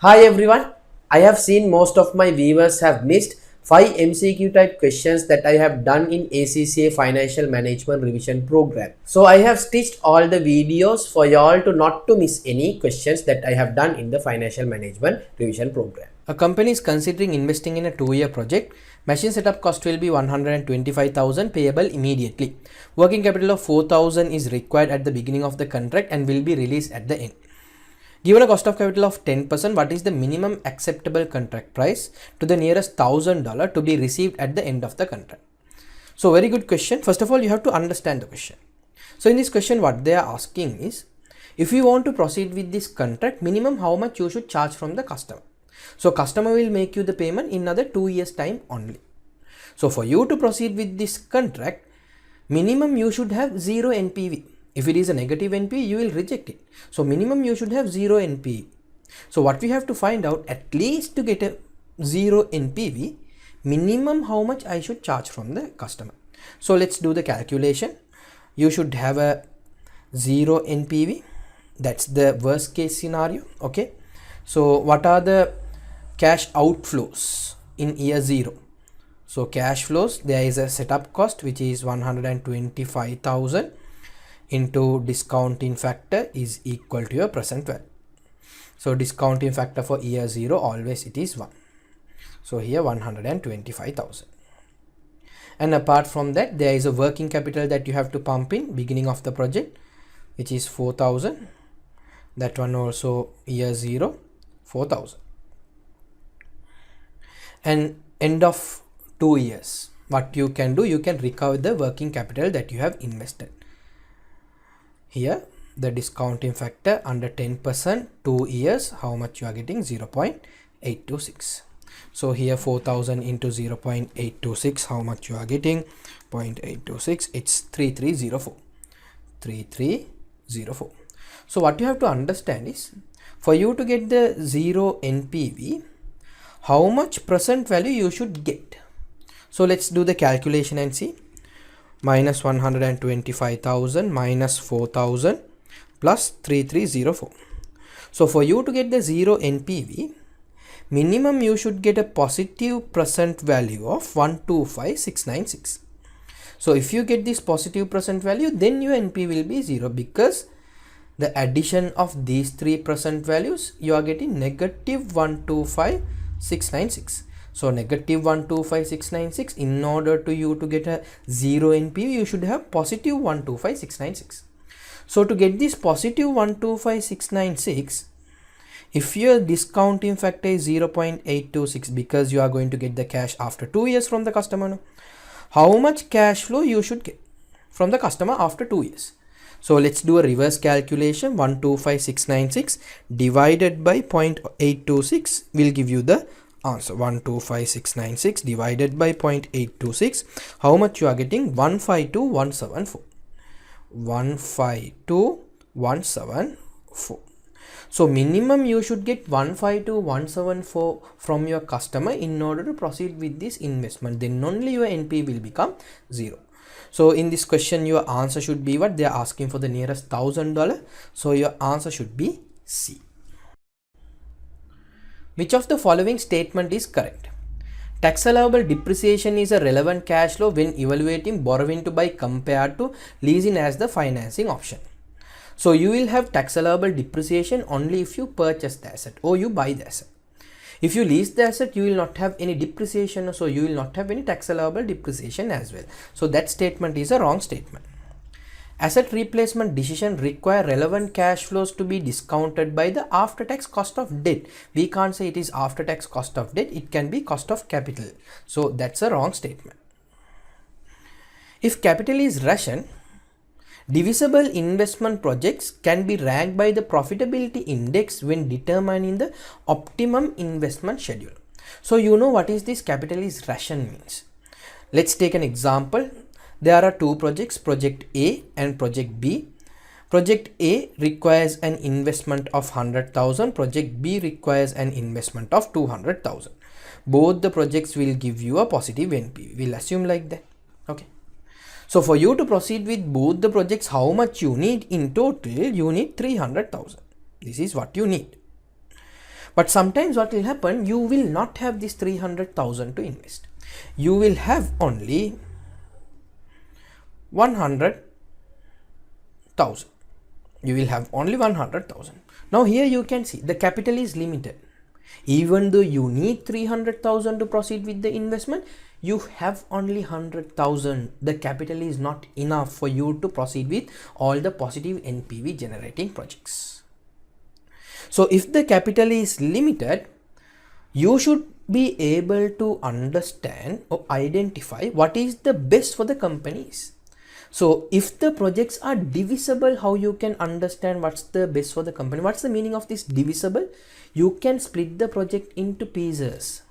Hi everyone, I have seen most of my viewers have missed 5 MCQ type questions that I have done in ACCA Financial Management Revision program. So I have stitched all the videos for y'all to not to miss any questions that I have done in the Financial Management Revision program. A company is considering investing in a 2-year project. Machine setup cost will be 125,000 payable immediately. Working capital of 4,000 is required at the beginning of the contract and will be released at the end. Given a cost of capital of 10%, what is the minimum acceptable contract price to the nearest $1,000 to be received at the end of the contract? So very good question. First of all, you have to understand the question. So in this question, what they are asking is, if you want to proceed with this contract, minimum how much you should charge from the customer. So customer will make you the payment in another 2 years time only. So for you to proceed with this contract, minimum you should have 0 NPV. If it is a negative NPV, you will reject it. So minimum you should have 0 NPV. So what we have to find out, at least to get a 0 NPV, minimum how much I should charge from the customer. So let's do the calculation. You should have a 0 NPV. That's the worst case scenario. Okay. So what are the cash outflows in year 0? So cash flows, there is a setup cost which is 125,000 into discounting factor is equal to your present value. So discounting factor for year 0 always it is 1. So here 125,000. And apart from that, there is a working capital that you have to pump in beginning of the project, which is 4,000. That one also year 0, 4,000. And end of 2 years, what you can do, you can recover the working capital that you have invested. Here the discounting factor under 10%, 2 years, how much you are getting? 0.826. So here 4,000 into 0.826, how much you are getting? 0.826, it's 3304. 3304. So what you have to understand is, for you to get the 0 NPV, how much present value you should get. So let's do the calculation and see. Minus 125,000 minus 4,000 plus 3304. So for you to get the 0 NPV, minimum you should get a positive present value of 125,696. So if you get this positive present value, then your NP will be 0, because the addition of these 3 present values, you are getting negative 125,696. So negative 125,696, in order to you to get a 0 NPV, you should have positive 125,696. So to get this positive 125,696, if your discounting factor is 0.826, because you are going to get the cash after 2 years from the customer, how much cash flow you should get from the customer after 2 years? So let's do a reverse calculation. 125,696 divided by 0.826 will give you the answer. 125,696 divided by 0.826, how much you are getting? 152,174. 152,174. So minimum you should get 152,174 from your customer in order to proceed with this investment. Then only your NP will become 0. So in this question, your answer should be what? They are asking for the nearest $1,000. So your answer should be C. Which of the following statement is correct? Tax allowable depreciation is a relevant cash flow when evaluating borrowing to buy compared to leasing as the financing option. So you will have tax allowable depreciation only if you purchase the asset or you buy the asset. If you lease the asset, you will not have any depreciation, so you will not have any tax allowable depreciation as well. So that statement is a wrong statement. Asset replacement decision require relevant cash flows to be discounted by the after-tax cost of debt. We can't say it is after-tax cost of debt. It can be cost of capital. So that's a wrong statement. If capital is ration, divisible investment projects can be ranked by the profitability index when determining the optimum investment schedule. So you know what is this capital is ration means. Let's take an example. There are 2 projects, project A and project B. Project A requires an investment of 100,000. Project B requires an investment of 200,000. Both the projects will give you a positive NPV. We'll assume like that. Okay. So for you to proceed with both the projects, how much you need in total? You need 300,000. This is what you need. But sometimes what will happen, you will not have this 300,000 to invest. You will have only 100,000. You will have only 100,000. Now here you can see the capital is limited. Even though you need 300,000 to proceed with the investment, you have only 100,000. The capital is not enough for you to proceed with all the positive NPV generating projects. So if the capital is limited, you should be able to understand or identify what is the best for the companies. So if the projects are divisible, how you can understand what's the best for the company? What's the meaning of this divisible? You can split the project into pieces.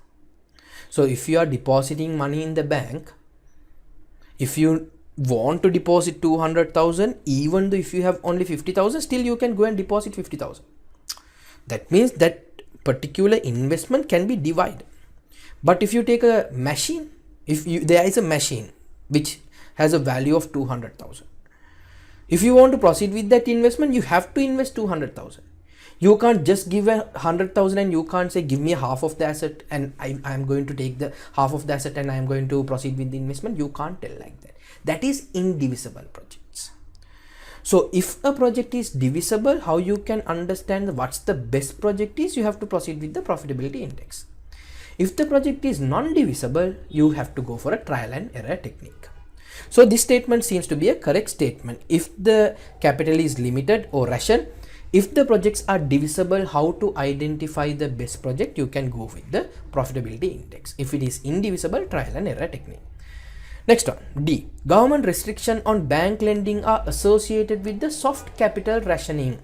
So if you are depositing money in the bank, if you want to deposit 200,000, even though if you have only 50,000, still you can go and deposit 50,000. That means that particular investment can be divided. But if you take a machine, there is a machine which has a value of 200,000. If you want to proceed with that investment, you have to invest 200,000. You can't just give 100,000 and you can't say give me half of the asset and I am going to take the half of the asset and I am going to proceed with the investment. You can't tell like that. That is indivisible projects. So if a project is divisible, how you can understand what's the best project is, you have to proceed with the profitability index. If the project is non-divisible, you have to go for a trial and error technique. So this statement seems to be a correct statement. If the capital is limited or ration, if the projects are divisible, how to identify the best project, you can go with the profitability index. If it is indivisible, trial and error technique. Next one, D. Government restriction on bank lending are associated with the soft capital rationing.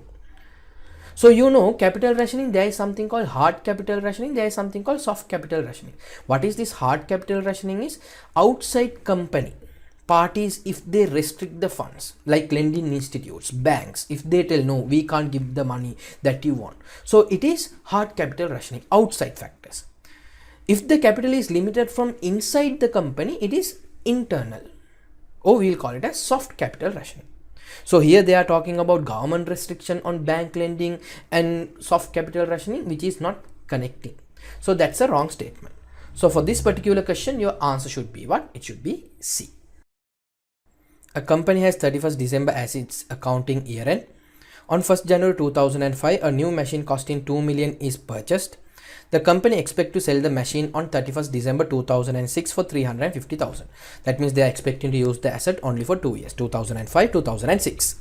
So you know, capital rationing, there is something called hard capital rationing, there is something called soft capital rationing. What is this hard capital rationing is? Outside company parties, if they restrict the funds, like lending institutes, banks, if they tell no, we can't give the money that you want. So it is hard capital rationing, outside factors. If the capital is limited from inside the company, it is internal, or we will call it as soft capital rationing. So here they are talking about government restriction on bank lending and soft capital rationing, which is not connecting. So that's a wrong statement. So for this particular question, your answer should be what? It should be C. A company has 31st December as its accounting year end. On 1st January 2005, a new machine costing 2 million is purchased. The company expects to sell the machine on 31st December 2006 for 350,000. That means they are expecting to use the asset only for 2 years, 2005-2006.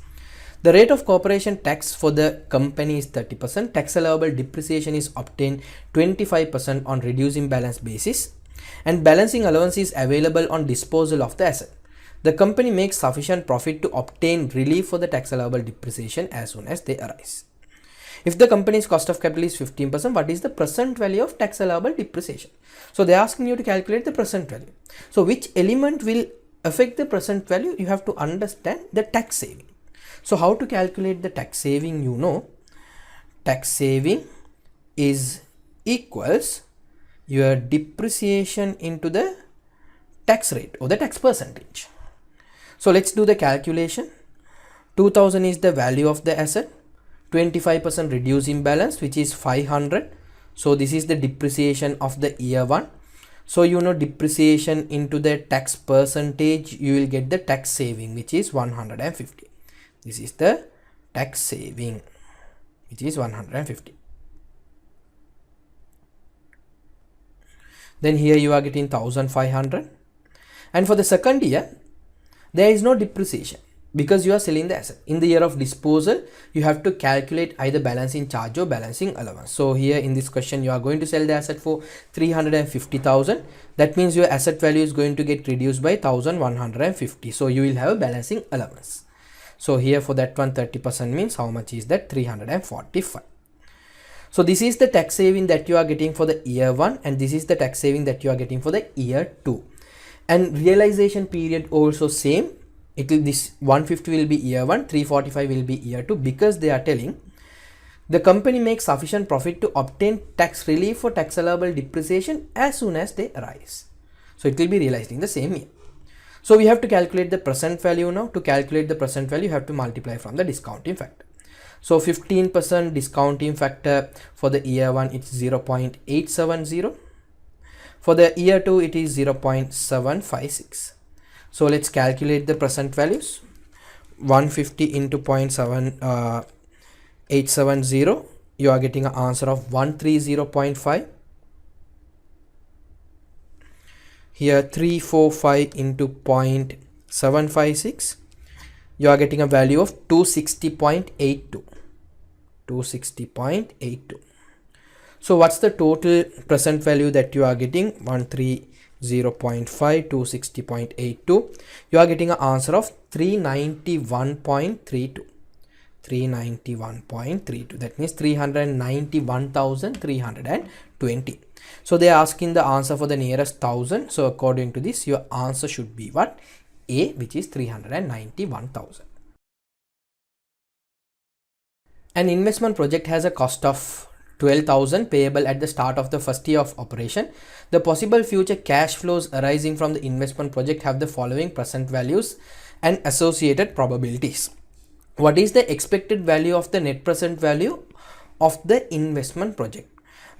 The rate of corporation tax for the company is 30%. Tax allowable depreciation is obtained 25% on reducing balance basis, and balancing allowance is available on disposal of the asset. The company makes sufficient profit to obtain relief for the tax allowable depreciation as soon as they arise. If the company's cost of capital is 15%, what is the present value of tax allowable depreciation? So they are asking you to calculate the present value. So which element will affect the present value? You have to understand the tax saving. So how to calculate the tax saving? You know, tax saving is equals your depreciation into the tax rate or the tax percentage. So let's do the calculation. 2000 is the value of the asset, 25% reducing balance, which is 500. So this is the depreciation of the year one. So you know, depreciation into the tax percentage, you will get the tax saving, which is 150. This is the tax saving, which is 150. Then here you are getting 1500. And for the second year, there is no depreciation because you are selling the asset. In the year of disposal, you have to calculate either balancing charge or balancing allowance. So here in this question, you are going to sell the asset for 350,000. That means your asset value is going to get reduced by 1150. So you will have a balancing allowance. So here for that one, 30% means how much is that? 345. So this is the tax saving that you are getting for the year one, and this is the tax saving that you are getting for the year two. And realization period also same. It will, this 150 will be year one, 345 will be year two, because they are telling the company makes sufficient profit to obtain tax relief for tax allowable depreciation as soon as they arise. So it will be realized in the same year. So we have to calculate the present value now. To calculate the present value, you have to multiply from the discounting factor. So 15% discounting factor for the year 1 it's 0.870. For the year 2 it is 0.756. So let's calculate the present values. 150 into 0.870, you are getting an answer of 130.5. Here 345 into 0.756, you are getting a value of 260.82. 260.82. So what's the total present value that you are getting? 130.5, 260.82. You are getting an answer of 391.32. 391.32. That means 391,320. So they are asking the answer for the nearest 1000. So according to this, your answer should be what? A, which is 391,000. An investment project has a cost of 12,000 payable at the start of the first year of operation. The possible future cash flows arising from the investment project have the following present values and associated probabilities. What is the expected value of the net present value of the investment project?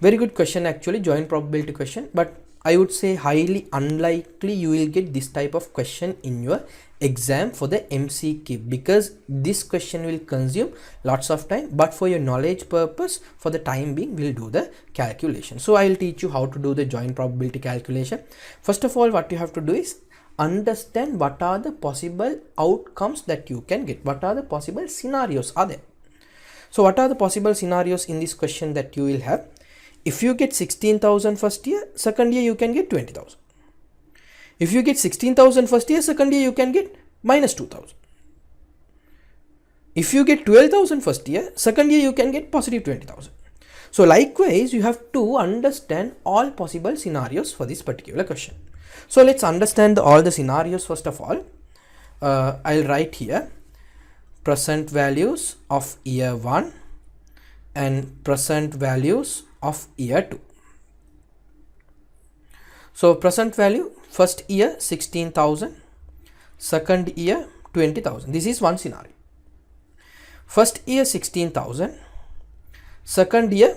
Very good question, actually, joint probability question, but I would say highly unlikely you will get this type of question in your exam for the MCQ, because this question will consume lots of time, but for your knowledge purpose, for the time being, we'll do the calculation. So I'll teach you how to do the joint probability calculation. First of all, what you have to do is understand what are the possible outcomes that you can get. What are the possible scenarios are there? So what are the possible scenarios in this question that you will have? If you get 16,000 first year, second year you can get 20,000. If you get 16,000 first year, second year you can get minus 2,000. If you get 12,000 first year, second year you can get positive 20,000. So likewise, you have to understand all possible scenarios for this particular question. So let's understand all the scenarios first of all. I'll write here present values of year 1 and present values of year 2. So present value, first year 16,000, second year 20,000. This is one scenario. First year 16,000, second year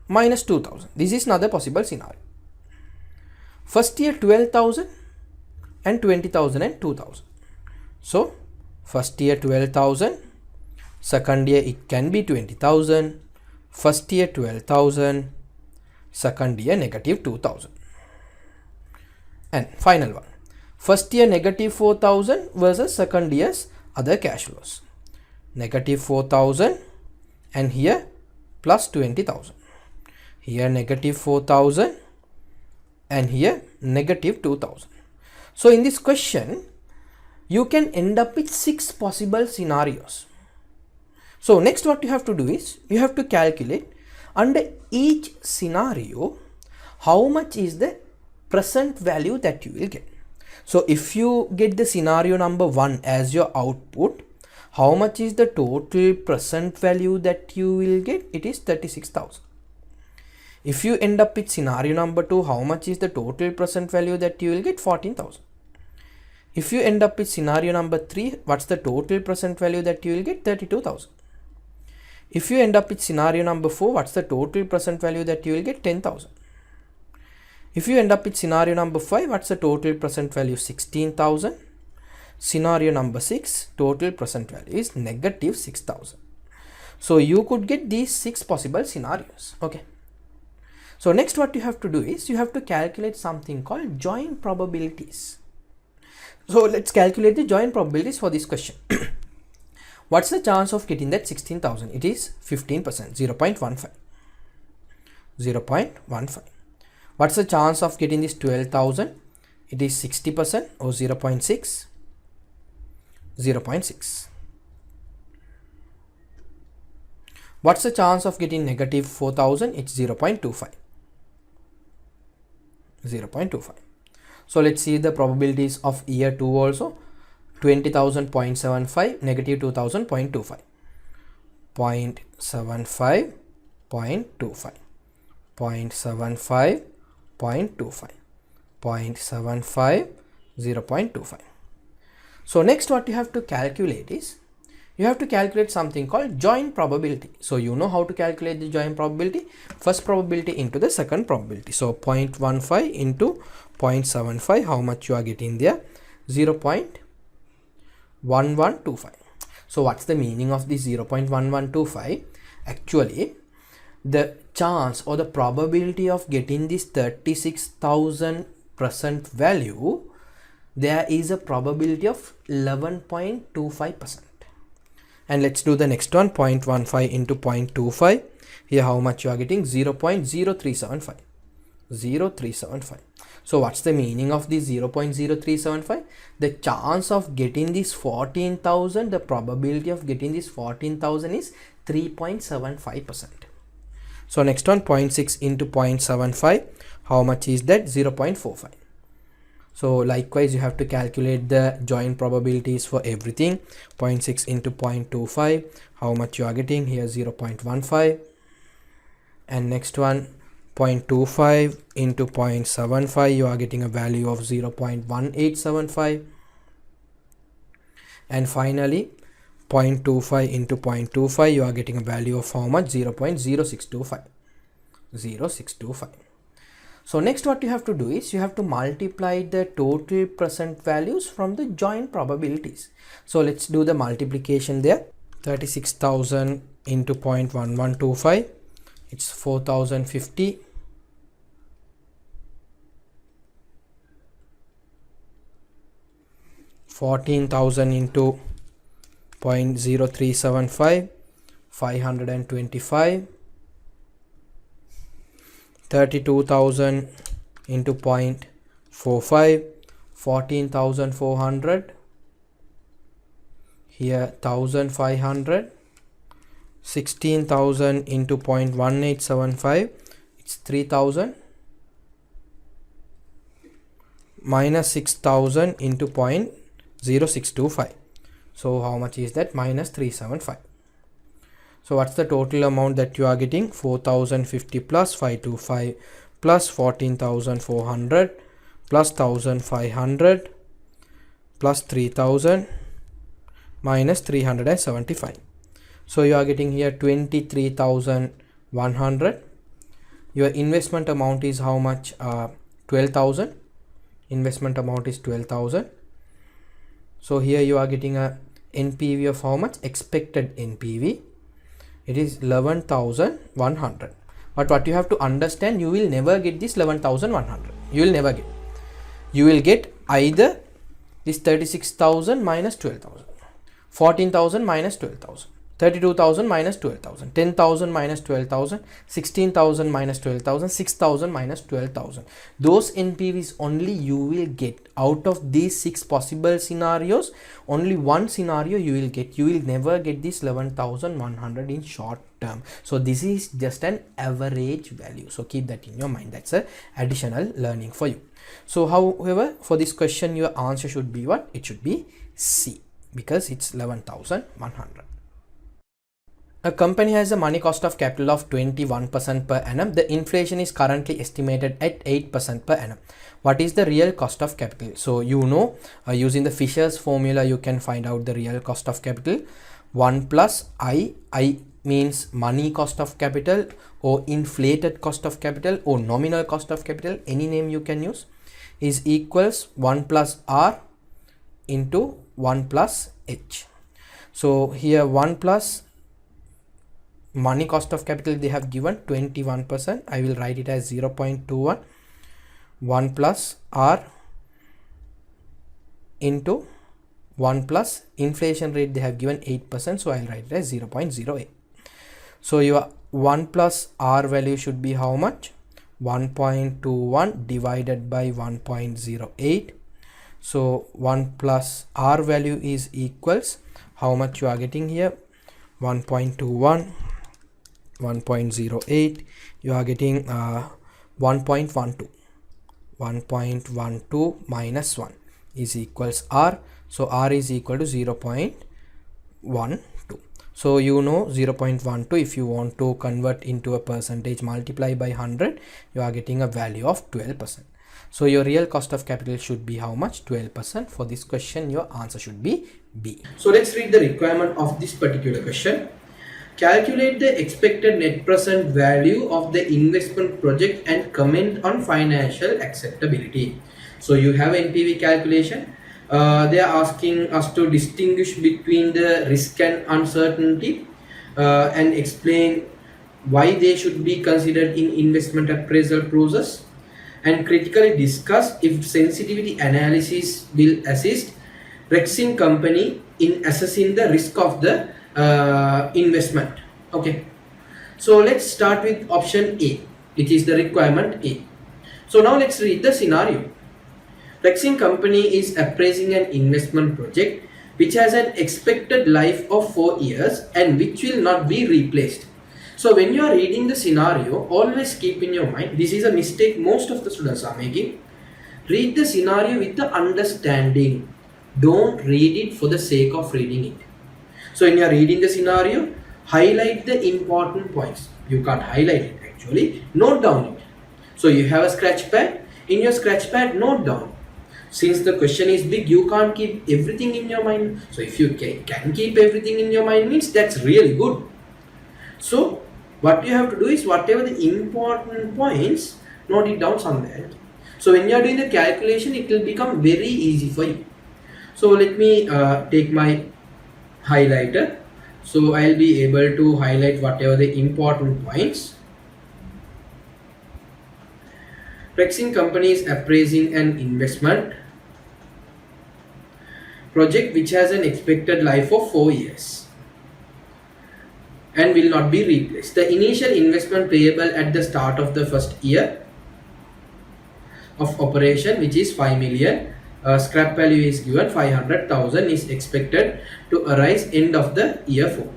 minus 2,000. This is another possible scenario. First year 12,000 and 20,000 and 2,000. So first year 12,000, second year it can be 20,000, first year 12,000, second year negative 2,000. And final one, first year negative 4,000 versus second year's other cash flows. Negative 4,000 and here plus 20,000. Here negative 4,000 and here negative 2,000. So in this question, you can end up with 6 possible scenarios. So next what you have to do is, you have to calculate under each scenario, how much is the present value that you will get. So if you get the scenario number 1 as your output, how much is the total present value that you will get? It is 36,000. If you end up with scenario number 2, how much is the total present value that you will get? 14,000. If you end up with scenario number 3, what's the total present value that you will get? 32,000. If you end up with scenario number 4, what's the total present value that you will get? 10,000. If you end up with scenario number 5, what's the total present value? 16,000. Scenario number 6, total present value is negative 6,000. So you could get these 6 possible scenarios. Okay. So next what you have to do is, you have to calculate something called joint probabilities. So let's calculate the joint probabilities for this question. What's the chance of getting that 16,000? It is 15%, 0.15. 0.15. What's the chance of getting this 12,000? It is 60% or 0.6. 0.6. What's the chance of getting negative 4,000? It's 0.25. 0.25. So let's see the probabilities of year 2 also. 20,000 0.75, negative 2,000 0.25. 0.75, 0.25. 0.75, 0.25. 0.75, 0.25. So next what you have to calculate is, you have to calculate something called joint probability. So you know how to calculate the joint probability. First probability into the second probability. So 0.15 into 0.75, how much you are getting there? 0.1125. So what's the meaning of this 0.1125? Actually, the chance or the probability of getting this 36,000 present value, there is a probability of 11.25%. And let's do the next one, 0.15 into 0.25. Here how much you are getting? 0.0375. 0375. So what's the meaning of this 0.0375? The chance of getting this 14,000, the probability of getting this 14,000 is 3.75%. So next one, 0.6 into 0.75, how much is that? 0.45. So likewise you have to calculate the joint probabilities for everything. 0.6 into 0.25, how much you are getting? Here 0.15. And next one, 0.25 into 0.75, you are getting a value of 0.1875. And finally 0.25 into 0.25, you are getting a value of how much? 0.0625. 0625. So next what you have to do is you have to multiply the total present values from the joint probabilities. So let's do the multiplication there. 36,000 into 0.1125, it's 4,050. 14,000 into 0.0375, 525. 32,000 into 0.45, 14,400. Here 1,500. 16,000 into 0.1875, it's 3,000. Minus 6,000 into 0.0625. So how much is that? Minus 375. So what's the total amount that you are getting? 4,050 plus 525 plus 14,400 plus 1,500 plus 3,000 minus 375. So you are getting here 23,100. Your investment amount is how much? 12,000. Investment amount is 12,000. So here you are getting a NPV of how much? Expected NPV. It is 11,100. But what you have to understand, you will never get this 11,100. You will never get. You will get either this 36,000 minus 12,000, 14,000 minus 12,000, 32,000 minus 12,000, 10,000 minus 12,000, 16,000 minus 12,000, 6,000 minus 12,000. Those NPVs only you will get. Out of these 6 possible scenarios, only one scenario you will get. You will never get this 11,100 in short term. So this is just an average value. So keep that in your mind. That's a additional learning for you. So however, for this question, your answer should be what? It should be C, because it's 11,100. A company has a money cost of capital of 21% per annum. The inflation is currently estimated at 8% per annum. What is the real cost of capital? So you know, using the Fisher's formula, you can find out the real cost of capital. 1 plus I means money cost of capital, or inflated cost of capital, or nominal cost of capital, any name you can use, is equals 1 plus R into 1 plus H. So here 1 plus money cost of capital, they have given 21%. I will write it as 0.21. 1 plus R into 1 plus inflation rate, they have given 8%. So I'll write it as 0.08. So your 1 plus R value should be how much? 1.21 divided by 1.08. So 1 plus R value is equals how much you are getting here? 1.21. 1.08, you are getting 1.12. 1.12 minus 1 is equals R. So R is equal to 0.12. So you know 0.12, if you want to convert into a percentage, multiply by 100, you are getting a value of 12%. So your real cost of capital should be how much? 12%. For this question, your answer should be B. So let's read the requirement of this particular question. Calculate the expected net present value of the investment project and comment on financial acceptability. So you have NPV calculation. They are asking us to distinguish between the risk and uncertainty and explain why they should be considered in investment appraisal process, and critically discuss if sensitivity analysis will assist Rexing company in assessing the risk of the investment. Okay, so let's start with option A, which is the requirement A. So now let's read the scenario. Rexing company is appraising an investment project which has an expected life of 4 years and which will not be replaced. So when you are reading the scenario, always keep in your mind, this is a mistake most of the students are making. Read the scenario with the understanding. Don't read it for the sake of reading it. So when you are reading the scenario, highlight the important points. You can't highlight it actually, note down it. So you have a scratch pad. In your scratch pad, note down. Since the question is big, you can't keep everything in your mind. So if you can keep everything in your mind, means that's really good. So what you have to do is, whatever the important points, note it down somewhere. So when you are doing the calculation, it will become very easy for you. So let me take my highlighter. So I'll be able to highlight whatever the important points. Rexing company is appraising an investment project which has an expected life of 4 years and will not be replaced. The initial investment payable at the start of the first year of operation, which is 5 million, scrap value is given 500,000, is expected to arise end of the year 4.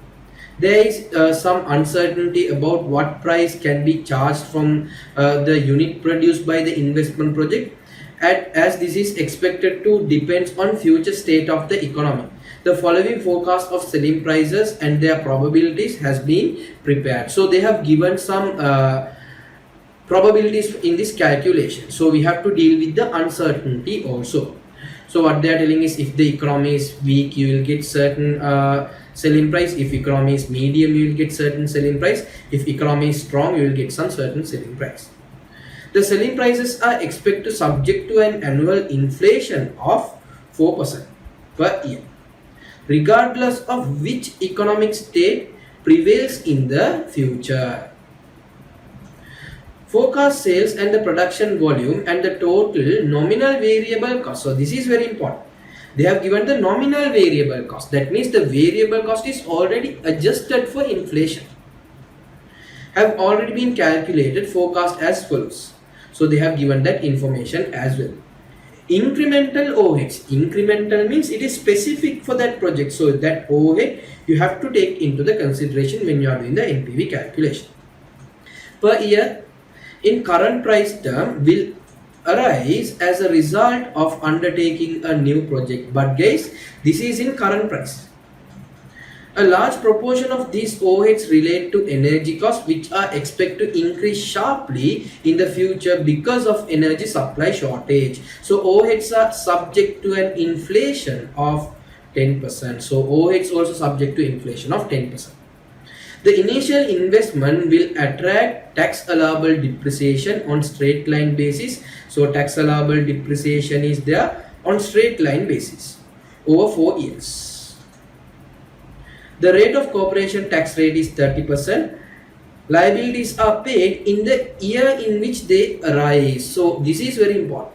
There is some uncertainty about what price can be charged from the unit produced by the investment project, as this is expected to depend on future state of the economy. The following forecast of selling prices and their probabilities has been prepared. So they have given some probabilities in this calculation. So we have to deal with the uncertainty also. So what they are telling is, if the economy is weak, you will get certain selling price. If economy is medium, you will get certain selling price. If economy is strong, you will get some certain selling price. The selling prices are expected to subject to an annual inflation of 4% per year, regardless of which economic state prevails in the future. Forecast sales and the production volume and the total nominal variable cost. So this is very important. They have given the nominal variable cost. That means the variable cost is already adjusted for inflation. Have already been calculated, forecast as follows. So they have given that information as well. Incremental overheads. Incremental means it is specific for that project. So that overhead you have to take into the consideration when you are doing the NPV calculation. Per year, in current price term, will arise as a result of undertaking a new project. But guys, this is in current price. A large proportion of these overheads relate to energy costs, which are expected to increase sharply in the future because of energy supply shortage. So overheads are subject to an inflation of 10%. So overheads also subject to inflation of 10%. The initial investment will attract tax allowable depreciation on straight line basis. So tax allowable depreciation is there on straight line basis over 4 years. The rate of corporation tax rate is 30%. Liabilities are paid in the year in which they arise. So this is very important.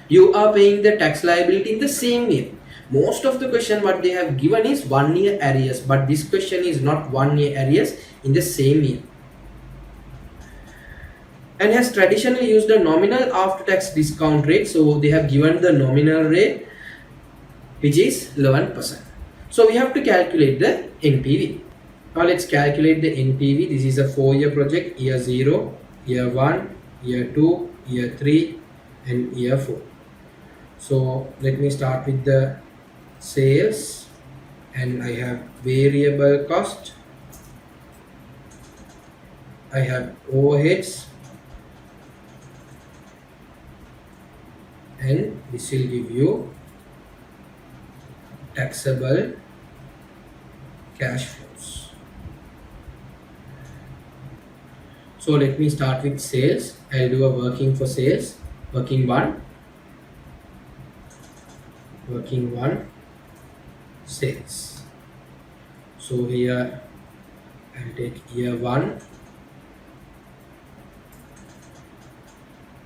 You are paying the tax liability in the same year. Most of the question what they have given is 1 year arrears, but this question is not 1 year arrears, in the same year. And has traditionally used a nominal after tax discount rate. So they have given the nominal rate, which is 11%. So we have to calculate the NPV. Now let's calculate the NPV. This is a 4-year project, year 0, year 1, year 2, year 3 and year 4. So let me start with the sales, and I have variable cost, I have overheads, and this will give you taxable cash flows. So let me start with sales. I'll do a working for sales. Working 1. Working 1 sales. So here I'll take year 1,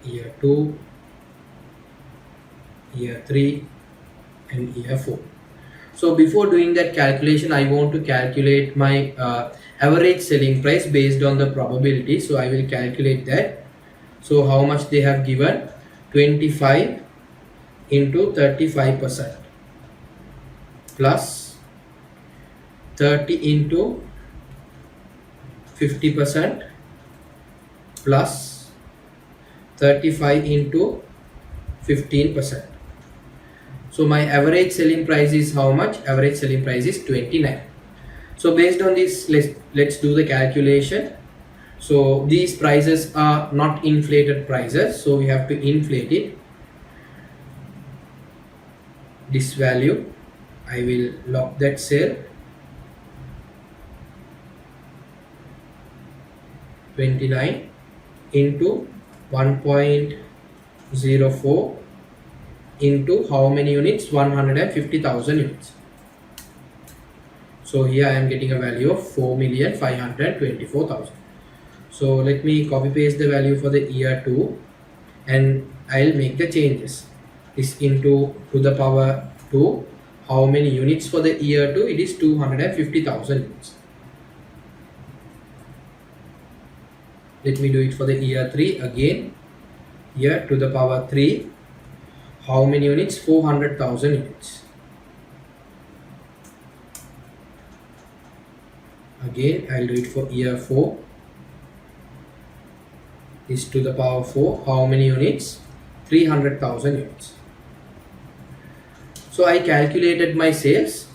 year 2, year 3 and year 4. So before doing that calculation, I want to calculate my average selling price based on the probability. So I will calculate that. So how much they have given? 25 into 35% plus 30 into 50% plus 35 into 15%. So my average selling price is how much? Average selling price is 29. So based on this, let's do the calculation. So these prices are not inflated prices, so we have to inflate it. This value, I will lock that cell. 29 into 1.04 into how many units? 150,000 units. So here I am getting a value of 4,524,000. So let me copy paste the value for the year 2 and I'll make the changes. This into to the power 2. How many units for the year 2? It is 250,000 units. Let me do it for the year 3 again. Here to the power 3. How many units? 400,000 units. Again, I'll do it for year 4. Is to the power 4. How many units? 300,000 units. So I calculated my sales.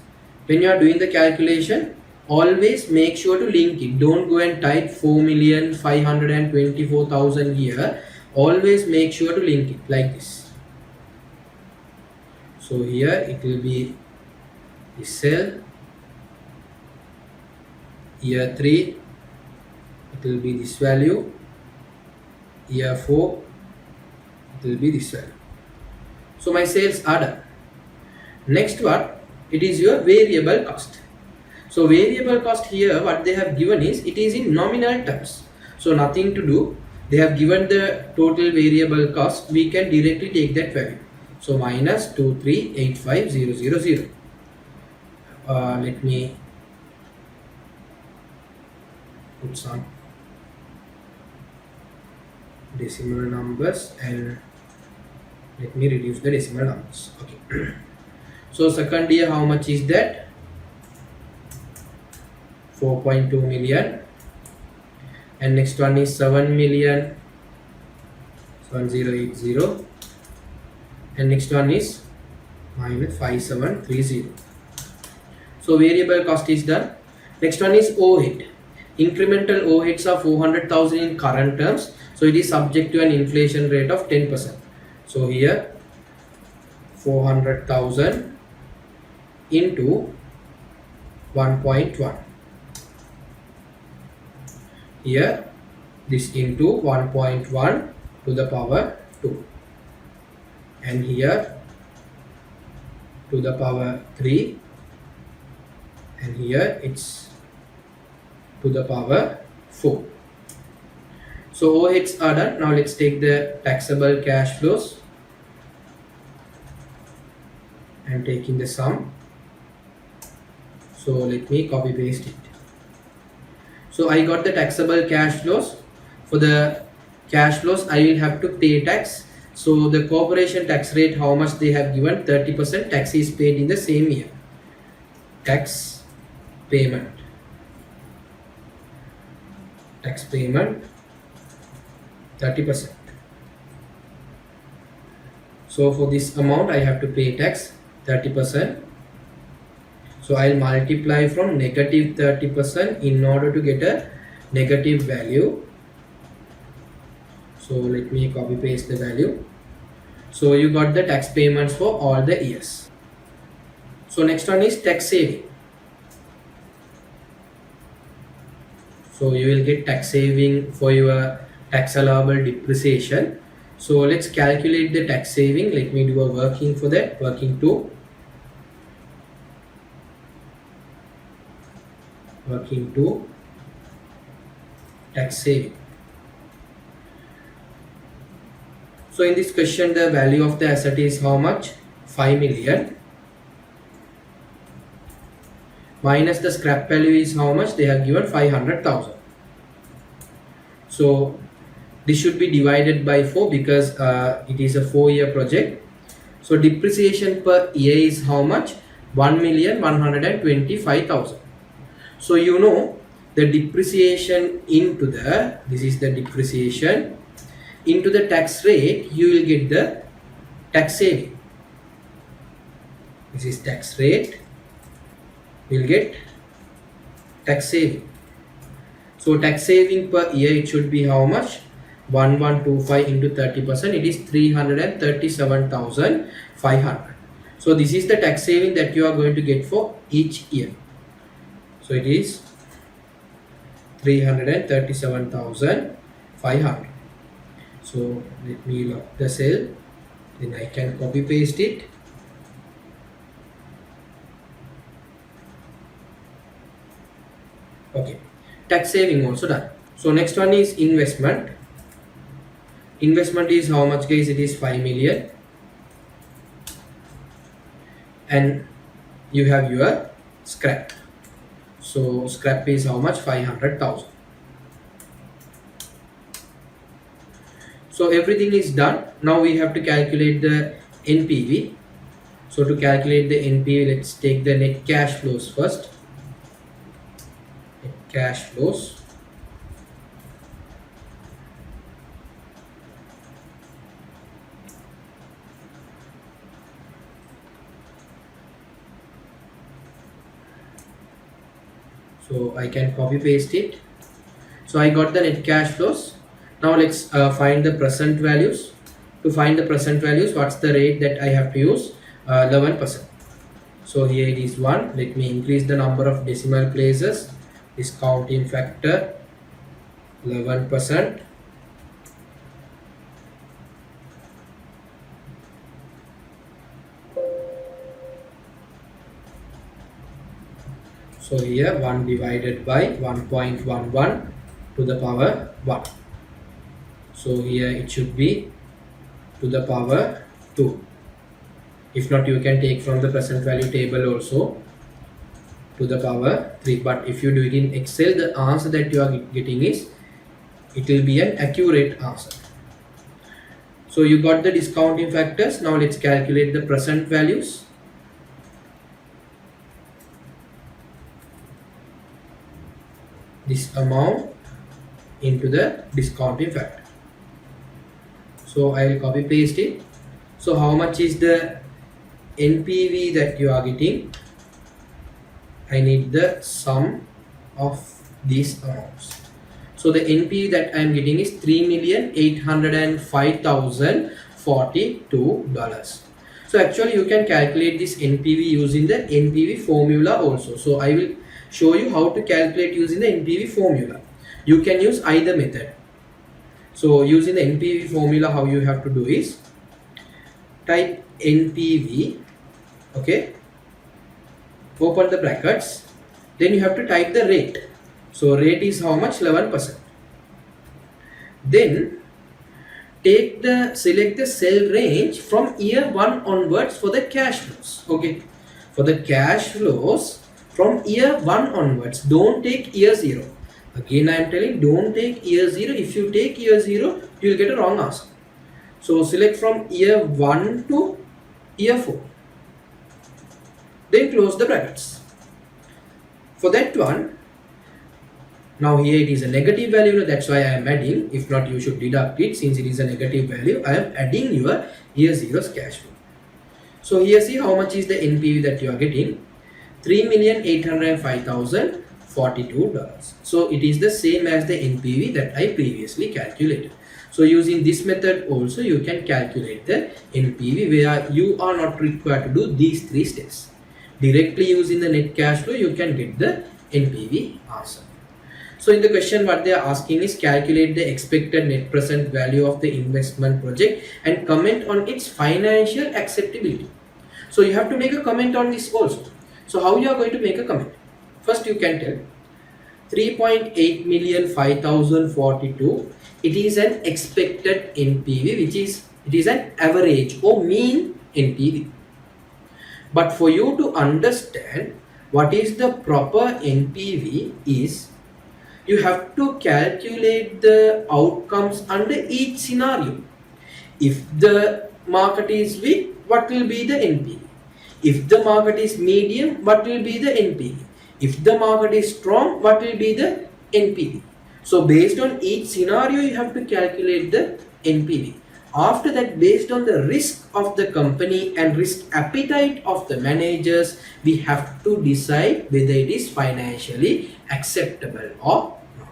When you are doing the calculation, always make sure to link it. Don't go and type 4,524,000 here. Always make sure to link it like this. So here it will be this cell. Year 3, it will be this value. Year 4, it will be this value. So my sales are done. Next one, it is your variable cost. So variable cost here, what they have given is, it is in nominal terms. So nothing to do. They have given the total variable cost. We can directly take that value. So minus 2385000. Let me put some decimal numbers and let me reduce the decimal numbers. Okay. So second year, how much is that? 4.2 million. And next one is 7,000,07080. And next one is minus 5730. So variable cost is done. Next one is overhead. Incremental overheads are 400,000 in current terms. So it is subject to an inflation rate of 10%. So here 400,000 into 1.1. Here this into 1.1 to the power 2. And here to the power 3. And here it's to the power 4. So overheads are done. Now let's take the taxable cash flows and taking the sum. So let me copy paste it. So I got the taxable cash flows. For the cash flows, I will have to pay tax. So the corporation tax rate, how much they have given? 30% tax is paid in the same year. Tax payment. Tax payment 30%. So for this amount, I have to pay tax 30%. So I'll multiply from negative 30% in order to get a negative value. So let me copy paste the value. So you got the tax payments for all the years. So next one is tax saving. So you will get tax saving for your tax allowable depreciation. So let's calculate the tax saving. Let me do a working for that. Working 2. Working 2. Tax saving. So in this question, the value of the asset is how much? 5 million. Minus the scrap value is how much? They have given 500,000. So this should be divided by 4 because it is a 4-year project. So depreciation per year is how much? 1,125,000. So you know the depreciation into the, this is the depreciation, into the tax rate, you will get the tax saving. This is tax rate, we will get tax saving. So tax saving per year, it should be how much? 1125 into 30%, it is 337,500. So this is the tax saving that you are going to get for each year. So it is 337,500. So let me lock the cell, then I can copy paste it. Okay, tax saving also done. So next one is investment. Investment is how much, guys? It is 5 million. And you have your scrap. So scrap is how much? 500,000. So everything is done. Now we have to calculate the NPV. So to calculate the NPV, let's take the net cash flows first. Net cash flows. So I can copy paste it. So I got the net cash flows. Now let's find the present values. To find the present values, what's the rate that I have to use? 11%. So here it is 1. Let me increase the number of decimal places. Discounting factor 11%. So here 1 divided by 1.11 to the power 1. So here it should be to the power 2. If not, you can take from the present value table also, to the power 3. But if you do it in Excel, the answer that you are getting is, it will be an accurate answer. So you got the discounting factors. Now let's calculate the present values. This amount into the discounting factor. So I will copy paste it. So how much is the NPV that you are getting? I need the sum of these amounts. So the NPV that I am getting is $3,805,042. So actually you can calculate this NPV using the NPV formula also. So I will show you how to calculate using the NPV formula. You can use either method. So using the NPV formula, how you have to do is type NPV, okay, open the brackets, then you have to type the rate. So rate is how much? 11%. Then select the cell range from year 1 onwards for the cash flows. Okay, for the cash flows from year 1 onwards, don't take year 0. Again I am telling, don't take year 0. If you take year 0, you will get a wrong answer. So select from year 1 to year 4. Then close the brackets. For that one, now here it is a negative value, that's why I am adding. If not, you should deduct it. Since it is a negative value, I am adding your year 0's cash flow. So here see how much is the NPV that you are getting. $3,805,042. So it is the same as the NPV that I previously calculated. So using this method also, you can calculate the NPV where you are not required to do these 3 steps. directly using the net cash flow, you can get the NPV answer. So in the question, what they are asking is calculate the expected net present value of the investment project and comment on its financial acceptability. So you have to make a comment on this also. So how you are going to make a comment? First you can tell 3.8 million 5042. It is an expected NPV, which is it is an average or mean NPV. But for you to understand what is the proper NPV is, you have to calculate the outcomes under each scenario. If the market is weak, what will be the NPV? If the market is medium, what will be the NPV? If the market is strong, what will be the NPV? So based on each scenario, you have to calculate the NPV. After that, based on the risk of the company and risk appetite of the managers, we have to decide whether it is financially acceptable or not.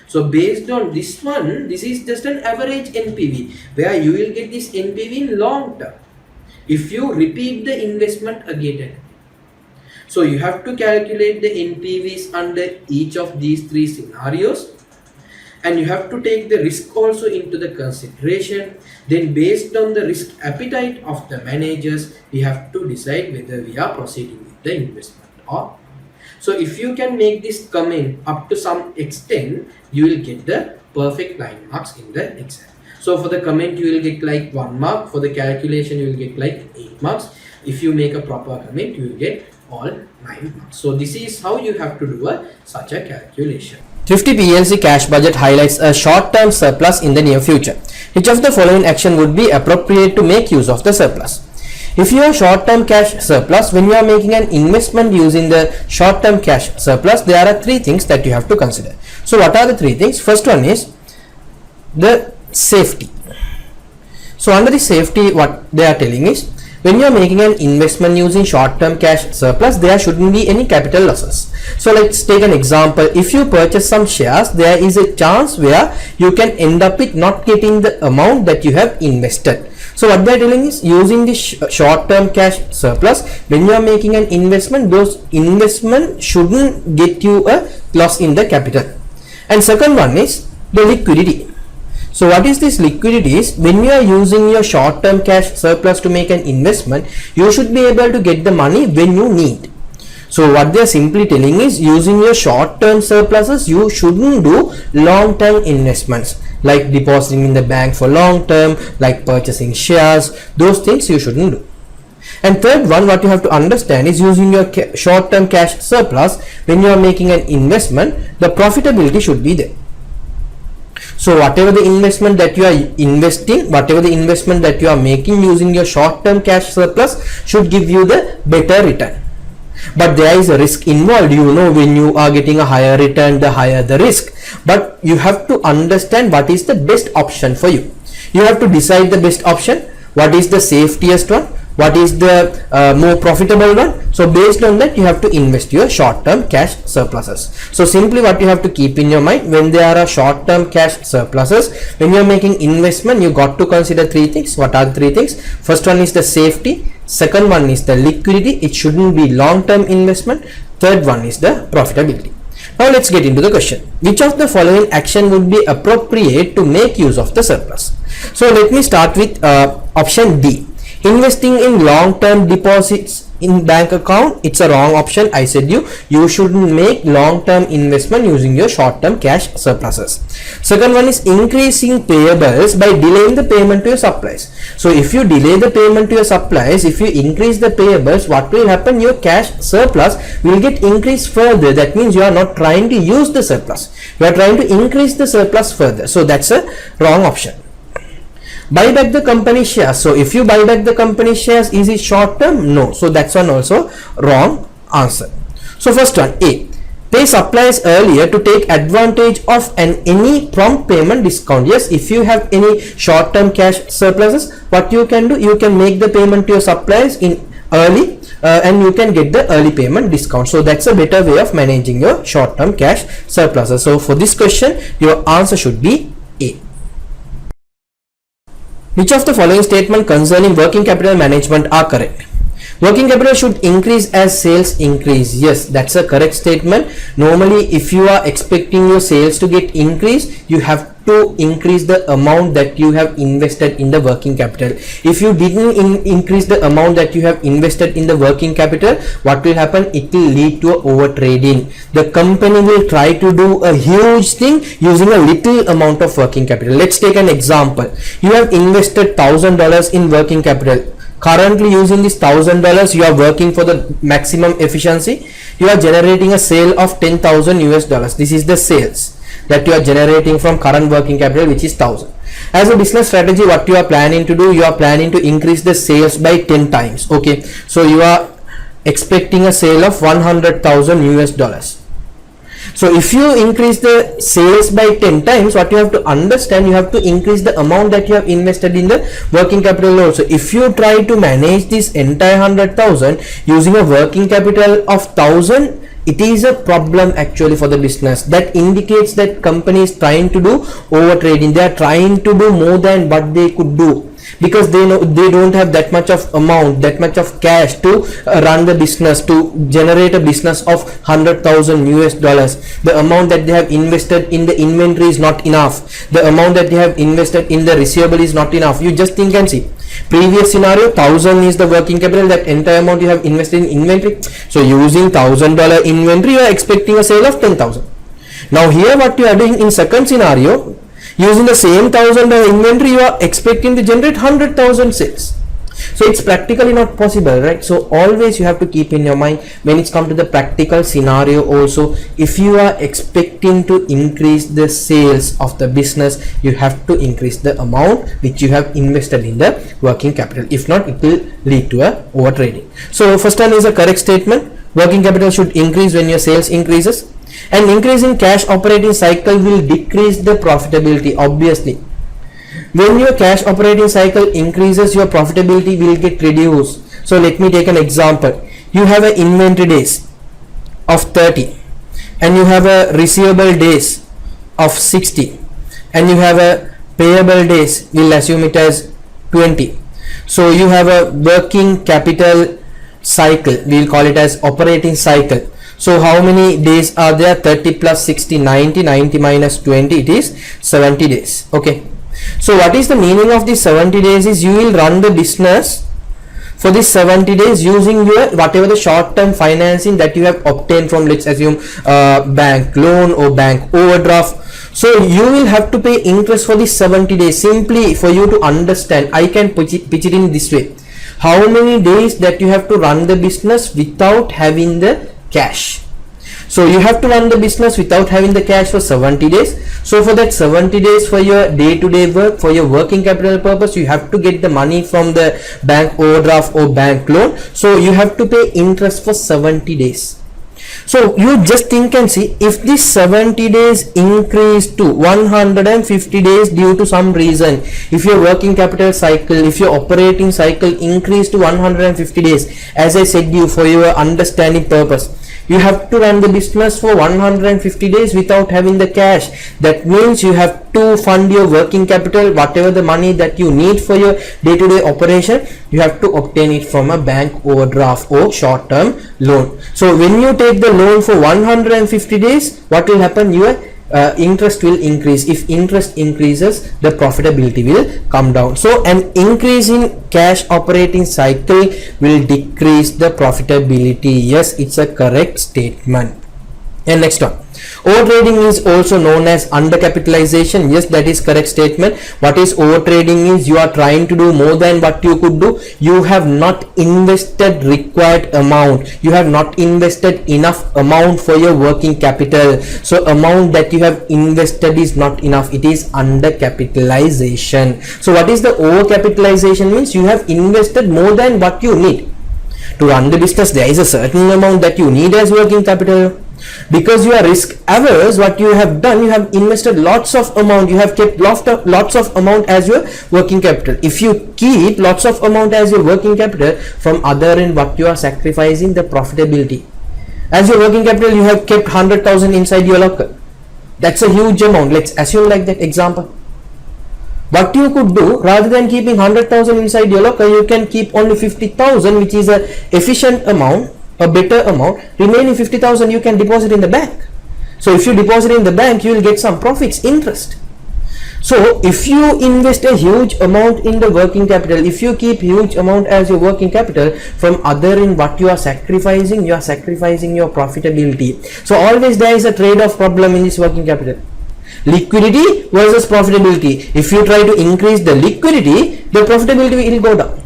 So based on this one, this is just an average NPV where you will get this NPV in long term if you repeat the investment again. So you have to calculate the NPVs under each of these three scenarios, and you have to take the risk also into the consideration. Then based on the risk appetite of the managers, we have to decide whether we are proceeding with the investment or not. So if you can make this comment up to some extent, you will get the perfect 9 marks in the exam. So for the comment you will get like 1 mark, for the calculation you will get like 8 marks. If you make a proper comment, you will get all 9 marks. So this is how you have to do such a calculation. Thrifty PLC cash budget highlights a short-term surplus in the near future. Which of the following action would be appropriate to make use of the surplus? If you have short-term cash surplus, when you are making an investment using the short-term cash surplus, there are 3 things that you have to consider. So what are the 3 things? First one is the safety. So under the safety, what they are telling is, when you are making an investment using short-term cash surplus, there shouldn't be any capital losses. So let's take an example. If you purchase some shares, there is a chance where you can end up with not getting the amount that you have invested. So what they are telling is, using this short-term cash surplus, when you are making an investment, those investment shouldn't get you a loss in the capital. And second one is the liquidity. So what is this liquidity is, when you are using your short-term cash surplus to make an investment, you should be able to get the money when you need. So what they are simply telling is, using your short-term surpluses, you shouldn't do long-term investments like depositing in the bank for long-term, like purchasing shares. Those things you shouldn't do. And third one, what you have to understand is, using your short-term cash surplus, when you are making an investment, the profitability should be there. So whatever the investment that you are investing, whatever the investment that you are making using your short-term cash surplus should give you the better return. But there is a risk involved. You know, when you are getting a higher return, the higher the risk. But you have to understand what is the best option for you. You have to decide the best option. What is the safetiest one? What is the more profitable one? So based on that, you have to invest your short-term cash surpluses. So simply what you have to keep in your mind, when there are short-term cash surpluses, when you are making investment, you got to consider 3 things. What are the 3 things? First one is the safety. Second one is the liquidity. It shouldn't be long-term investment. Third one is the profitability. Now let's get into the question. Which of the following action would be appropriate to make use of the surplus? So let me start with option D. Investing in long-term deposits in bank account. It's a wrong option. I said you shouldn't make long-term investment using your short-term cash surpluses. Second one is increasing payables by delaying the payment to your suppliers. So if you delay the payment to your suppliers, if you increase the payables, what will happen? Your cash surplus will get increased further. That means you are not trying to use the surplus. You are trying to increase the surplus further. So that's a wrong option. Buy back the company shares. So if you buy back the company shares, is it short term? No. So that's one also wrong answer. So first one, A. Pay suppliers earlier to take advantage of any prompt payment discount. Yes, if you have any short term cash surpluses, what you can do, you can make the payment to your suppliers in early and you can get the early payment discount. So that's a better way of managing your short term cash surpluses. So for this question, your answer should be A. Which of the following statements concerning working capital management are correct? Working capital should increase as sales increase. Yes, that's a correct statement. Normally, if you are expecting your sales to get increased, you have to increase the amount that you have invested in the working capital. If you didn't increase the amount that you have invested in the working capital, what will happen? It will lead to over trading. The company will try to do a huge thing using a little amount of working capital. Let's take an example. You have invested $1,000 in working capital. Currently, using this $1,000, you are working for the maximum efficiency. You are generating a sale of 10,000 US dollars. This is the sales that you are generating from current working capital, which is 1,000. As a business strategy, what you are planning to do, you are planning to increase the sales by 10 times. Okay, so you are expecting a sale of 100,000 US dollars. So if you increase the sales by 10 times, what you have to understand, you have to increase the amount that you have invested in the working capital also. If you try to manage this entire 100,000 using a working capital of 1,000, it is a problem actually for the business. That indicates that company is trying to do over trading. They are trying to do more than what they could do, because they know they don't have that much of amount, that much of cash to run the business, to generate a business of 100,000 US dollars. The amount that they have invested in the inventory is not enough. The amount that they have invested in the receivable is not enough. You just think and see. Previous scenario, 1,000 is the working capital, that entire amount you have invested in inventory. So using $1,000 inventory, you are expecting a sale of 10,000. Now here what you are doing in second scenario, using the same $1,000 inventory, you are expecting to generate 100,000 sales. So it's practically not possible, right? So always you have to keep in your mind, when it's come to the practical scenario also, if you are expecting to increase the sales of the business, you have to increase the amount which you have invested in the working capital. If not, it will lead to a over trading. So first one is a correct statement. Working capital should increase when your sales increases. An increase in cash operating cycle will decrease the profitability. Obviously, when your cash operating cycle increases, your profitability will get reduced. So let me take an example. You have an inventory days of 30, and you have a receivable days of 60, and you have a payable days, we'll assume it as 20. So you have a working capital cycle, we'll call it as operating cycle. So how many days are there? 30 plus 60, 90, 90 minus 20, it is 70 days. Okay. So what is the meaning of this 70 days is you will run the business for this 70 days using your whatever the short-term financing that you have obtained from, let's assume, bank loan or bank overdraft. So you will have to pay interest for this 70 days. Simply for you to understand, I can pitch it in this way. How many days that you have to run the business without having the cash? So you have to run the business without having the cash for 70 days. So for that 70 days, for your day-to-day work, for your working capital purpose, you have to get the money from the bank overdraft or bank loan. So you have to pay interest for 70 days. So you just think and see, if this 70 days increase to 150 days due to some reason, if your working capital cycle, if your operating cycle increase to 150 days, as I said you, for your understanding purpose, you have to run the business for 150 days without having the cash. That means you have to fund your working capital, whatever the money that you need for your day-to-day operation, you have to obtain it from a bank overdraft or short-term loan. So when you take the loan for 150 days, what will happen? Your interest will increase. If interest increases, the profitability will come down. So an increase in cash operating cycle will decrease the profitability. Yes, it's a correct statement. And next one, overtrading is also known as undercapitalization. Yes, that is correct statement. What is overtrading is you are trying to do more than what you could do. You have not invested required amount. You have not invested enough amount for your working capital. So amount that you have invested is not enough. It is undercapitalization. So what is the overcapitalization? Means you have invested more than what you need. To run the business, there is a certain amount that you need as working capital. Because you are risk averse, what you have done, you have invested lots of amount, you have kept lots of amount as your working capital. If you keep lots of amount as your working capital, from other end, what you are sacrificing? The profitability. As your working capital, you have kept 100,000 inside your locker. That's a huge amount. Let's assume like that example. What you could do, rather than keeping 100,000 inside your locker, you can keep only 50,000, which is a efficient amount, a better amount. Remaining 50,000 you can deposit in the bank. So if you deposit in the bank, you will get some profits, interest. So if you invest a huge amount in the working capital, if you keep huge amount as your working capital, from other in what you are sacrificing your profitability. So always there is a trade-off problem in this working capital. Liquidity versus profitability. If you try to increase the liquidity, the profitability will go down.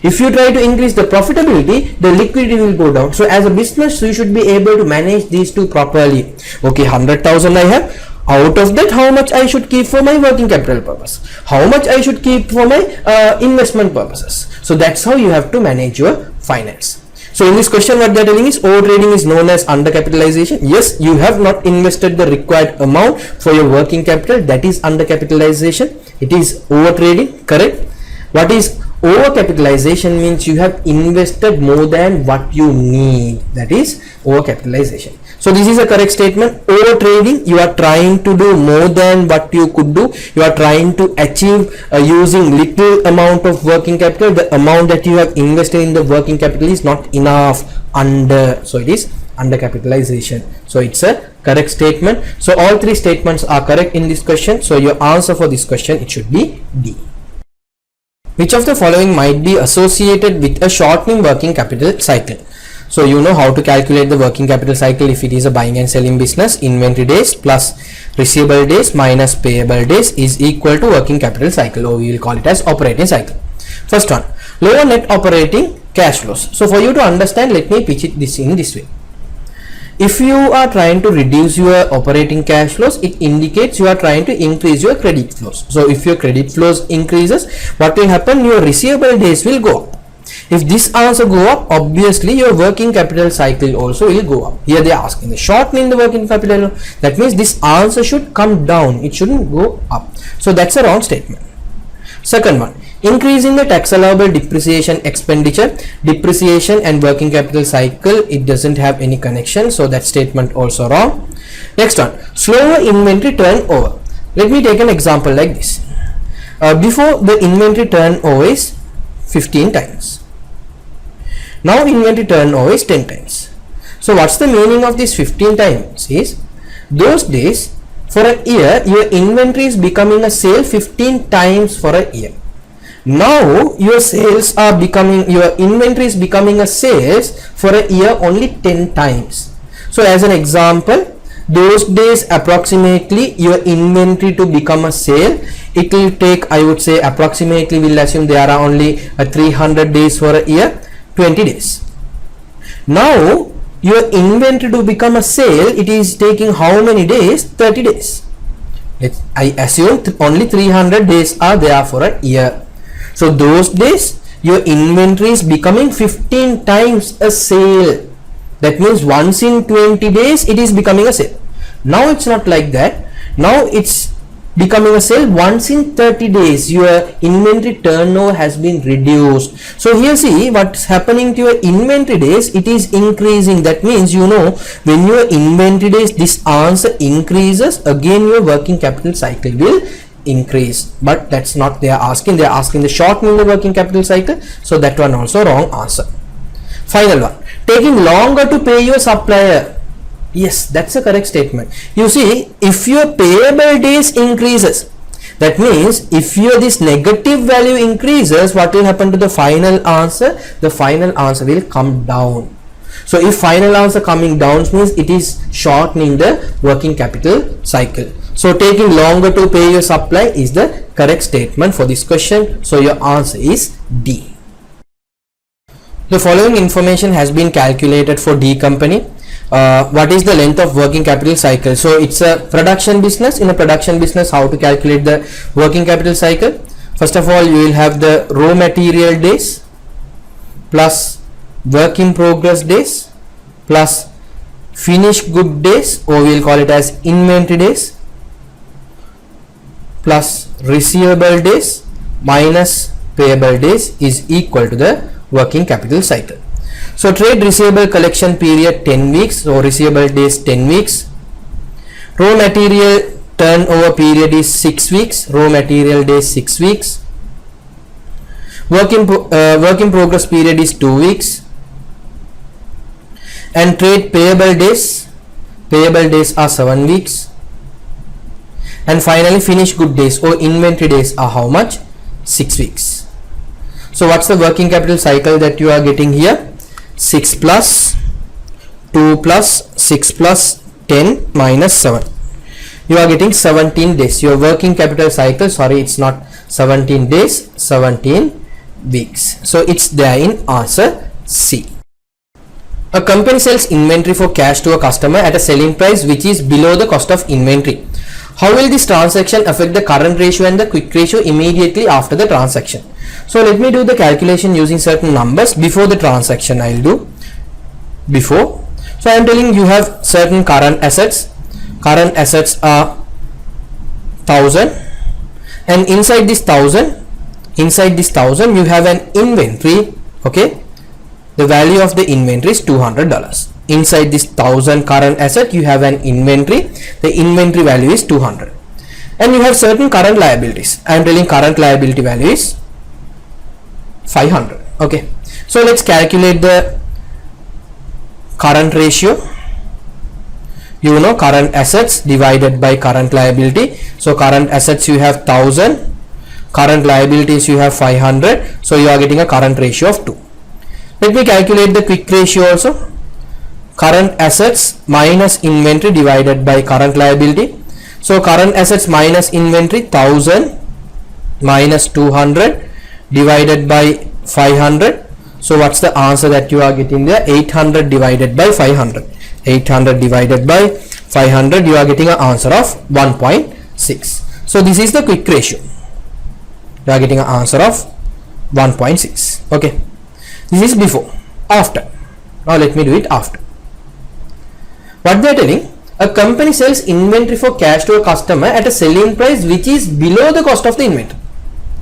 If you try to increase the profitability, the liquidity will go down. So as a business, you should be able to manage these two properly. Okay, 100,000 I have. Out of that, how much I should keep for my working capital purpose? How much I should keep for my investment purposes? So that's how you have to manage your finance. So in this question, what they are telling is overtrading is known as undercapitalization. Yes, you have not invested the required amount for your working capital. That is undercapitalization. It is overtrading, correct? What is overcapitalization? Means you have invested more than what you need. That is overcapitalization. So this is a correct statement. Overtrading, you are trying to do more than what you could do. You are trying to achieve using little amount of working capital. The amount that you have invested in the working capital is not enough. So it is undercapitalization. So it's a correct statement. So all three statements are correct in this question. So your answer for this question, it should be D. Which of the following might be associated with a shortening working capital cycle? So you know how to calculate the working capital cycle if it is a buying and selling business. Inventory days plus receivable days minus payable days is equal to working capital cycle, or we will call it as operating cycle. First one, lower net operating cash flows. So for you to understand, let me pitch it in this way. If you are trying to reduce your operating cash flows, it indicates you are trying to increase your credit flows. So if your credit flows increases, what will happen? Your receivable days will go up. If this answer go up, obviously your working capital cycle also will go up. Here they are asking the shortening the working capital. That means this answer should come down. It shouldn't go up. So that's a wrong statement. Second one, increasing the tax allowable depreciation expenditure. Depreciation and working capital cycle, it doesn't have any connection. So that statement also wrong. Next one, slower inventory turnover. Let me take an example like this. Before the inventory turnover is 15 times. Now inventory turnover is 10 times. So what's the meaning of this 15 times is, those days for a year your inventory is becoming a sale 15 times for a year. Now your sales are becoming, your inventory is becoming a sales for a year only 10 times. So as an example, those days approximately your inventory to become a sale, it will take, I would say approximately, we'll assume there are only 300 days for a year, 20 days. Now your inventory to become a sale, it is taking how many days? 30 days. I assume only 300 days are there for a year. So those days your inventory is becoming 15 times a sale. That means once in 20 days it is becoming a sale. Now it's not like that. Now it's becoming a sale once in 30 days. Your inventory turnover has been reduced. So here see what's happening to your inventory days, it is increasing. That means, you know, when your inventory days, this answer increases, again your working capital cycle will increase. But that's not they are asking. They are asking the shortening the working capital cycle. So that one also wrong answer. Final one, taking longer to pay your supplier. Yes, that's a correct statement. You see, if your payable days increases, that means if your this negative value increases, what will happen to the final answer? The final answer will come down. So if final answer coming down means it is shortening the working capital cycle. So taking longer to pay your supply is the correct statement for this question. So your answer is D. The following information has been calculated for D company. What is the length of working capital cycle? So it's a production business. In a production business, how to calculate the working capital cycle? First of all, you will have the raw material days plus work in progress days plus finished good days, or we will call it as inventory days, plus receivable days minus payable days is equal to the working capital cycle. So trade receivable collection period 10 weeks, so receivable days 10 weeks. Raw material turnover period is 6 weeks, raw material days 6 weeks, work in progress period is 2 weeks, and trade payable days are 7 weeks, and finally finished good days or inventory days are how much? 6 weeks. So what's the working capital cycle that you are getting here? 6 plus 2 plus 6 plus 10 minus 7. You are getting 17 days. Your working capital cycle, sorry, it's not 17 days, 17 weeks. So it's there in answer C. A company sells inventory for cash to a customer at a selling price which is below the cost of inventory. How will this transaction affect the current ratio and the quick ratio immediately after the transaction? So let me do the calculation using certain numbers before the transaction. I'll do before. So I am telling you have certain current assets. Current assets are 1000, and inside this 1000 you have an inventory. Okay, the value of the inventory is $200. Inside this 1000 current asset you have an inventory. The inventory value is 200, and you have certain current liabilities. I am telling current liability value is 500. Okay, so let's calculate the current ratio. You know, current assets divided by current liability. So current assets you have 1000, current liabilities you have 500, so you are getting a current ratio of 2. Let me calculate the quick ratio also. Current assets minus inventory divided by current liability. So current assets minus inventory, 1000 minus 200 divided by 500. So what's the answer that you are getting there? 800 divided by 500. 800 divided by 500, you are getting an answer of 1.6. So this is the quick ratio. You are getting an answer of 1.6. Okay, this is before. After, now let me do it after. What they are telling, a company sells inventory for cash to a customer at a selling price which is below the cost of the inventory.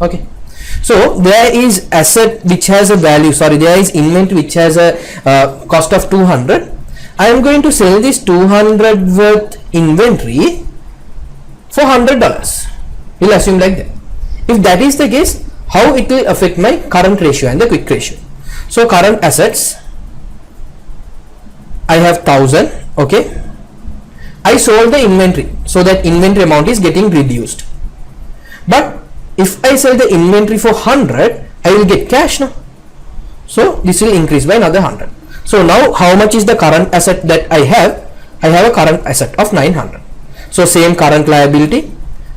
Okay, so there is asset which has a value, sorry, there is inventory which has a cost of 200. I am going to sell this 200 worth inventory for $100. We'll assume like that. If that is the case, how it will affect my current ratio and the quick ratio? So current assets, I have 1000. Okay, I sold the inventory, so that inventory amount is getting reduced. But if I sell the inventory for 100, I will get cash now. So this will increase by another 100. So now how much is the current asset that I have? I have a current asset of 900. So same current liability,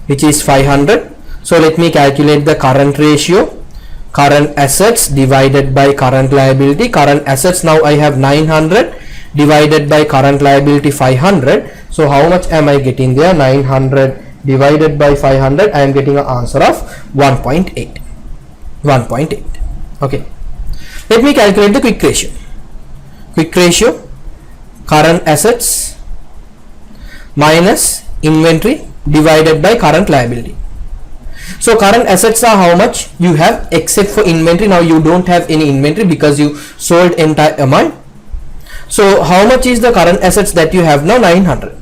which is 500. So let me calculate the current ratio. Current assets divided by current liability. Current assets, now I have 900 divided by current liability 500. So how much am I getting there? 900 divided by 500. I am getting an answer of 1.8. 1.8. Okay. Let me calculate the quick ratio. Quick ratio, current assets minus inventory divided by current liability. So current assets are how much you have except for inventory. Now you don't have any inventory because you sold entire amount. So how much is the current assets that you have now? 900.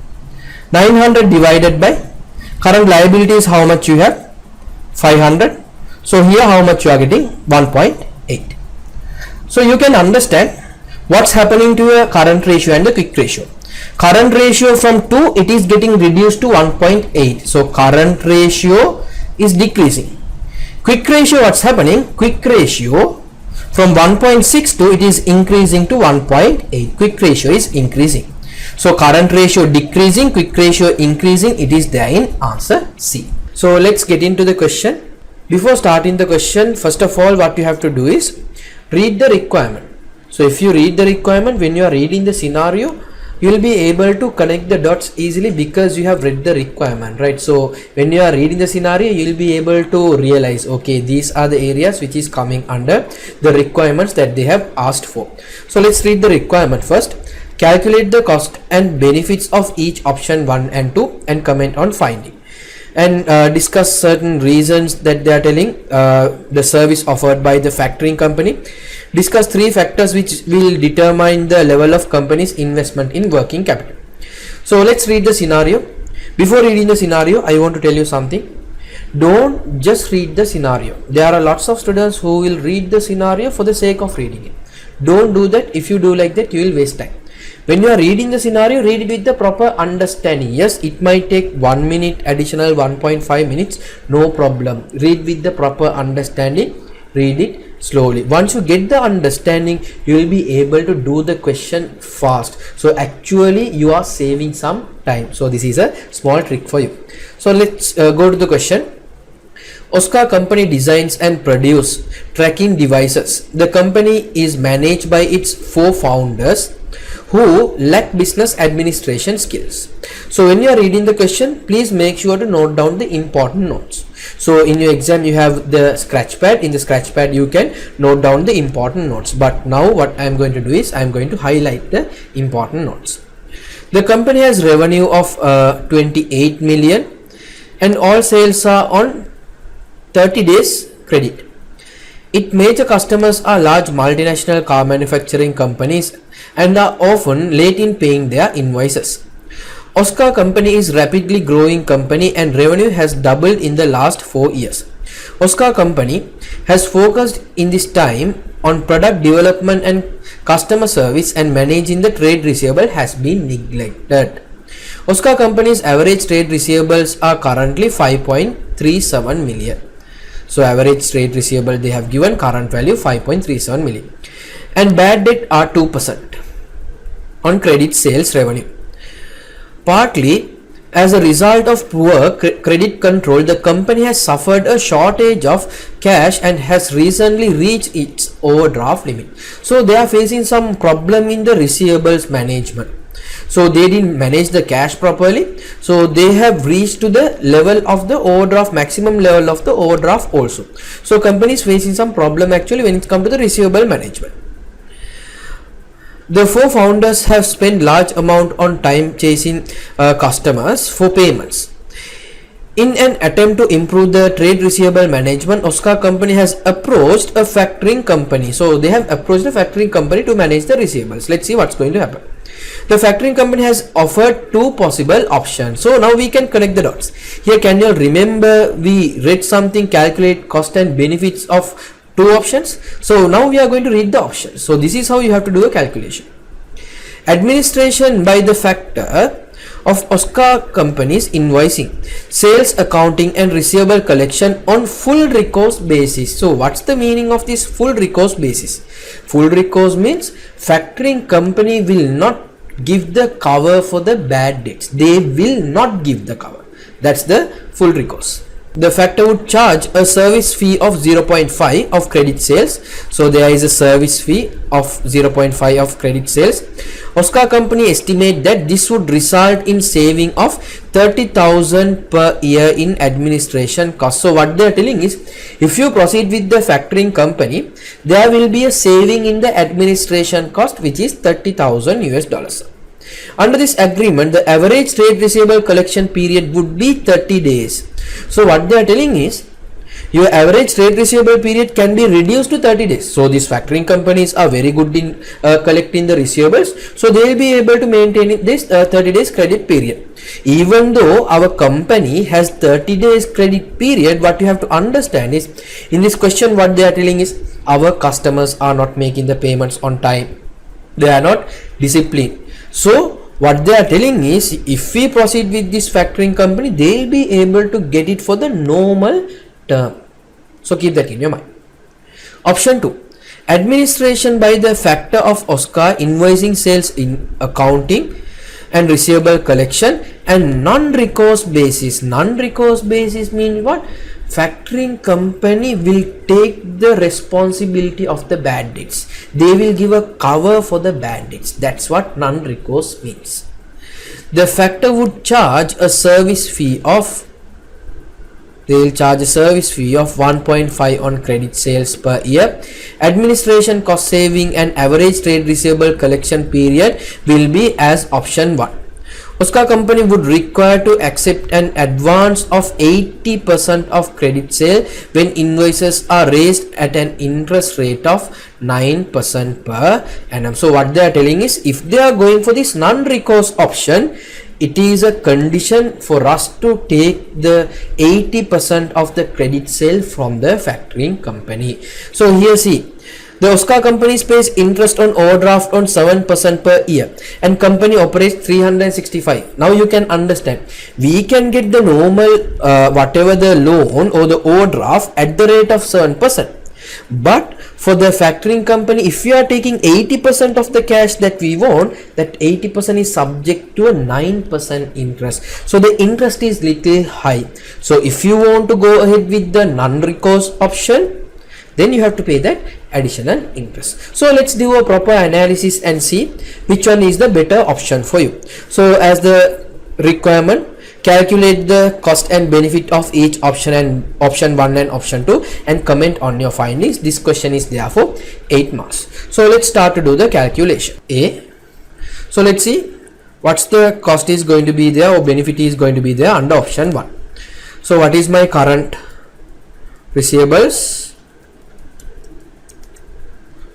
900 divided by current liability is how much you have? 500. So here how much you are getting? 1.8. So you can understand what's happening to your current ratio and the quick ratio. Current ratio from 2, it is getting reduced to 1.8. So current ratio is decreasing. Quick ratio, what's happening? Quick ratio from 1.62, it is increasing to 1.8. Quick ratio is increasing. So current ratio decreasing, quick ratio increasing. It is there in answer C. So let's get into the question. Before starting the question, first of all, what you have to do is read the requirement. So if you read the requirement, when you are reading the scenario, you will be able to connect the dots easily because you have read the requirement, right? So when you are reading the scenario, you will be able to realize, okay, these are the areas which is coming under the requirements that they have asked for. So let's read the requirement first. Calculate the cost and benefits of each option 1 and 2 and comment on finding. And discuss certain reasons that they are telling the service offered by the factoring company. Discuss 3 factors which will determine the level of company's investment in working capital. So let's read the scenario. Before reading the scenario, I want to tell you something. Don't just read the scenario. There are lots of students who will read the scenario for the sake of reading it. Don't do that. If you do like that, you will waste time. When you are reading the scenario, read it with the proper understanding. Yes, it might take 1 minute, additional 1.5 minutes, no problem. Read with the proper understanding, read it slowly. Once you get the understanding, you will be able to do the question fast. So actually you are saving some time. So this is a small trick for you. So let's go to the question. Oscar company designs and produce tracking devices. The company is managed by its 4 founders who lack business administration skills. So when you are reading the question, please make sure to note down the important notes. So in your exam you have the scratch pad. In the scratch pad you can note down the important notes. But now what I am going to do is I am going to highlight the important notes. The company has revenue of 28 million and all sales are on 30 days credit. Its major customers are large multinational car manufacturing companies and are often late in paying their invoices. Oscar company is rapidly growing company and revenue has doubled in the last 4 years. Oscar company has focused in this time on product development and customer service, and managing the trade receivable has been neglected. Oscar company's average trade receivables are currently 5.37 million. So average trade receivable they have given current value 5.37 million, and bad debt are 2% on credit sales revenue. Partly as a result of poor credit control, the company has suffered a shortage of cash and has recently reached its overdraft limit. So they are facing some problem in the receivables management. So they didn't manage the cash properly. So they have reached to the level of the overdraft, maximum level of the overdraft also. So company is facing some problem actually when it comes to the receivable management. The 4 founders have spent large amount on time chasing customers for payments. In an attempt to improve the trade receivable management, Oscar company has approached a factoring company. So they have approached a factoring company to manage the receivables. Let's see what's going to happen. The factoring company has offered 2 possible options. So now we can connect the dots. Here, can you remember we read something, calculate cost and benefits of 2 options. So now we are going to read the options. So this is how you have to do a calculation. Administration by the factor of Oscar company's invoicing, sales, accounting and receivable collection on full recourse basis. So what's the meaning of this full recourse basis? Full recourse means factoring company will not give the cover for the bad debts. They will not give the cover. That's the full recourse. The factor would charge a service fee of 0.5 of credit sales. So there is a service fee of 0.5 of credit sales. Oscar company estimate that this would result in saving of 30,000 per year in administration cost. So what they are telling is, if you proceed with the factoring company, there will be a saving in the administration cost, which is $30,000. Under this agreement, the average trade receivable collection period would be 30 days. So what they are telling is, your average trade receivable period can be reduced to 30 days. So these factoring companies are very good in collecting the receivables. So they will be able to maintain this 30 days credit period. Even though our company has 30 days credit period, what you have to understand is, in this question what they are telling is, our customers are not making the payments on time. They are not disciplined. So what they are telling is, if we proceed with this factoring company, they will be able to get it for the normal term. So keep that in your mind. Option 2, administration by the factor of Oscar, invoicing, sales, in accounting and receivable collection, and non-recourse basis. Non-recourse basis means what? Factoring company will take the responsibility of the bad debts. They will give a cover for the bad debts. That's what non-recourse means. The factor would charge a service fee of, they will charge a service fee of 1.5 on credit sales per year. Administration cost saving and average trade receivable collection period will be as option 1. Oscar company would require to accept an advance of 80% of credit sale when invoices are raised at an interest rate of 9% per annum. So what they are telling is, if they are going for this non-recourse option, it is a condition for us to take the 80% of the credit sale from the factoring company. So here see, the Oscar company pays interest on overdraft on 7% per year and company operates 365. Now you can understand, we can get the normal whatever the loan or the overdraft at the rate of 7%. But for the factoring company, if you are taking 80% of the cash that we want, that 80% is subject to a 9% interest. So the interest is little high. So if you want to go ahead with the non-recourse option, then you have to pay that additional interest. So let's do a proper analysis and see which one is the better option for you. So as the requirement, calculate the cost and benefit of each option and option 1 and option 2 and comment on your findings. This question is there for 8 marks. So let's start to do the calculation. So let's see what's the cost is going to be there or benefit is going to be there under option 1. So what is my current receivables?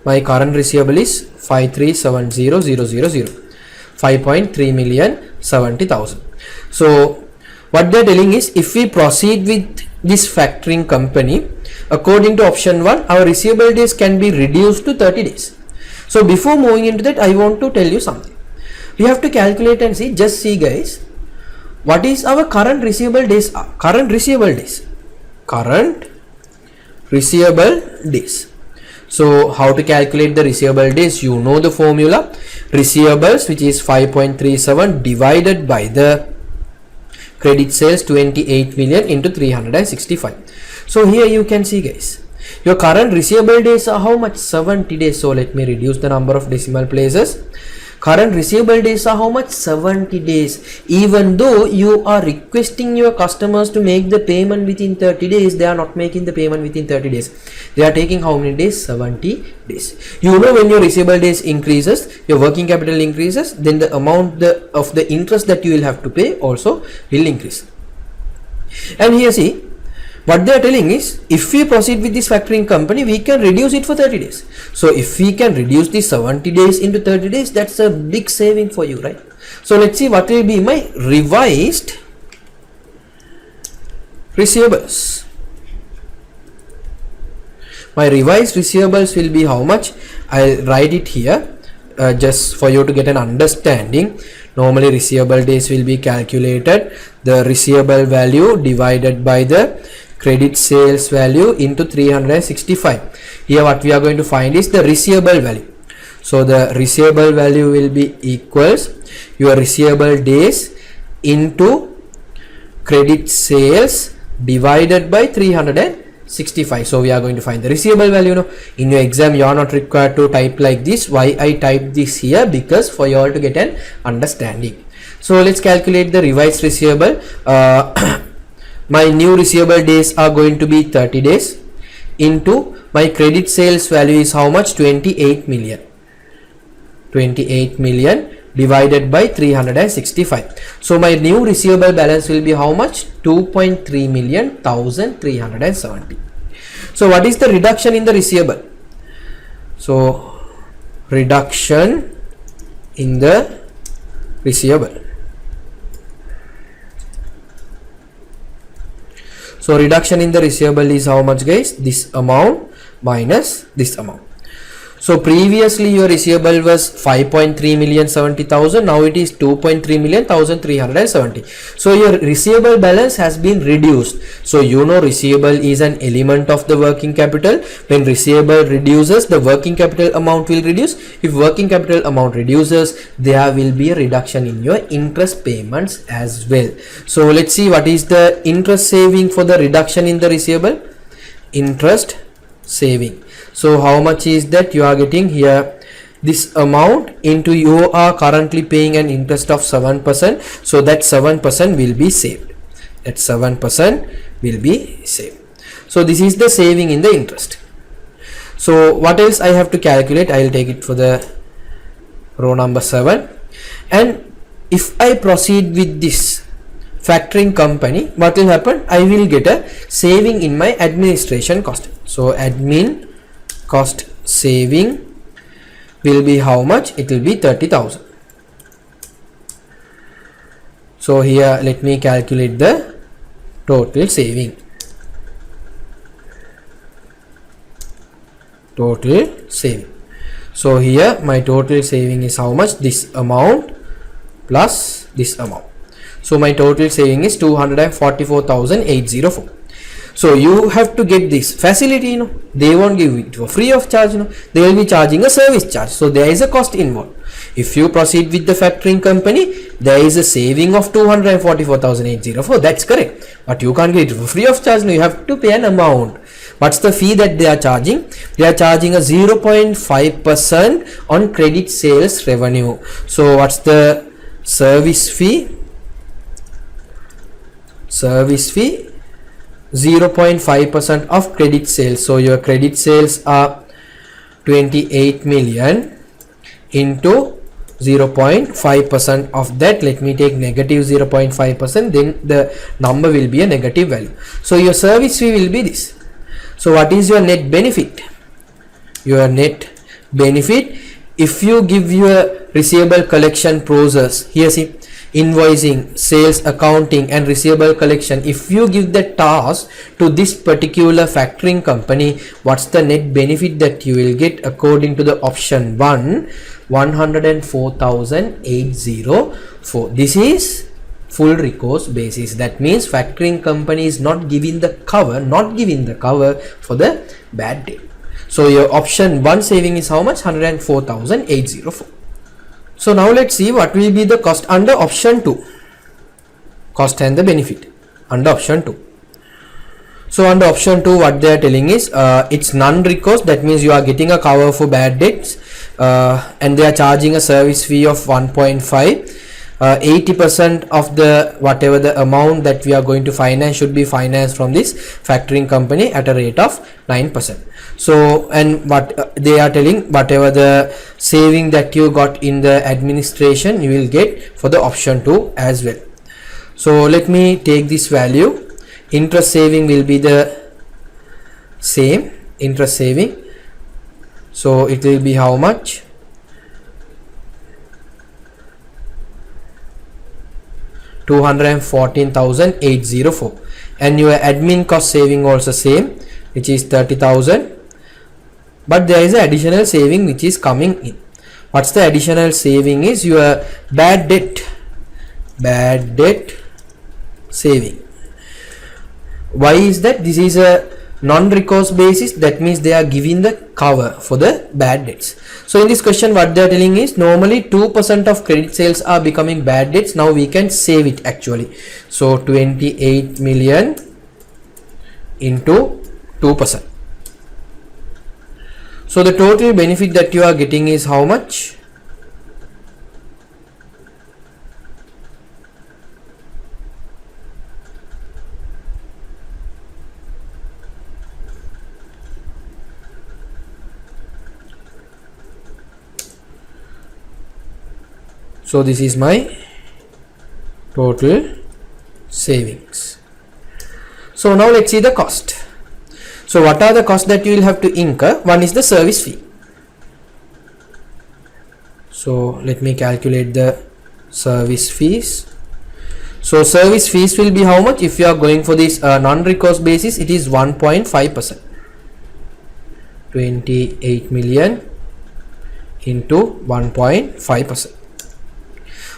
My current receivable is 5370000, 5.3 million 70,000. So what they're telling is, if we proceed with this factoring company, according to option 1, our receivable days can be reduced to 30 days. So before moving into that, I want to tell you something. We have to calculate and see, just see guys, what is our current receivable days are. Current receivable days. So how to calculate the receivable days? You know the formula. Receivables, which is 5.37 divided by the credit sales 28 million into 365. So here you can see guys, your current receivable days are how much? 70 days. So let me reduce the number of decimal places. Current receivable days are how much? 70 days. Even though you are requesting your customers to make the payment within 30 days, they are not making the payment within 30 days. They are taking how many days? 70 days. You know, when your receivable days increases, your working capital increases, then the amount of the interest that you will have to pay also will increase. And here see, what they are telling is, if we proceed with this factoring company, we can reduce it for 30 days. So if we can reduce the 70 days into 30 days, that's a big saving for you, right? So let's see what will be my revised receivables. My revised receivables will be how much? I'll write it here just for you to get an understanding. Normally receivable days will be calculated, the receivable value divided by the credit sales value into 365. Here what we are going to find is the receivable value. So the receivable value will be equals your receivable days into credit sales divided by 365. So we are going to find the receivable value. Now in your exam you are not required to type like this. Why I type this here? Because for you all to get an understanding. So let's calculate the revised receivable. My new receivable days are going to be 30 days into my credit sales value is how much? 28 million. 28 million divided by 365. So my new receivable balance will be how much? 2.3 million 1370. So what is the reduction in the receivable? So reduction in the receivable. So reduction in the receivable is how much guys? This amount minus this amount. So previously your receivable was 5.3 million 70,000. Now it is 2.3 million 1370. So your receivable balance has been reduced. So you know receivable is an element of the working capital. When receivable reduces, the working capital amount will reduce. If working capital amount reduces, there will be a reduction in your interest payments as well. So let's see what is the interest saving for the reduction in the receivable. Interest saving. So how much is that? You are getting here this amount into you are currently paying an interest of 7%. So that 7% will be saved. That 7% will be saved. So this is the saving in the interest. So what else I have to calculate? I will take it for the row number 7. And if I proceed with this factoring company, what will happen? I will get a saving in my administration cost. So admin cost saving will be how much? It will be 30,000. So here let me calculate the total saving. Total saving. So here my total saving is how much? This amount plus this amount. So my total saving is 244,804. So you have to get this facility, they won't give it for free of charge, they will be charging a service charge. So there is a cost involved. If you proceed with the factoring company, there is a saving of 244,804. That's correct. But you can't get it for free of charge. You have to pay an amount. What's the fee that they are charging? They are charging a 0.5% on credit sales revenue. So what's the service fee? Service fee 0.5% of credit sales. So your credit sales are 28 million into 0.5% of that. Let me take negative 0.5%, then the number will be a negative value. So your service fee will be this. So what is your net benefit? Your net benefit, if you give your receivable collection process, here see, invoicing, sales, accounting and receivable collection, if you give the task to this particular factoring company, what's the net benefit that you will get according to the option 1? 104,804. This is full recourse basis. That means factoring company is not giving the cover for the bad debt. So your option 1 saving is how much? 104,804. So now let's see what will be the cost under option 2. Cost and the benefit under option 2. So under option 2, what they are telling is it's non-recourse. That means you are getting a cover for bad debts, and they are charging a service fee of 1.5. 80% of the whatever the amount that we are going to finance should be financed from this factoring company at a rate of 9%. So, and what they are telling, whatever the saving that you got in the administration, you will get for the option 2 as well. So let me take this value. Interest saving will be the same, interest saving. So it will be how much? 214,804. And your admin cost saving also same, which is 30,000. But there is an additional saving which is coming in. What's the additional saving is your bad debt saving. Why is that? This is a non-recourse basis. That means they are giving the cover for the bad debts. So in this question, what they are telling is normally 2% of credit sales are becoming bad debts. Now we can save it actually. So 28 million into 2%. So the total benefit that you are getting is how much? So this is my total savings. So now let's see the cost. So what are the costs that you will have to incur? One is the service fee. So let me calculate the service fees. So service fees will be how much? If you are going for this non-recourse basis, it is 1.5%. 28 million into 1.5%.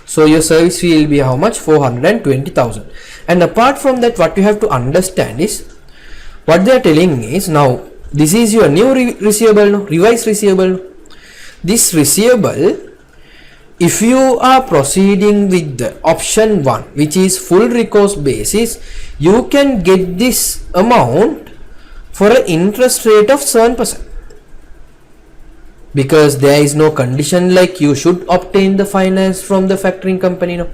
So your service fee will be how much? 420,000. And apart from that, what you have to understand is, what they are telling is, now this is your new receivable, revised receivable. This receivable, if you are proceeding with the option 1, which is full recourse basis, you can get this amount for an interest rate of 7%. Because there is no condition like you should obtain the finance from the factoring company. No.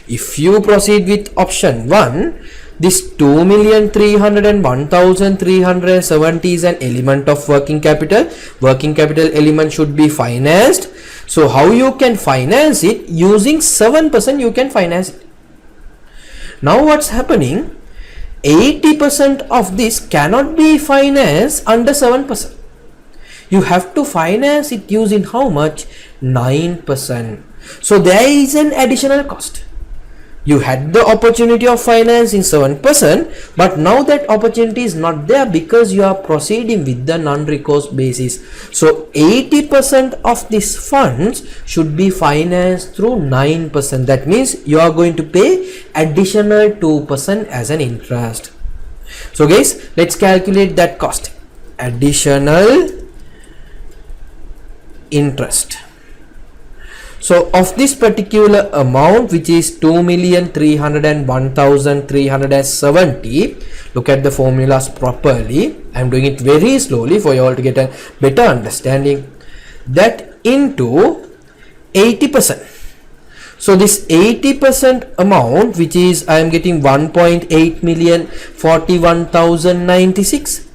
If you proceed with option 1, this 2,301,370 is an element of working capital. Working capital element should be financed. So how you can finance it? Using 7% you can finance it. Now what's happening? 80% of this cannot be financed under 7%. You have to finance it using how much? 9%. So there is an additional cost. You had the opportunity of financing 7%, but now that opportunity is not there because you are proceeding with the non-recourse basis. So 80% of these funds should be financed through 9%. That means you are going to pay additional 2% as an interest. So guys, let's calculate that cost. Additional interest. So of this particular amount, which is 2,301,370, look at the formulas properly. I am doing it very slowly for you all to get a better understanding. That into 80%. So this 80% amount, which is I am getting 1.8,041,096.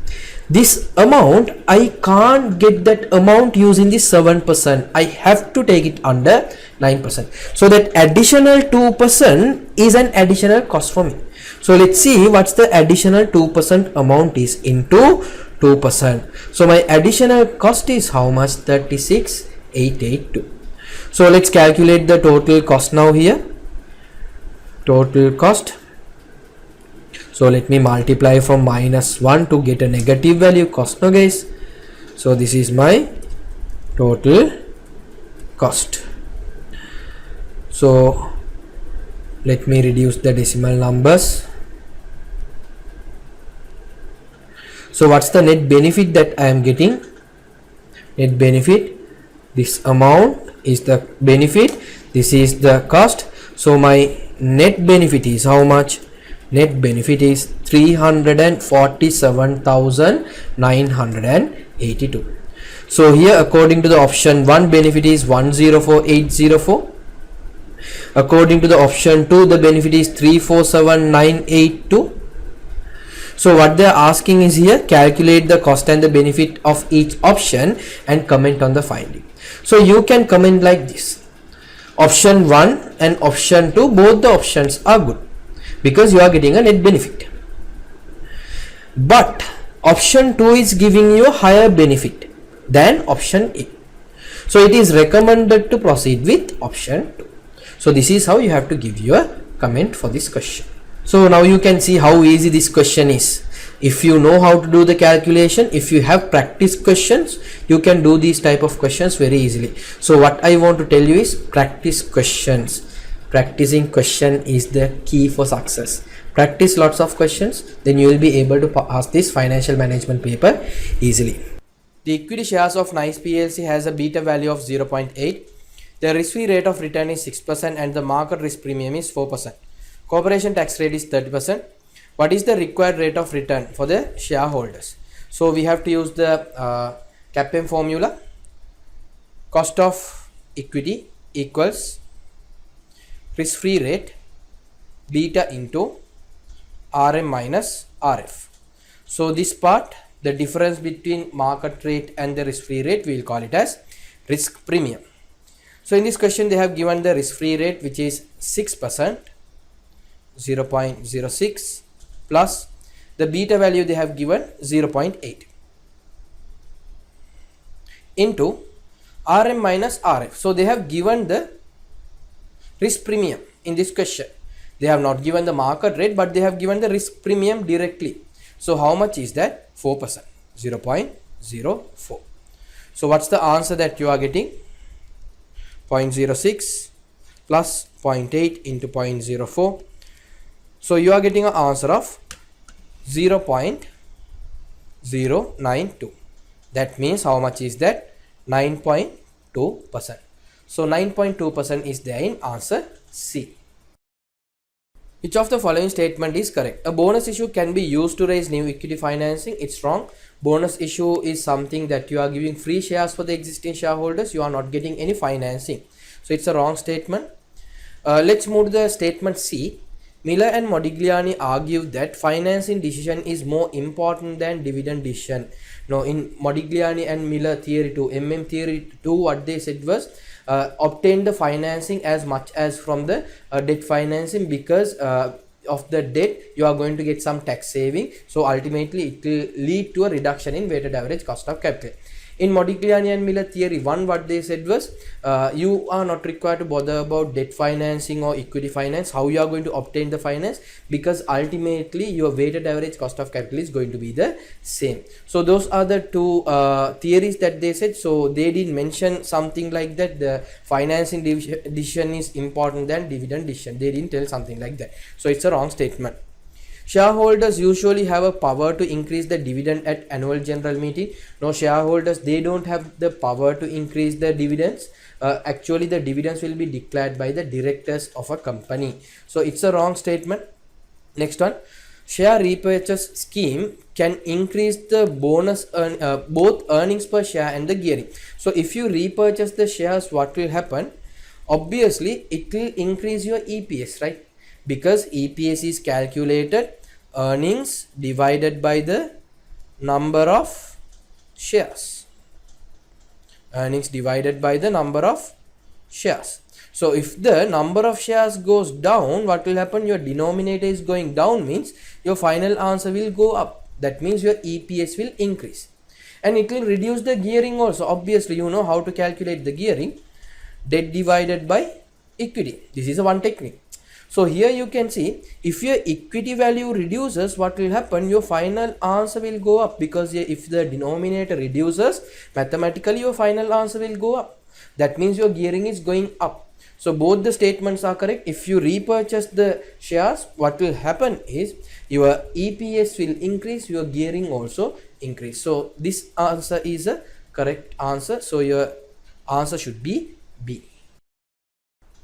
This amount, I can't get that amount using the 7%. I have to take it under 9%. So that additional 2% is an additional cost for me. So let's see what's the additional 2% amount is into 2%. So my additional cost is how much? 36,882. So let's calculate the total cost now here. Total cost. So let me multiply from -1 to get a negative value cost now guys. So this is my total cost. So let me reduce the decimal numbers. So what's the net benefit that I am getting? Net benefit, this amount is the benefit, this is the cost. So my net benefit is how much? Net benefit is 347,982. So here according to the option 1, benefit is 104,804. According to the option 2, the benefit is 347,982. So what they are asking is here, calculate the cost and the benefit of each option and comment on the finding. So you can comment like this: option 1 and option 2, both the options are good because you are getting a net benefit, but option 2 is giving you a higher benefit than option A. So it is recommended to proceed with option 2. So this is how you have to give your comment for this question. So now you can see how easy this question is. If you know how to do the calculation, if you have practice questions, you can do these type of questions very easily. So what I want to tell you is practice questions. Practicing question is the key for success. Practice lots of questions, then you will be able to pass this financial management paper easily. The equity shares of NICE PLC has a beta value of 0.8. The risk-free rate of return is 6% and the market risk premium is 4%. Corporation tax rate is 30%. What is the required rate of return for the shareholders? So we have to use the CAPM formula. Cost of equity equals risk-free rate beta into RM minus RF. So this part, the difference between market rate and the risk-free rate, we will call it as risk premium. So in this question they have given the risk-free rate, which is 6%, 0.06, plus the beta value they have given 0.8 into RM minus RF. So they have given the risk premium in this question. They have not given the market rate, but they have given the risk premium directly. So how much is that? 4%, 0.04. So what's the answer that you are getting? 0.06 plus 0.8 into 0.04. So you are getting an answer of 0.092. That means how much is that? 9.2%. So 9.2% is there in answer C. Which of the following statement is correct? A bonus issue can be used to raise new equity financing. It's wrong. Bonus issue is something that you are giving free shares for the existing shareholders. You are not getting any financing. So it's a wrong statement. Let's move to the statement C. Miller and Modigliani argue that financing decision is more important than dividend decision. Now in Modigliani and Miller theory 2, MM theory 2, what they said was obtain the financing as much as from the debt financing, because of the debt you are going to get some tax saving. So ultimately it will lead to a reduction in weighted average cost of capital. In Modigliani and Miller theory 1, what they said was you are not required to bother about debt financing or equity finance, how you are going to obtain the finance, because ultimately your weighted average cost of capital is going to be the same. So those are the two theories that they said. So they didn't mention something like that the financing decision is important than dividend decision. They didn't tell something like that. So it's a wrong statement. Shareholders usually have a power to increase the dividend at annual general meeting. No, shareholders, they don't have the power to increase the dividends. Actually the dividends will be declared by the directors of a company. So it's a wrong statement. Next one, share repurchase scheme can increase the both earnings per share and the gearing. So if you repurchase the shares, what will happen? Obviously it will increase your EPS, right? Because EPS is calculated earnings divided by the number of shares. Earnings divided by the number of shares. So if the number of shares goes down, what will happen? Your denominator is going down, means your final answer will go up. That means your EPS will increase. And it will reduce the gearing also. Obviously you know how to calculate the gearing. Debt divided by equity. This is one technique. So here you can see, if your equity value reduces, what will happen? Your final answer will go up, because if the denominator reduces, mathematically your final answer will go up. That means your gearing is going up. So both the statements are correct. If you repurchase the shares, what will happen is your EPS will increase, your gearing also increase. So this answer is a correct answer. So your answer should be B.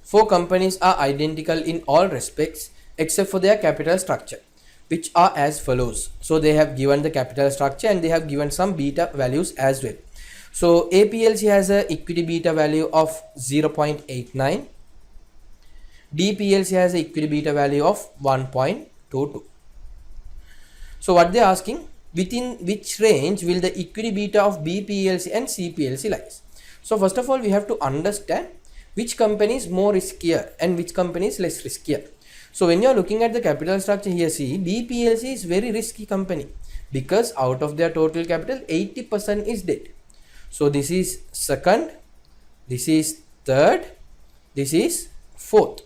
4 companies are identical in all respects except for their capital structure, which are as follows. So they have given the capital structure and they have given some beta values as well. So APLC has a equity beta value of 0.89. DPLC has a equity beta value of 1.22. So what they are asking, within which range will the equity beta of BPLC and CPLC lies? So first of all, we have to understand which company is more riskier and which company is less riskier. So when you are looking at the capital structure here, see, BPLC is very risky company, because out of their total capital 80% is debt. So this is second, this is third, this is fourth.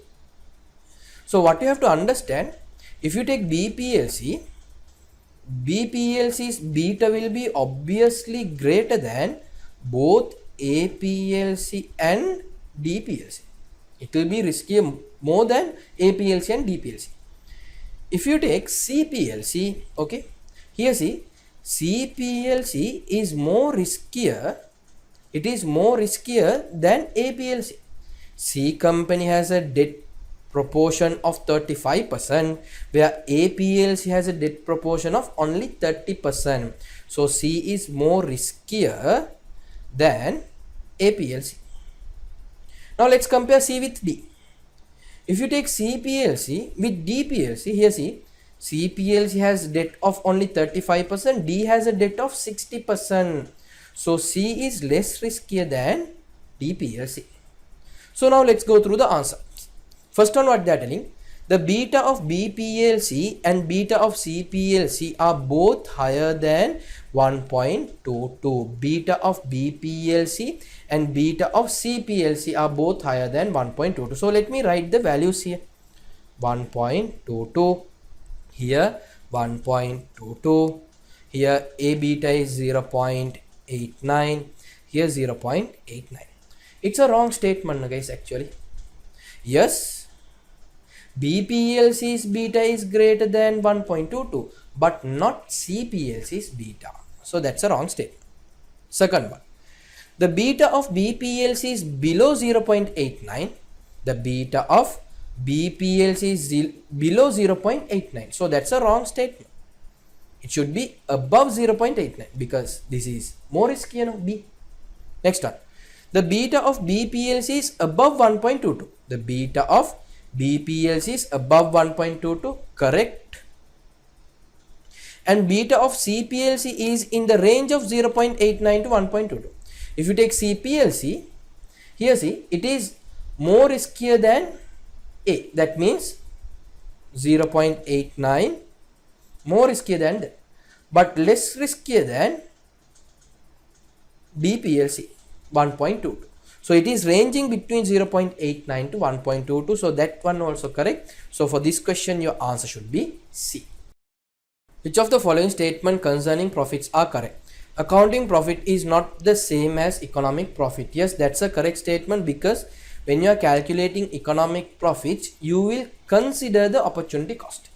So what you have to understand, if you take BPLC's beta will be obviously greater than both APLC and DPLC. It will be riskier more than APLC and DPLC. If you take CPLC, okay, here see, CPLC is more riskier. It is more riskier than APLC. C company has a debt proportion of 35%, where APLC has a debt proportion of only 30%. So C is more riskier than APLC. Now let's compare C with D. If you take CPLC with DPLC, here see, CPLC has debt of only 35%, D has a debt of 60%. So C is less riskier than DPLC. So now let's go through the answer. First one, what they are telling, the beta of BPLC and beta of CPLC are both higher than 1.22. Beta of BPLC and beta of CPLC are both higher than 1.22. So let me write the values here. 1.22, here 1.22, here A beta is 0.89, here 0.89. It's a wrong statement, guys, actually. Yes, BPLC's beta is greater than 1.22, but not CPLC's beta. So that's a wrong statement. Second one, the beta of BPLC is below 0.89. The beta of BPLC is below 0.89. So that's a wrong statement. It should be above 0.89, because this is more risky, you know, B. Next one, the beta of BPLC is above 1.22. The beta of BPLC is above 1.22, correct. And beta of CPLC is in the range of 0.89 to 1.22. If you take CPLC, here see, it is more riskier than A. That means 0.89, more riskier than that, but less riskier than B PLC 1.22. So it is ranging between 0.89 to 1.22. So that one also correct. So for this question, your answer should be C. Which of the following statement concerning profits are correct? Accounting profit is not the same as economic profit. Yes, that's a correct statement, because when you are calculating economic profits, you will consider the opportunity cost.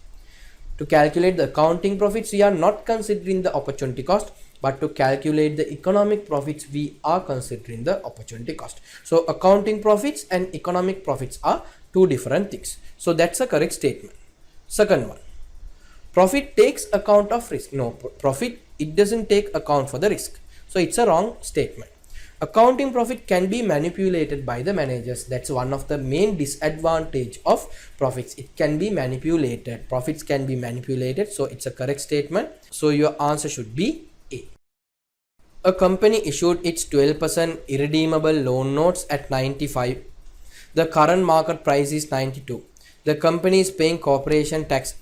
To calculate the accounting profits, we are not considering the opportunity cost, but to calculate the economic profits, we are considering the opportunity cost. So accounting profits and economic profits are two different things. So that's a correct statement. Second one, profit takes account of risk. No, profit, it doesn't take account for the risk. So it's a wrong statement. Accounting profit can be manipulated by the managers. That's one of the main disadvantage of profits. It can be manipulated. Profits can be manipulated. So it's a correct statement. So your answer should be A. A company issued its 12% irredeemable loan notes at 95. The current market price is 92. The company is paying corporation tax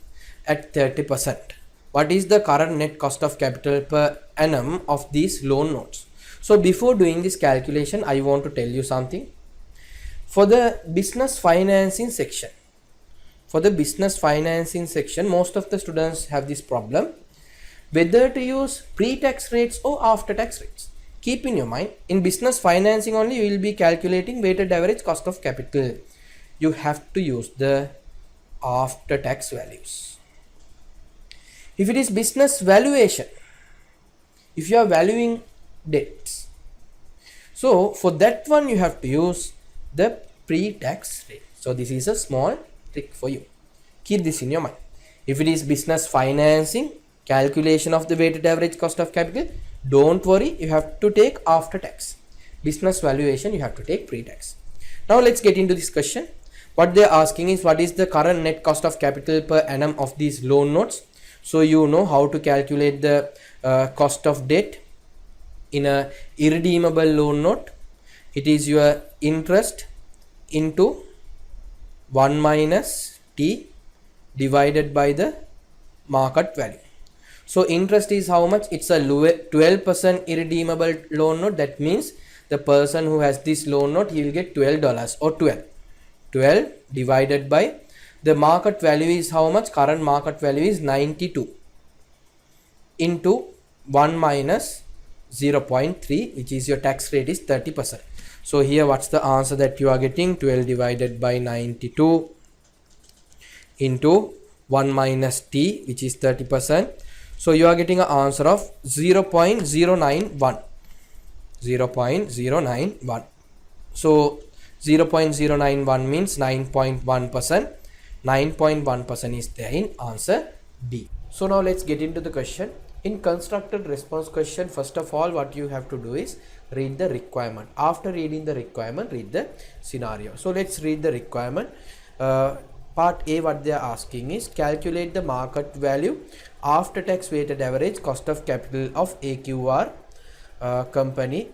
at 30%. What is the current net cost of capital per annum of these loan notes? So before doing this calculation, I want to tell you something. For the business financing section, most of the students have this problem, whether to use pre-tax rates or after-tax rates. Keep in your mind, in business financing only, you will be calculating weighted average cost of capital. You have to use the after-tax values. If it is business valuation, if you are valuing debts, so for that one you have to use the pre-tax rate. So this is a small trick for you. Keep this in your mind. If it is business financing, calculation of the weighted average cost of capital, don't worry, you have to take after tax. Business valuation, you have to take pre-tax. Now let's get into this question. What they are asking is, what is the current net cost of capital per annum of these loan notes? So you know how to calculate the cost of debt in a irredeemable loan note. It is your interest into 1 minus T divided by the market value. So interest is how much? It's a 12% irredeemable loan note. That means the person who has this loan note, he will get $12 or 12 divided by the market value is how much? Current market value is 92 into 1 minus 0.3, which is your tax rate is 30%. So here what's the answer that you are getting? 12 divided by 92 into 1 minus T, which is 30%. So you are getting an answer of 0.091. 0.091. So 0.091 means 9.1%. 9.1% is there in answer B. So now let's get into the question. In constructed response question, first of all, what you have to do is read the requirement. After reading the requirement, read the scenario. So let's read the requirement. Part A, what they are asking is calculate the market value after tax weighted average cost of capital of AQR company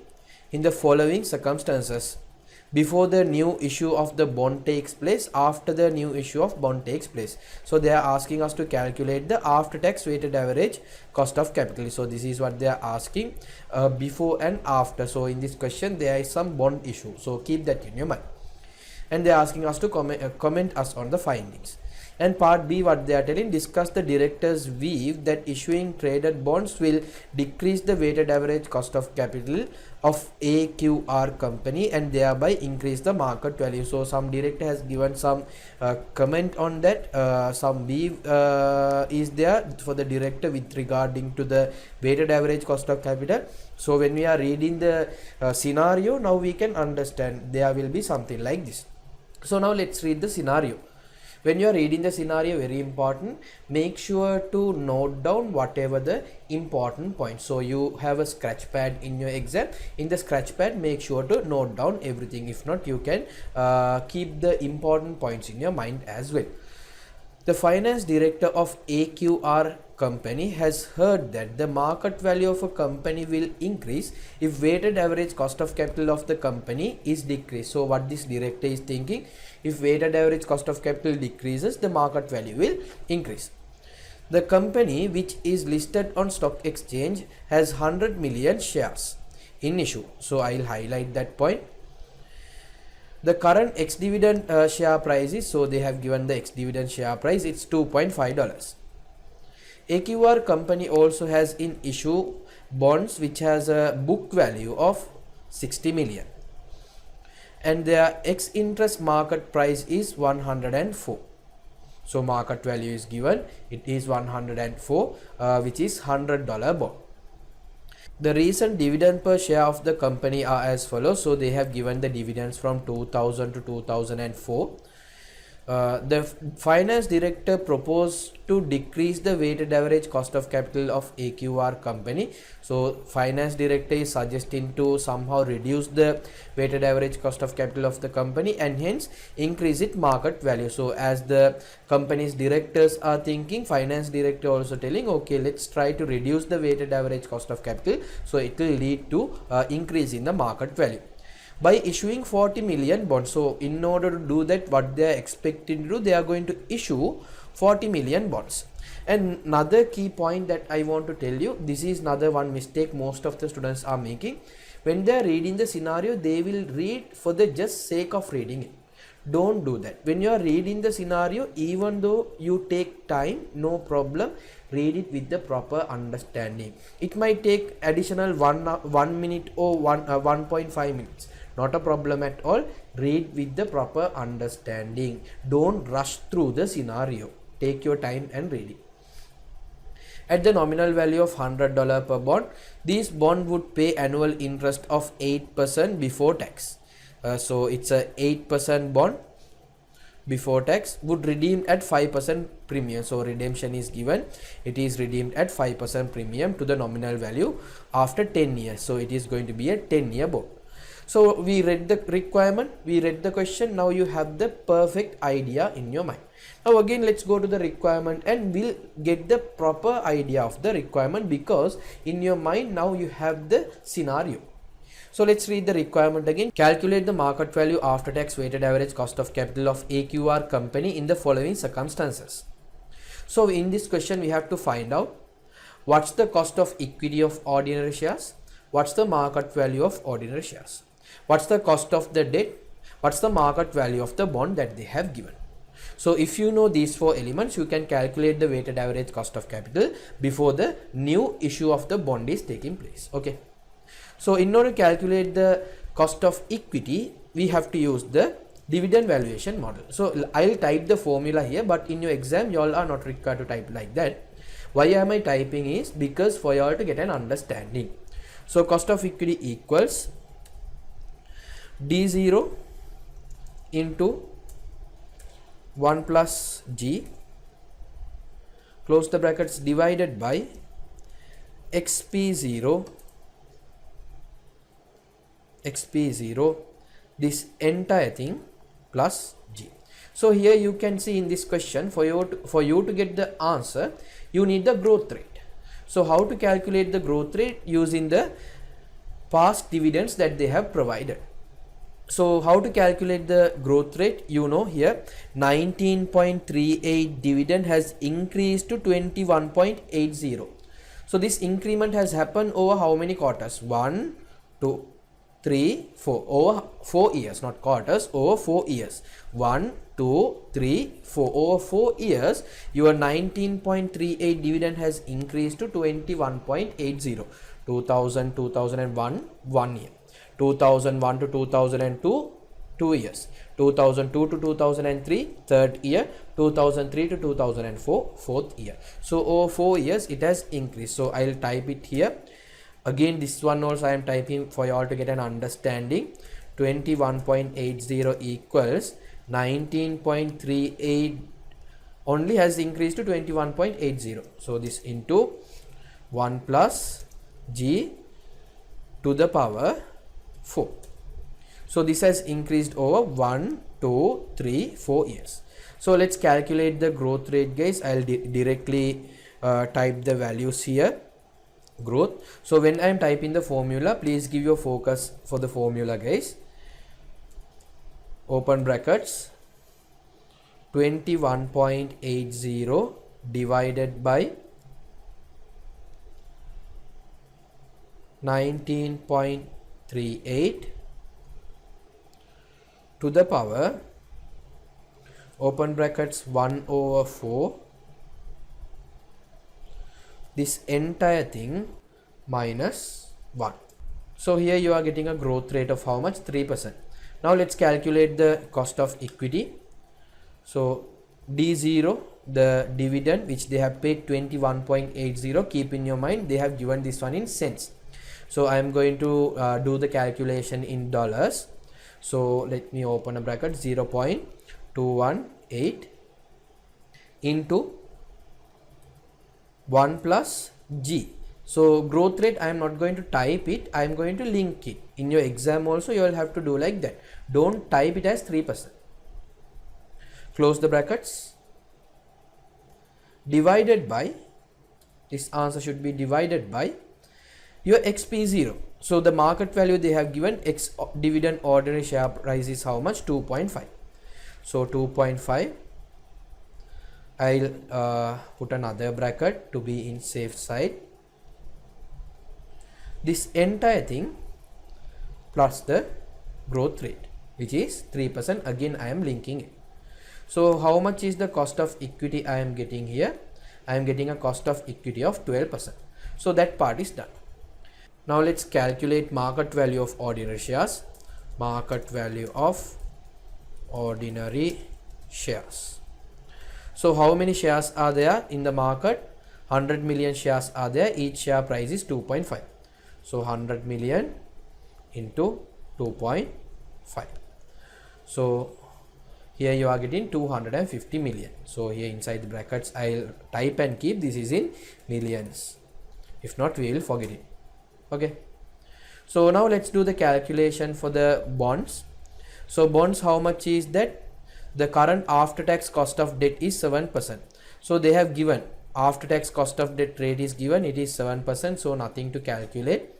in the following circumstances: before the new issue of the bond takes place, after the new issue of bond takes place. So they are asking us to calculate the after tax weighted average cost of capital. So this is what they are asking, before and after. So in this question there is some bond issue, so keep that in your mind. And they are asking us to comment us on the findings. And part B, what they are telling, discuss the director's view that issuing traded bonds will decrease the weighted average cost of capital of AQR company and thereby increase the market value. So some director has given some comment on that. Some view is there for the director with regarding to the weighted average cost of capital. So when we are reading the scenario, now we can understand there will be something like this. So now let's read the scenario. When you are reading the scenario, very important, make sure to note down whatever the important points. So you have a scratch pad in your exam. In the scratch pad, make sure to note down everything. If not, you can keep the important points in your mind as well. The finance director of AQR company has heard that the market value of a company will increase if weighted average cost of capital of the company is decreased. So what this director is thinking, if weighted average cost of capital decreases, the market value will increase. The company, which is listed on stock exchange, has 100 million shares. in issue. So I'll highlight that point. The current ex-dividend share price is, so they have given the ex-dividend share price, it's $2.5. AQR company also has in issue bonds which has a book value of 60 million and their ex-interest market price is 104. So market value is given, it is 104, which is $100 bond. The recent dividend per share of the company are as follows. So they have given the dividends from 2000 to 2004. The finance director proposed to decrease the weighted average cost of capital of AQR company. So finance director is suggesting to somehow reduce the weighted average cost of capital of the company and hence increase its market value. So as the company's directors are thinking, finance director also telling, okay, let's try to reduce the weighted average cost of capital, so it will lead to increase in the market value by issuing 40 million bonds. So in order to do that, what they are expecting to do, they are going to issue 40 million bonds. And another key point that I want to tell you, this is another one mistake most of the students are making. When they are reading the scenario, they will read for the just sake of reading it. Don't do that. When you are reading the scenario, even though you take time, no problem, read it with the proper understanding. It might take additional 1 minute or 1.5 minutes. Not a problem at all. Read with the proper understanding. Don't rush through the scenario. Take your time and read it. At the nominal value of $100 per bond, this bond would pay annual interest of 8% before tax. So it's a 8% bond before tax, would redeem at 5% premium. So redemption is given, it is redeemed at 5% premium to the nominal value after 10 years. So it is going to be a 10-year bond. So we read the requirement, we read the question, now you have the perfect idea in your mind. Now again let's go to the requirement and we'll get the proper idea of the requirement, because in your mind now you have the scenario. So let's read the requirement again. Calculate the market value after tax weighted average cost of capital of AQR company in the following circumstances. So in this question we have to find out what's the cost of equity of ordinary shares, what's the market value of ordinary shares, what's the cost of the debt, what's the market value of the bond that they have given. So if you know these four elements, you can calculate the weighted average cost of capital before the new issue of the bond is taking place. Okay. So in order to calculate the cost of equity, we have to use the dividend valuation model. So I'll type the formula here, but in your exam you all are not required to type like that. Why am I typing is because for you all to get an understanding. So cost of equity equals D0 into 1 plus G, close the brackets, divided by XP0, this entire thing plus G. So here you can see in this question, for you to get the answer, you need the growth rate. So how to calculate the growth rate? Using the past dividends that they have provided. So how to calculate the growth rate? You know here 19.38 dividend has increased to 21.80. So this increment has happened over how many quarters? 1, 2, 3, 4, over 4 years, not quarters, over 4 years. 1, 2, 3, 4, over 4 years, your 19.38 dividend has increased to 21.80. 2000, 2001, 1 year. 2001 to 2002, 2 years. 2002 to 2003, third year. 2003 to 2004, fourth year. So over 4 years it has increased. So I'll type it here. Again this one also I am typing for you all to get an understanding. 21.80 equals 19.38 only has increased to 21.80. So this into 1 plus G to the power 4. So this has increased over 1, 2, 3, 4 years. So let's calculate the growth rate, guys. I'll directly type the values here. Growth. So when I am typing the formula, please give your focus for the formula, guys. Open brackets, 21.80 divided by 19.38 to the power open brackets 1/4 this entire thing minus 1. So here you are getting a growth rate of how much? 3%. Now let's calculate the cost of equity. So D0, the dividend which they have paid 21.80, keep in your mind they have given this one in cents. So I am going to do the calculation in dollars. So let me open a bracket 0.218 into 1 plus G. So growth rate I am not going to type it, I am going to link it. In your exam also you will have to do like that. Don't type it as 3%. Close the brackets. Divided by, this answer should be divided by your XP0. So the market value they have given, X dividend ordinary share price is how much? 2.5. So 2.5. I'll put another bracket to be in safe side. This entire thing plus the growth rate which is 3%. Again I am linking it. So how much is the cost of equity I am getting here? I am getting a cost of equity of 12%. So that part is done. Now let's calculate market value of ordinary shares. Market value of ordinary shares. So how many shares are there in the market? 100 million shares are there. Each share price is 2.5. So 100 million into 2.5. So here you are getting 250 million. So here inside the brackets I'll type and keep this is in millions. If not we will forget it. Okay. So now let's do the calculation for the bonds. So bonds, how much is that? The current after tax cost of debt is 7%. So they have given after tax cost of debt rate is given, it is 7%. So nothing to calculate.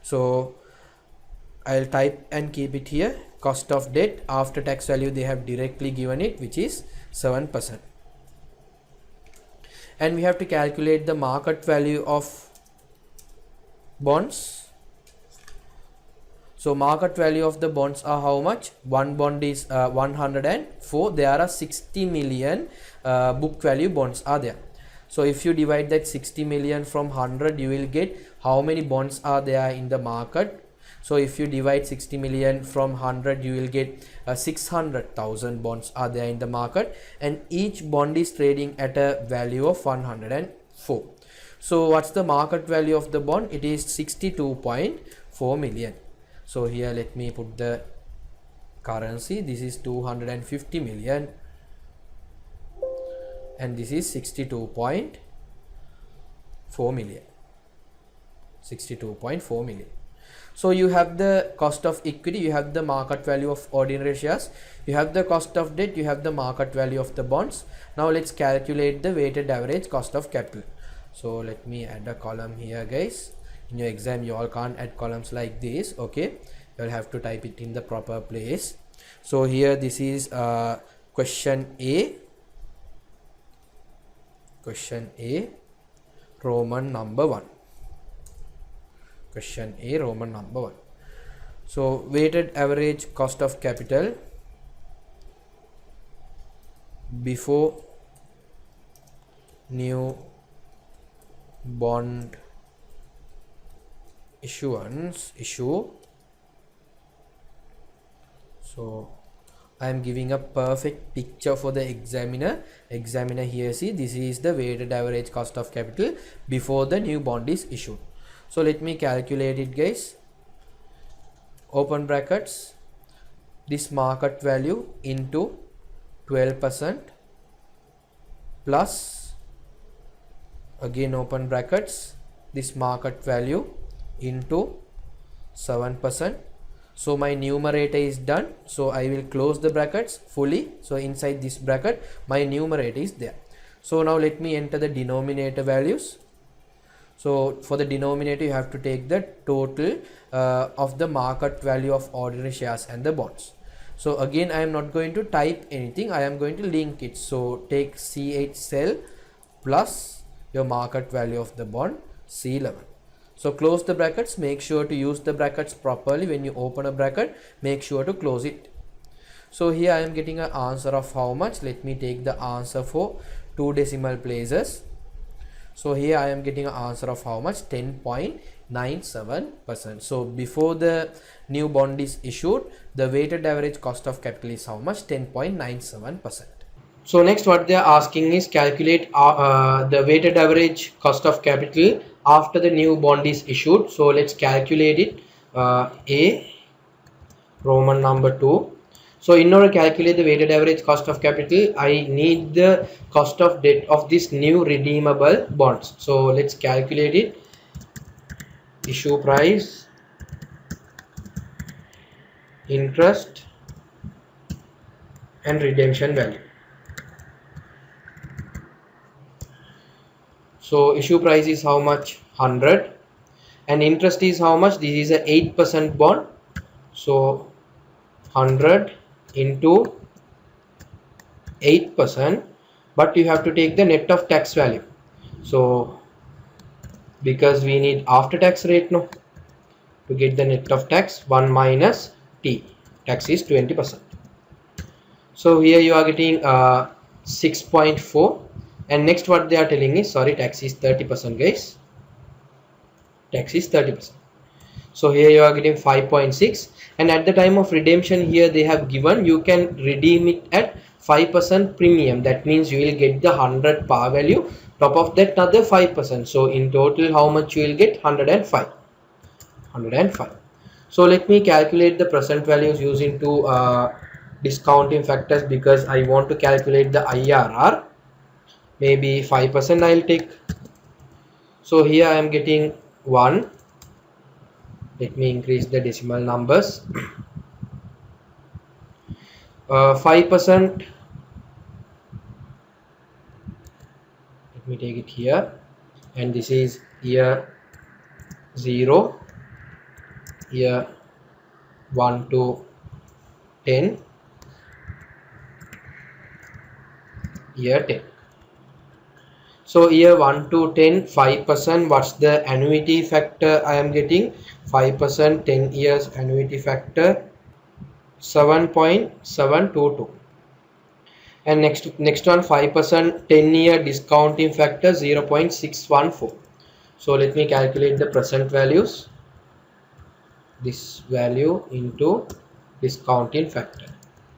So I'll type and keep it here. Cost of debt after tax value they have directly given it, which is 7%. And we have to calculate the market value of bonds. So market value of the bonds are how much? One bond is 104. There are 60 million book value bonds are there. So if you divide that 60 million from 100, you will get how many bonds are there in the market. So if you divide 60 million from 100, you will get 600,000 bonds are there in the market, and each bond is trading at a value of 104. So what's the market value of the bond? It is 62.4 million. So here let me put the currency. This is 250 million and this is 62.4 million. 62.4 million. So you have the cost of equity, you have the market value of ordinary shares, you have the cost of debt, you have the market value of the bonds. Now let's calculate the weighted average cost of capital. So let me add a column here, guys. In your exam you all can't add columns like this, okay? You'll have to type it in the proper place. So here this is question A. Question A, Roman number 1. Question A, Roman number 1. So weighted average cost of capital before new bond issue. So I am giving a perfect picture for the examiner. Examiner here, see, this is the weighted average cost of capital before the new bond is issued. So let me calculate it, guys. Open brackets, this market value into 12% plus, again open brackets, this market value into 7%. So my numerator is done, so I will close the brackets fully. So inside this bracket my numerator is there. So now let me enter the denominator values. So for the denominator you have to take the total of the market value of ordinary shares and the bonds. So again I am not going to type anything, I am going to link it. So take C8 cell plus your market value of the bond C11. So close the brackets. Make sure to use the brackets properly. When you open a bracket, make sure to close it. So here I am getting an answer of how much. Let me take the answer for 2 decimal places. So here I am getting an answer of how much? 10.97%. So before the new bond is issued, the weighted average cost of capital is how much? 10.97%. So next what they are asking is calculate the weighted average cost of capital after the new bond is issued. So let's calculate it. A Roman number 2. So in order to calculate the weighted average cost of capital, I need the cost of debt of this new redeemable bonds. So let's calculate it. Issue price, interest, and redemption value. So issue price is how much? 100, and interest is how much? This is a 8% bond. So 100 into 8%, but you have to take the net of tax value. So because we need after tax rate no, to get the net of tax, 1 minus T, tax is 20%. So here you are getting 6.4, and next what they are telling is, sorry, tax is 30% guys, tax is 30%. So here you are getting 5.6, and at the time of redemption here they have given you can redeem it at 5% premium. That means you will get the 100 par value, top of that another 5%. So in total how much you will get? 105. So let me calculate the present values using two discounting factors, because I want to calculate the IRR. Maybe 5% I'll take. So here I am getting 1. Let me increase the decimal numbers. 5%. Let me take it here, and this is year 0, year 1 to 10, year 10. So year 1 to 10, 5%. What's the annuity factor I am getting? 5%, 10 years annuity factor 7.722. And next one, 5%, 10-year discounting factor 0.614. So let me calculate the present values. This value into discounting factor.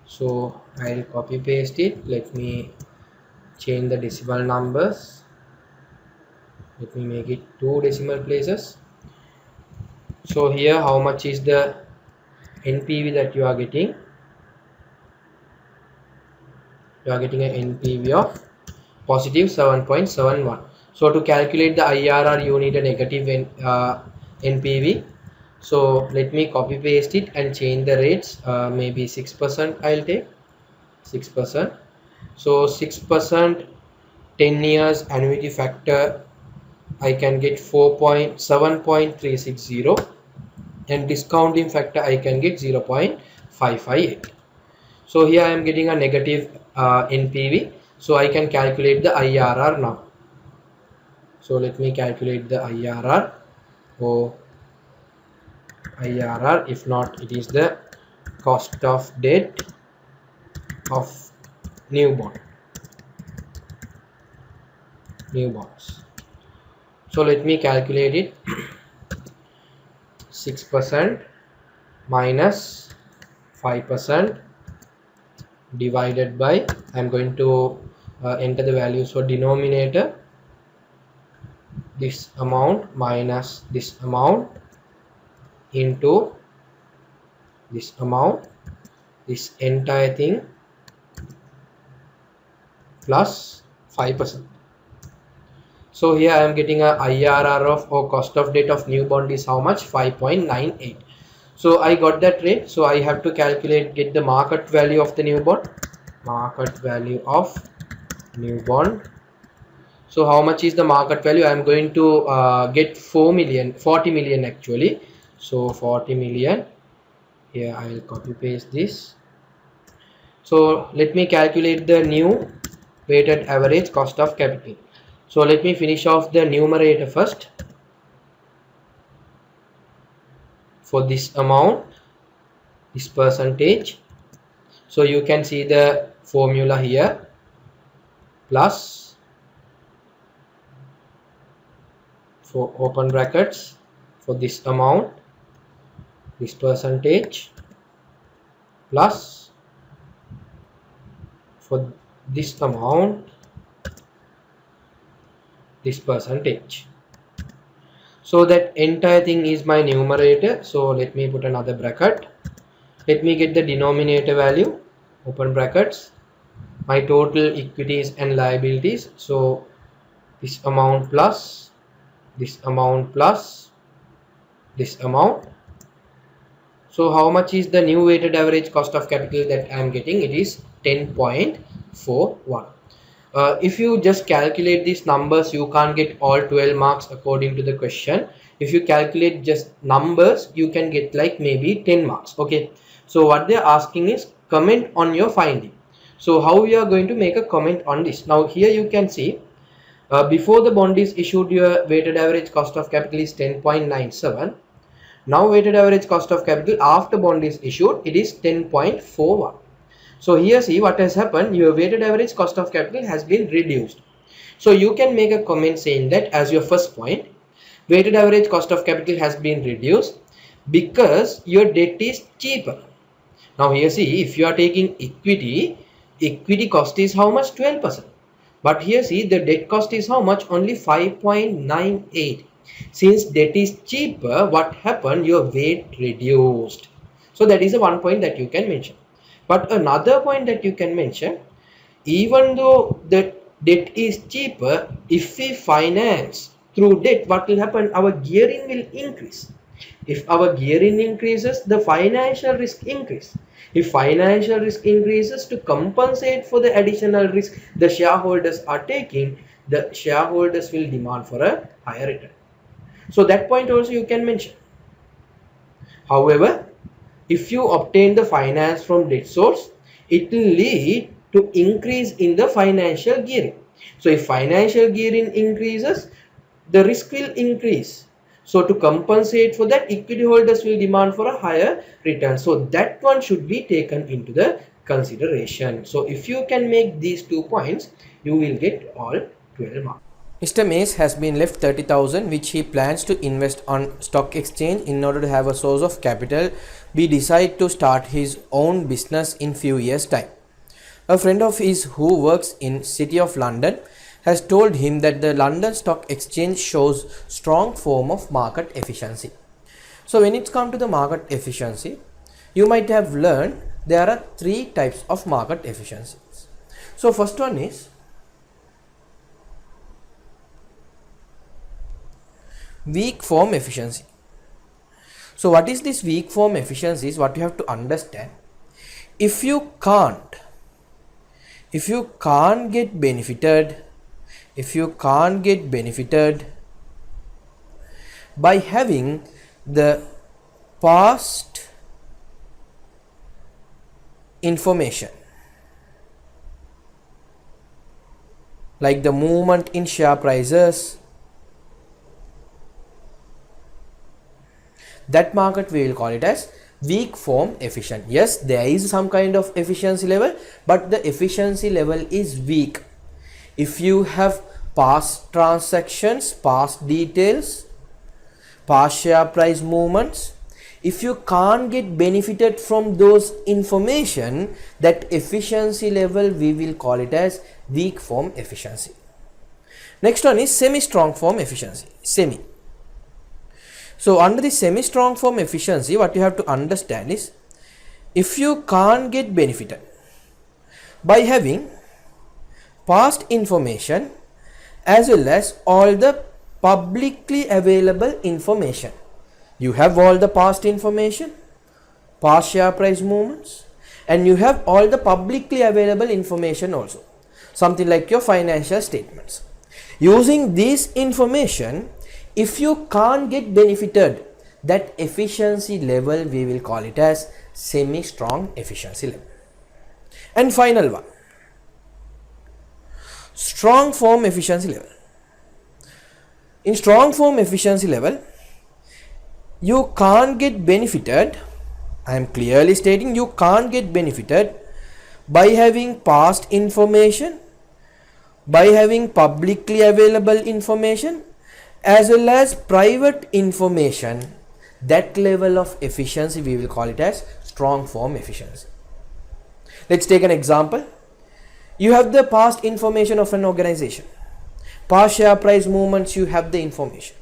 So I'll copy paste it. Let me change the decimal numbers. Let me make it 2 decimal places. So here how much is the NPV that you are getting? You are getting an NPV of positive 7.71. So to calculate the IRR you need a negative NPV. So let me copy paste it and change the rates. Maybe 6% I'll take 6%. So 6%, 10 years annuity factor I can get 7.360, and discounting factor I can get 0.558. So here I am getting a negative NPV, so I can calculate the IRR now. So let me calculate the IRR. IRR, if not it is the cost of debt of new bonds. So let me calculate it. 6% minus 5% divided by, I am going to enter the values for denominator, this amount minus this amount into this amount, this entire thing plus 5%. So here I am getting a IRR of, or cost of debt of new bond is how much? 5.98. So I got that rate. So I have to calculate, get the market value of the new bond. Market value of new bond. So how much is the market value? I am going to get 40 million actually. So 40 million. Here I will copy paste this. So let me calculate the new weighted average cost of capital. So let me finish off the numerator first. for this amount, this percentage. So you can see the formula here, plus for open brackets for this amount, this percentage, plus for this amount, this percentage. So that entire thing is my numerator. So let me put another bracket. Let me get the denominator value, open brackets, my total equities and liabilities. So this amount plus this amount plus this amount. So how much is the new weighted average cost of capital that I am getting? It is 10.41. If you just calculate these numbers, you can't get all 12 marks according to the question. If you calculate just numbers, you can get like maybe 10 marks. Okay, so what they're asking is comment on your finding. So how we are going to make a comment on this? Now here you can see before the bond is issued, your weighted average cost of capital is 10.97. Now weighted average cost of capital after bond is issued, it is 10.41. So here see what has happened, your weighted average cost of capital has been reduced. So you can make a comment saying that as your first point, weighted average cost of capital has been reduced because your debt is cheaper. Now here see, if you are taking equity cost is how much? 12%. But here see, the debt cost is how much? Only 5.98. Since debt is cheaper, what happened? Your weight reduced. So that is a one point that you can mention. But another point that you can mention, even though the debt is cheaper, if we finance through debt, what will happen? Our gearing will increase. If our gearing increases, the financial risk increases. If financial risk increases, to compensate for the additional risk the shareholders are taking, the shareholders will demand for a higher return. So that point also you can mention. However, if you obtain the finance from debt source, it will lead to increase in the financial gearing. So if financial gearing increases, the risk will increase. So to compensate for that, equity holders will demand for a higher return. So that one should be taken into the consideration. So if you can make these 2 points, you will get all 12 marks. Mr. Mays has been left 30,000 which he plans to invest on stock exchange in order to have a source of capital. He decide to start his own business in few years time. A friend of his who works in City of London has told him that the London Stock Exchange shows strong form of market efficiency. So when it's come to the market efficiency, you might have learned there are 3 types of market efficiencies. So first one is weak form efficiency. So what is this weak form efficiency is what you have to understand. If you can't get benefited by having the past information like the movement in share prices, that market we will call it as weak form efficient. Yes, there is some kind of efficiency level, but the efficiency level is weak. If you have past transactions, past details, past share price movements, if you can't get benefited from those information, that efficiency level we will call it as weak form efficiency. Next one is semi-strong form efficiency. So under the semi-strong form efficiency, what you have to understand is, if you can't get benefited by having past information as well as all the publicly available information, you have all the past information, past share price movements, and you have all the publicly available information also, something like your financial statements. Using this information, if you can't get benefited, that efficiency level we will call it as semi-strong efficiency level. And final one, strong form efficiency level. In strong form efficiency level, you can't get benefited, I am clearly stating you can't get benefited by having past information, by having publicly available information, as well as private information. That level of efficiency we will call it as strong form efficiency. Let's take an example. You have the past information of an organization, past share price movements, you have the information,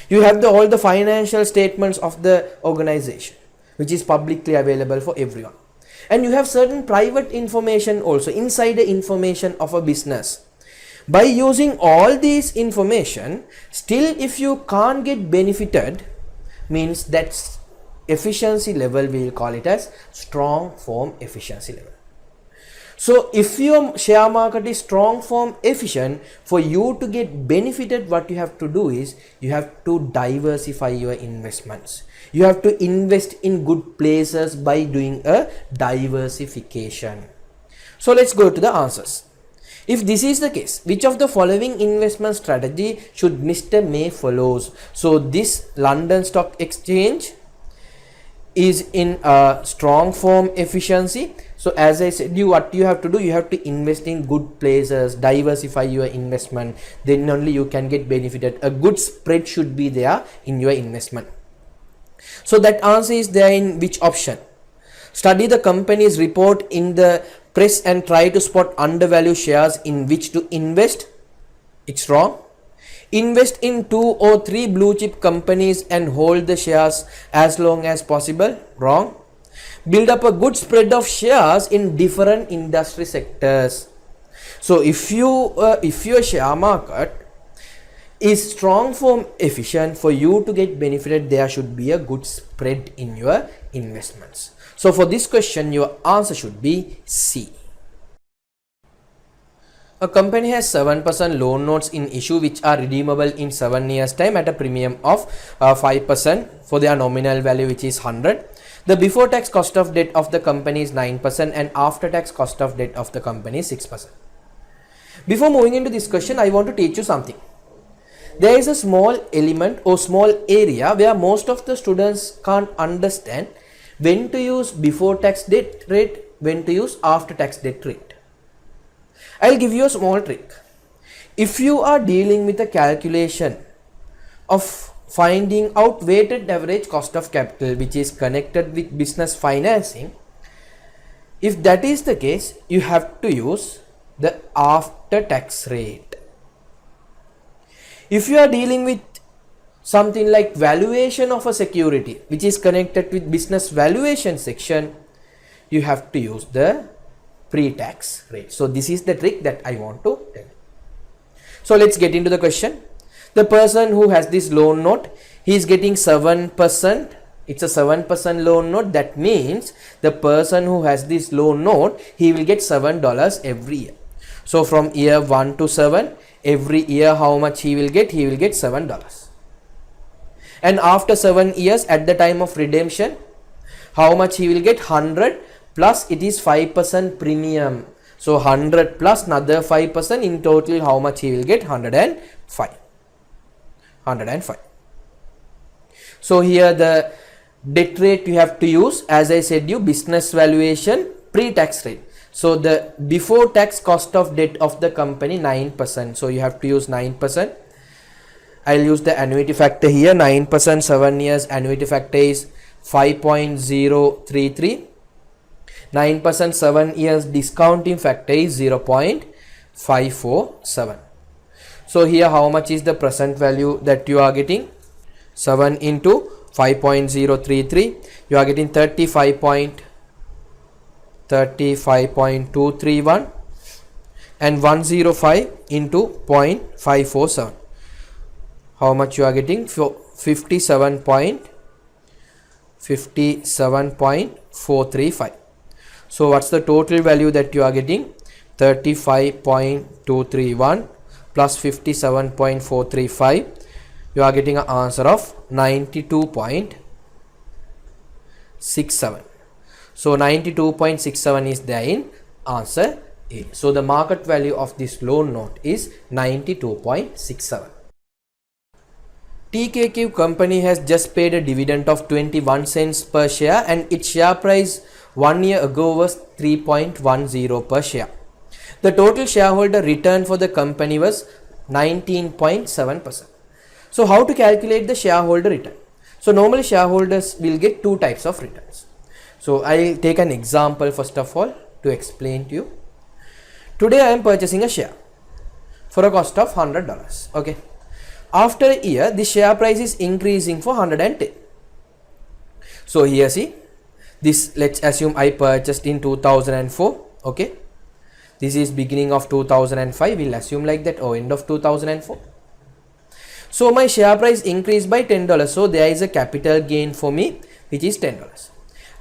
you have all the financial statements of the organization which is publicly available for everyone, and you have certain private information also, insider information of a business. By using all these information, still if you can't get benefited, means that efficiency level we will call it as strong form efficiency level. So if your share market is strong form efficient, for you to get benefited, what you have to do is you have to diversify your investments. You have to invest in good places by doing a diversification. So let's go to the answers. If this is the case, which of the following investment strategy should Mr. May follows? So this London Stock Exchange is in a strong form efficiency. So as I said, what you have to do, you have to invest in good places, diversify your investment, then only you can get benefited. A good spread should be there in your investment. So that answer is there in which option? Study the company's report in the press and try to spot undervalued shares in which to invest. It's wrong. Invest in 2 or 3 blue chip companies and hold the shares as long as possible. Wrong. Build up a good spread of shares in different industry sectors. So if your share market is strong form efficient, for you to get benefited, there should be a good spread in your investments. So for this question, your answer should be C. A company has 7% loan notes in issue which are redeemable in 7 years time at a premium of 5% for their nominal value, which is 100. The before tax cost of debt of the company is 9% and after tax cost of debt of the company is 6%. Before moving into this question, I want to teach you something. There is a small element or small area where most of the students can't understand when to use before tax debt rate, when to use after tax debt rate. I'll give you a small trick. If you are dealing with a calculation of finding out weighted average cost of capital which is connected with business financing, if that is the case, you have to use the after tax rate. If you are dealing with something like valuation of a security which is connected with business valuation section, you have to use the pre-tax rate. So this is the trick that I want to tell you. So let's get into the question. The person who has this loan note, he is getting 7%. It's a 7% loan note. That means the person who has this loan note, he will get $7 every year. So from year 1 to 7, every year how much he will get? He will get $7. And after 7 years, at the time of redemption, how much he will get? 100 plus it is 5% premium. So 100 plus another 5%, in total how much he will get? 105. So here the debt rate you have to use, as I said you, business valuation pre-tax rate. So the before tax cost of debt of the company 9%. So you have to use 9%. I'll use the annuity factor here. 9%, 7 years annuity factor is 5.033. 9%, 7 years discounting factor is 0.547. So here how much is the present value that you are getting? 7 into 5.033, you are getting 35.231, and 105 into 0.547. How much you are getting? 57.435. So what's the total value that you are getting? 35.231 plus 57.435. You are getting an answer of 92.67. So 92.67 is there in answer A. So the market value of this loan note is 92.67. TKQ company has just paid a dividend of 21 cents per share and its share price 1 year ago was 3.10 per share. The total shareholder return for the company was 19.7%. So how to calculate the shareholder return? So normally shareholders will get two types of returns. So I'll take an example first of all to explain to you. Today I am purchasing a share for a cost of $100. Okay. After a year, the share price is increasing for 110. So here see, this let's assume I purchased in 2004. Okay. This is beginning of 2005. We'll assume like that, or end of 2004. So my share price increased by $10. So there is a capital gain for me, which is $10.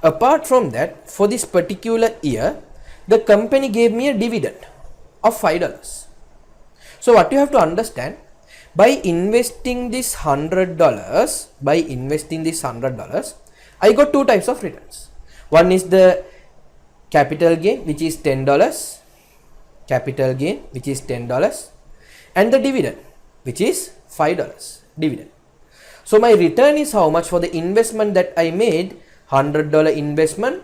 Apart from that, for this particular year, the company gave me a dividend of $5. So what you have to understand, by investing this $100, I got two types of returns. One is the capital gain, which is $10, and the dividend, which is $5 dividend. So my return is how much for the investment that I made, $100 investment,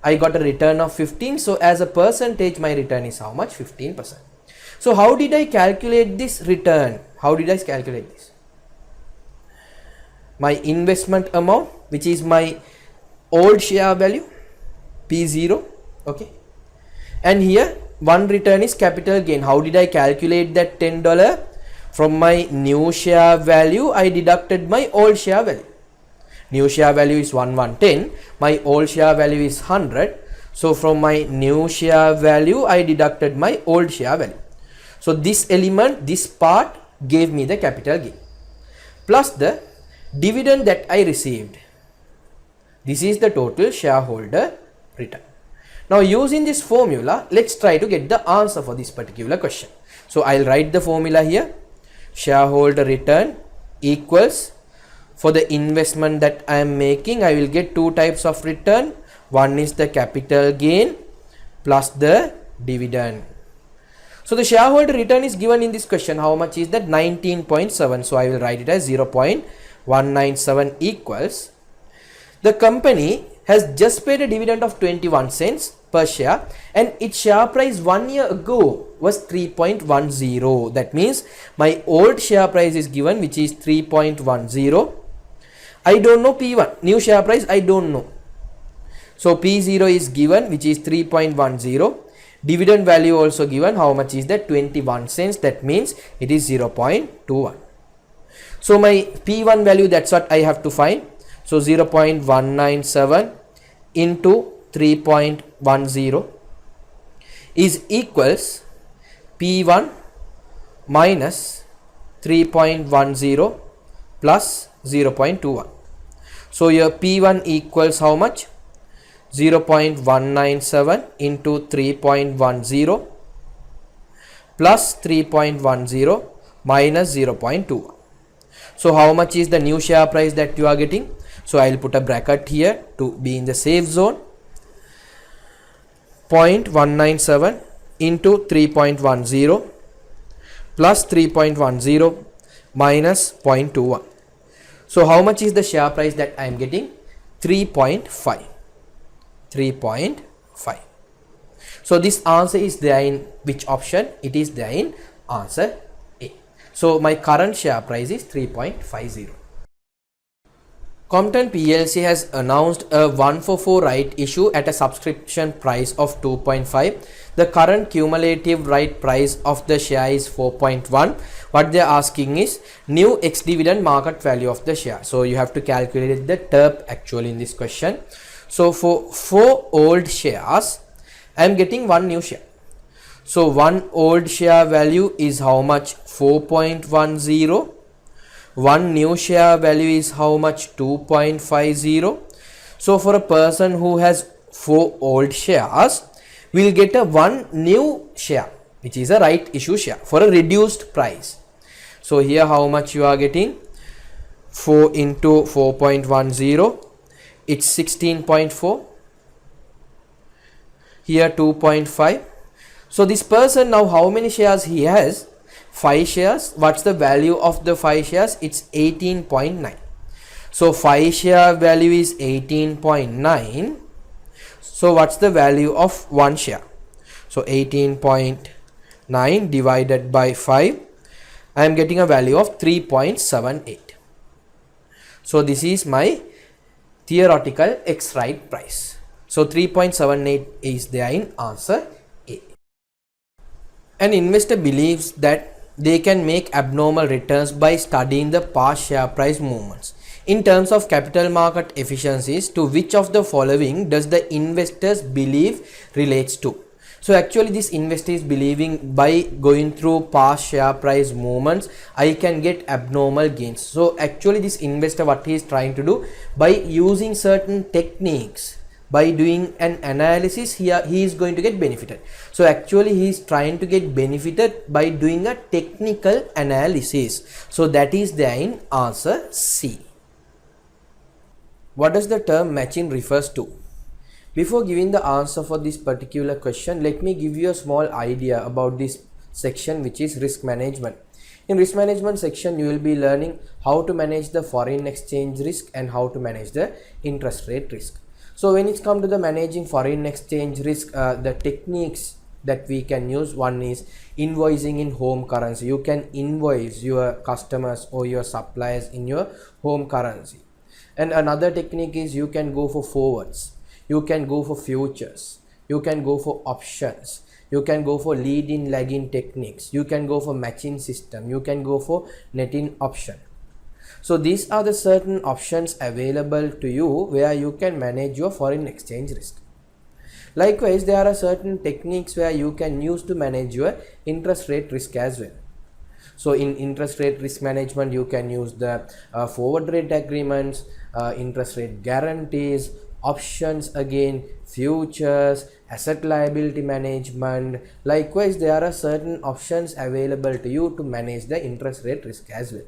I got a return of 15. So as a percentage, my return is how much? 15%. So how did I calculate this return? How did I calculate this? My investment amount, which is my old share value, P0, okay. And here one return is capital gain. How did I calculate that $10? From my new share value, I deducted my old share value. New share value is 110. My old share value is 100. So from my new share value, I deducted my old share value. So this element, this part gave me the capital gain plus the dividend that I received. This is the total shareholder return. Now using this formula, let's try to get the answer for this particular question. So I'll write the formula here. Shareholder return equals, for the investment that I am making, I will get two types of return. One is the capital gain plus the dividend. So the shareholder return is given in this question. How much is that? 19.7. So I will write it as 0.197 equals, the company has just paid a dividend of 21 cents per share and its share price 1 year ago was 3.10. That means my old share price is given, which is 3.10. I don't know P1, new share price I don't know. So P0 is given, which is 3.10. Dividend value also given. How much is that? 21 cents. That means it is 0.21. So my P1 value, that's what I have to find. So 0.197 into 3.10 is equals P1 minus 3.10 plus 0.21. So your P1 equals how much? 0.197 into 3.10 plus 3.10 minus 0.2. So how much is the new share price that you are getting? So I will put a bracket here to be in the safe zone. 0.197 into 3.10 plus 3.10 minus 0.21. So how much is the share price that I am getting? 3.5. 3.5. So this answer is there in which option? It is there in answer A. So my current share price is 3.50. Compton PLC has announced a 1-for-4 right issue at a subscription price of 2.5. The current cumulative right price of the share is 4.1. What they are asking is new ex-dividend market value of the share. So you have to calculate the TERP actually in this question. So for 4 old shares, I am getting 1 new share. So 1 old share value is how much? 4.10. 1 new share value is how much? 2.50. So for a person who has 4 old shares, we will get a 1 new share, which is a right issue share for a reduced price. So here how much you are getting? 4 into 4.10. It's 16.4. Here 2.5. So this person now how many shares he has? 5 shares. What's the value of the 5 shares? It's 18.9. So 5 share value is 18.9. So what's the value of 1 share? So 18.9 divided by 5, I am getting a value of 3.78. So this is my theoretical ex-right price. So 3.78 is there in answer A. An investor believes that they can make abnormal returns by studying the past share price movements. In terms of capital market efficiencies, to which of the following does the investors believe relates to? So actually this investor is believing by going through past share price movements, I can get abnormal gains. So actually this investor, what he is trying to do, by using certain techniques, by doing an analysis here, he is going to get benefited. So actually he is trying to get benefited by doing a technical analysis. So that is there in answer C. What does the term matching refers to? Before giving the answer for this particular question, let me give you a small idea about this section, which is risk management. In risk management section, you will be learning how to manage the foreign exchange risk and how to manage the interest rate risk. So when it's come to the managing foreign exchange risk, the techniques that we can use, one is invoicing in home currency. You can invoice your customers or your suppliers in your home currency. And another technique is you can go for forwards, you can go for futures, you can go for options, you can go for lead-in lag-in techniques, you can go for matching system, you can go for net-in option. So these are the certain options available to you where you can manage your foreign exchange risk. Likewise, there are certain techniques where you can use to manage your interest rate risk as well. So in interest rate risk management, you can use the forward rate agreements, interest rate guarantees, options again, futures, asset liability management. Likewise, there are certain options available to you to manage the interest rate risk as well.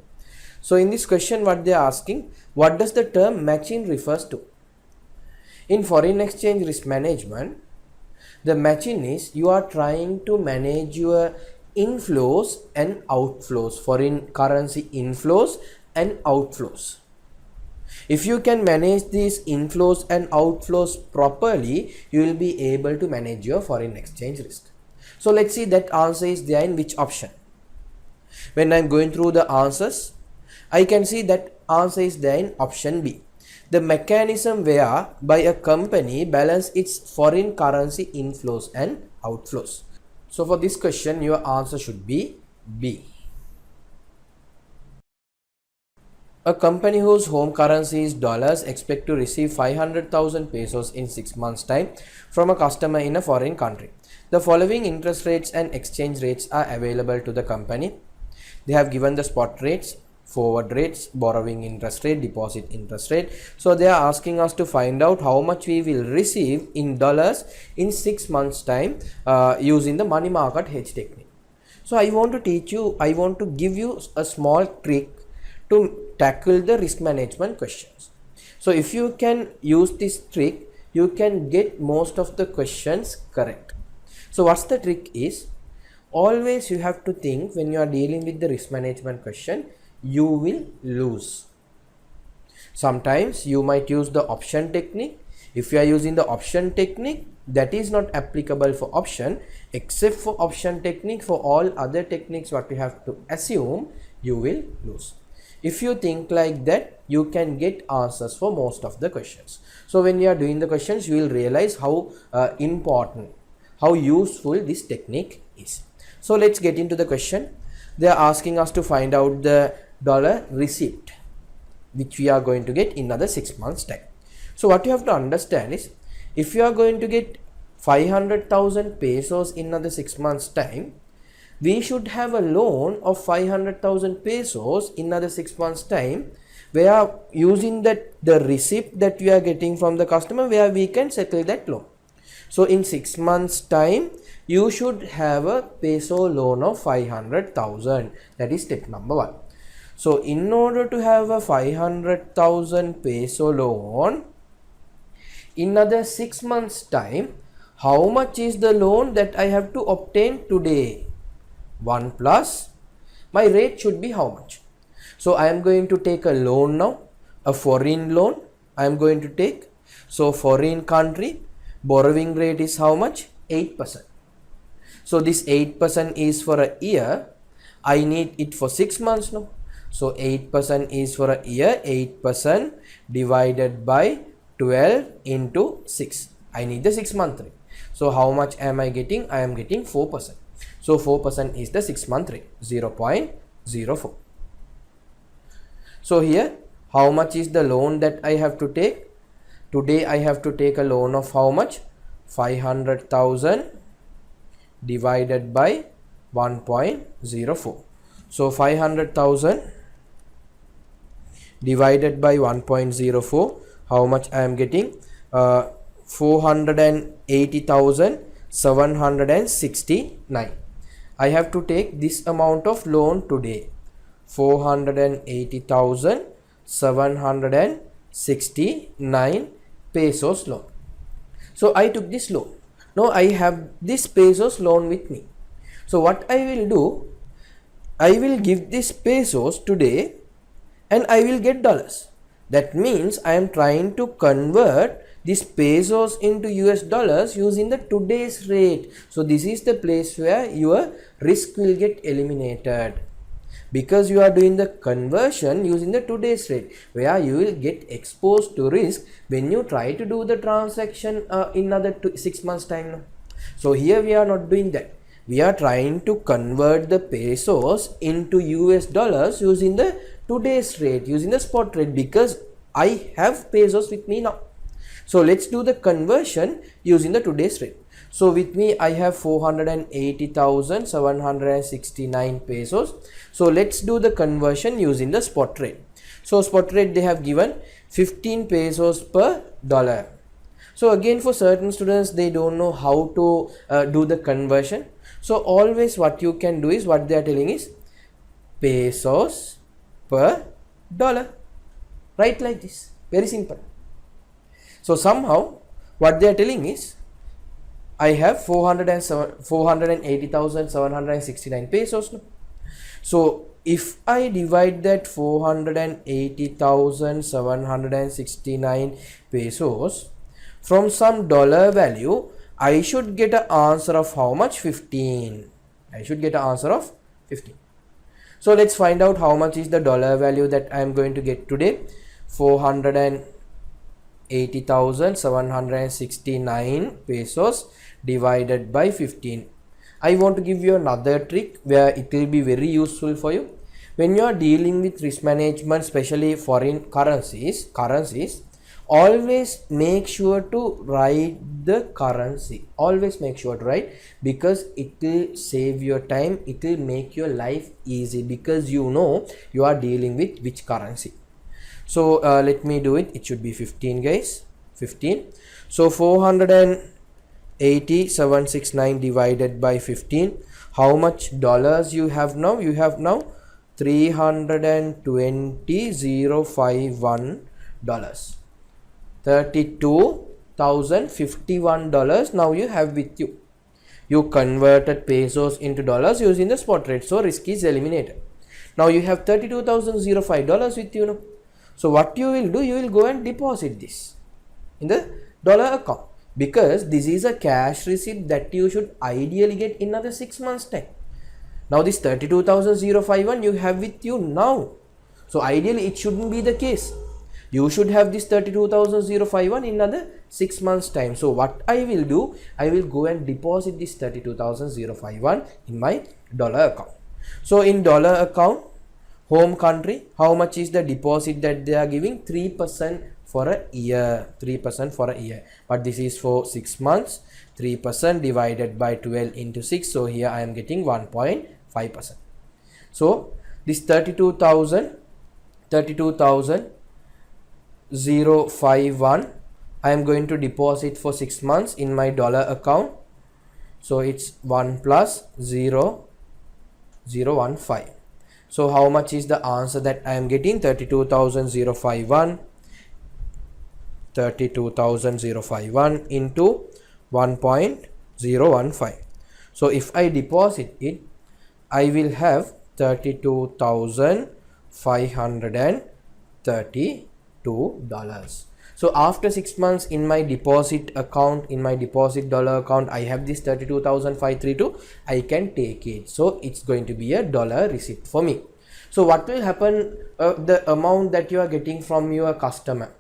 So in this question, what they are asking, what does the term matching refers to? In foreign exchange risk management, the matching is you are trying to manage your inflows and outflows, foreign currency inflows and outflows. If you can manage these inflows and outflows properly, you will be able to manage your foreign exchange risk. So let's see that answer is there in which option. When I'm going through the answers, I can see that answer is there in option B. The mechanism whereby a company balance its foreign currency inflows and outflows. So for this question, your answer should be B. A company whose home currency is dollars expect to receive 500,000 pesos in 6 months' time from a customer in a foreign country. The following interest rates and exchange rates are available to the company. They have given the spot rates, forward rates, borrowing interest rate, deposit interest rate. So they are asking us to find out how much we will receive in dollars in 6 months' time using the money market hedge technique. So I want to give you a small trick to tackle the risk management questions. So if you can use this trick, you can get most of the questions correct. So what's the trick is, always you have to think when you are dealing with the risk management question, you will lose. Sometimes you might use the option technique. If you are using the option technique, that is not applicable for option. Except for option technique, for all other techniques what we have to assume, you will lose. If you think like that, you can get answers for most of the questions. So when you are doing the questions, you will realize how important, how useful this technique is. So let's get into the question. They are asking us to find out the dollar receipt which we are going to get in another 6 months' time. So what you have to understand is, if you are going to get 500,000 pesos in another 6 months' time, we should have a loan of 500,000 pesos in another 6 months' time, where using that the receipt that we are getting from the customer, where we can settle that loan. So in 6 months' time, you should have a peso loan of 500,000. That is step number 1. So in order to have a 500,000 peso loan in another 6 months' time, how much is the loan that I have to obtain today? 1 plus my rate should be how much? So I am going to take a loan now, a foreign loan I am going to take. So foreign country, borrowing rate is how much? 8%. So this 8% is for a year. I need it for 6 months now. So 8% is for a year. 8% divided by 12 into 6. I need the 6 month rate. So how much am I getting? I am getting 4%. So 4% is the 6 month rate, 0.04. So here, how much is the loan that I have to take? Today I have to take a loan of how much? 500,000 divided by 1.04. So 500,000 divided by 1.04, how much I am getting? 480,769. I have to take this amount of loan today. 480,769 pesos loan. So I took this loan. Now I have this pesos loan with me. So what I will do, I will give this pesos today and I will get dollars. That means I am trying to convert this pesos into US dollars using the today's rate. So this is the place where your risk will get eliminated, because you are doing the conversion using the today's rate, where you will get exposed to risk when you try to do the transaction in another 6 months time. So here we are not doing that. We are trying to convert the pesos into US dollars using the today's rate, using the spot rate, because I have pesos with me now. So let's do the conversion using the today's rate. So with me I have 480,769 pesos. So let's do the conversion using the spot rate. So spot rate they have given 15 pesos per dollar. So again, for certain students, they don't know how to do the conversion. So always what you can do is, what they are telling is pesos per dollar. Write like this, very simple. So somehow what they are telling is, I have 480,769 pesos. So if I divide that 480,769 pesos from some dollar value, I should get an answer of how much? 15. I should get an answer of 15. So let's find out how much is the dollar value that I am going to get today. 480,769 pesos divided by 15. I want to give you another trick where it will be very useful for you. When you are dealing with risk management, especially foreign currencies, always make sure to write the currency. Always make sure to write, because it will save your time. It will make your life easy, because you know you are dealing with which currency. So let me do it. It should be 15, guys. 15. So 480,769 divided by 15. How much dollars you have now? You have now $320,051. $32,051 now you have with you. You converted pesos into dollars using the spot rate, so risk is eliminated. Now you have $32,005 with you now. So what you will do, you will go and deposit this in the dollar account, because this is a cash receipt that you should ideally get in another 6 months time. Now this 32,051 you have with you now. So ideally it shouldn't be the case. You should have this 32,051 in another 6 months time. So what I will do, I will go and deposit this 32,051 in my dollar account. So in dollar account, home country, how much is the deposit that they are giving? 3% for a year. 3% for a year. But this is for 6 months. 3% divided by 12 into 6. So here I am getting 1.5%. So this 32,051 I am going to deposit for 6 months in my dollar account. So it's 1 plus 0.015. So how much is the answer that I am getting? 32,051 into 1.015. So if I deposit it, I will have $32,532. So after 6 months in my deposit account, in my deposit dollar account, I have this 32,532. I can take it. So it's going to be a dollar receipt for me. So what will happen, the amount that you are getting from your customer,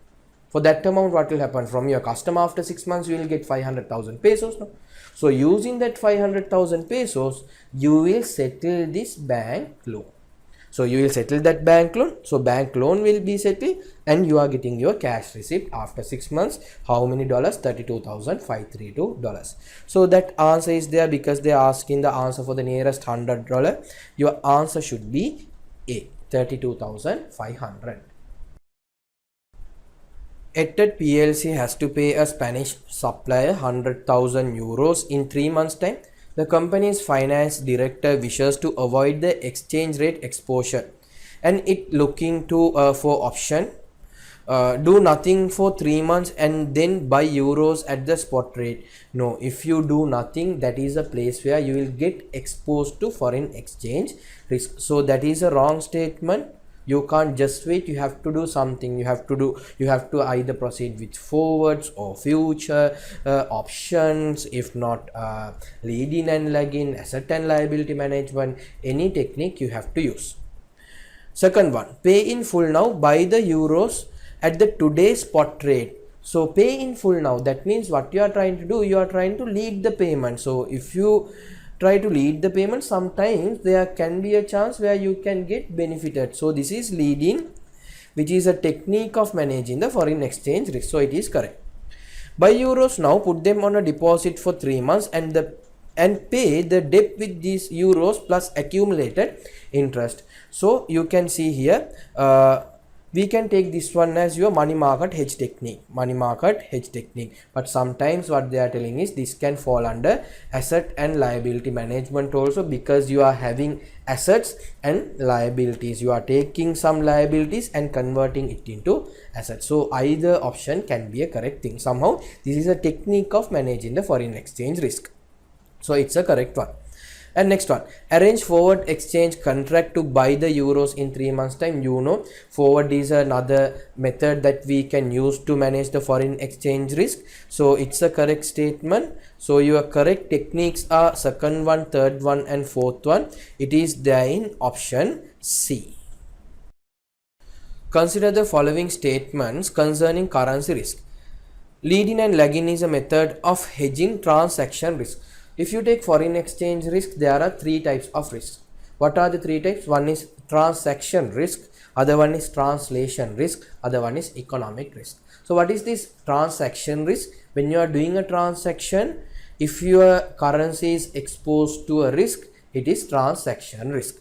for that amount, what will happen from your customer after 6 months, you will get 500,000 pesos. No? So using that 500,000 pesos, you will settle this bank loan. So you will settle that bank loan. So bank loan will be settled and you are getting your cash receipt after 6 months. How many dollars? $32,532. So that answer is there because they are asking the answer for the nearest $100. Your answer should be A, 32,500. ETED PLC has to pay a Spanish supplier 100,000 euros in 3 months' time. The company's finance director wishes to avoid the exchange rate exposure and it looking to for option do nothing for 3 months and then buy euros at the spot rate. No, if you do nothing, that is a place where you will get exposed to foreign exchange risk. So that is a wrong statement. You can't just wait, you have to do something. You have to either proceed with forwards or future options, if not lead in and lag in, asset and liability management, any technique you have to use. Second one, pay in full now, buy the euros at the today's spot rate. So pay in full now, that means what you are trying to do, you are trying to lead the payment. So if you try to lead the payment, sometimes there can be a chance where you can get benefited. So this is leading, which is a technique of managing the foreign exchange risk. So it is correct. Buy euros now, put them on a deposit for 3 months and pay the debt with these euros plus accumulated interest. So you can see here, we can take this one as your money market hedge technique, but sometimes what they are telling is this can fall under asset and liability management also, because you are having assets and liabilities, you are taking some liabilities and converting it into assets. So either option can be a correct thing. Somehow this is a technique of managing the foreign exchange risk, so it's a correct one. And next one, arrange forward exchange contract to buy the euros in 3 months time. You know, forward is another method that we can use to manage the foreign exchange risk. So it's a correct statement. So your correct techniques are second one, third one and fourth one. It is there in option C. Consider the following statements concerning currency risk. Lead in and lag in is a method of hedging transaction risk. If you take foreign exchange risk, there are 3 types of risks. What are the 3 types? One is transaction risk, other one is translation risk, other one is economic risk. So what is this transaction risk? When you are doing a transaction, if your currency is exposed to a risk, it is transaction risk.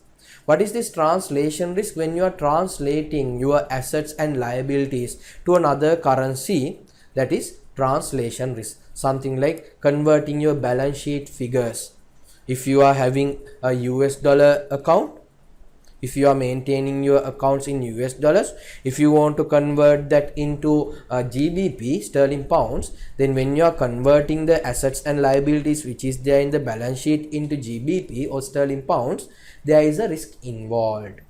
What is this translation risk? When you are translating your assets and liabilities to another currency, that is translation risk. Something like converting your balance sheet figures. If you are having a US dollar account, if you are maintaining your accounts in US dollars, if you want to convert that into GBP, sterling pounds, then when you are converting the assets and liabilities which is there in the balance sheet into GBP or sterling pounds, there is a risk involved.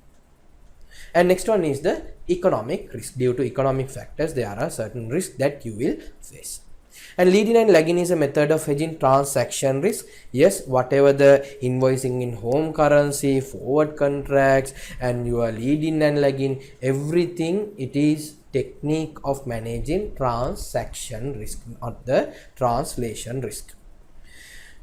And next one is the economic risk. Due to economic factors, there are certain risks that you will face. And lead in and lag in is a method of hedging transaction risk. Yes, whatever the invoicing in home currency, forward contracts, and your lead in and lag in, everything, it is technique of managing transaction risk, not the translation risk.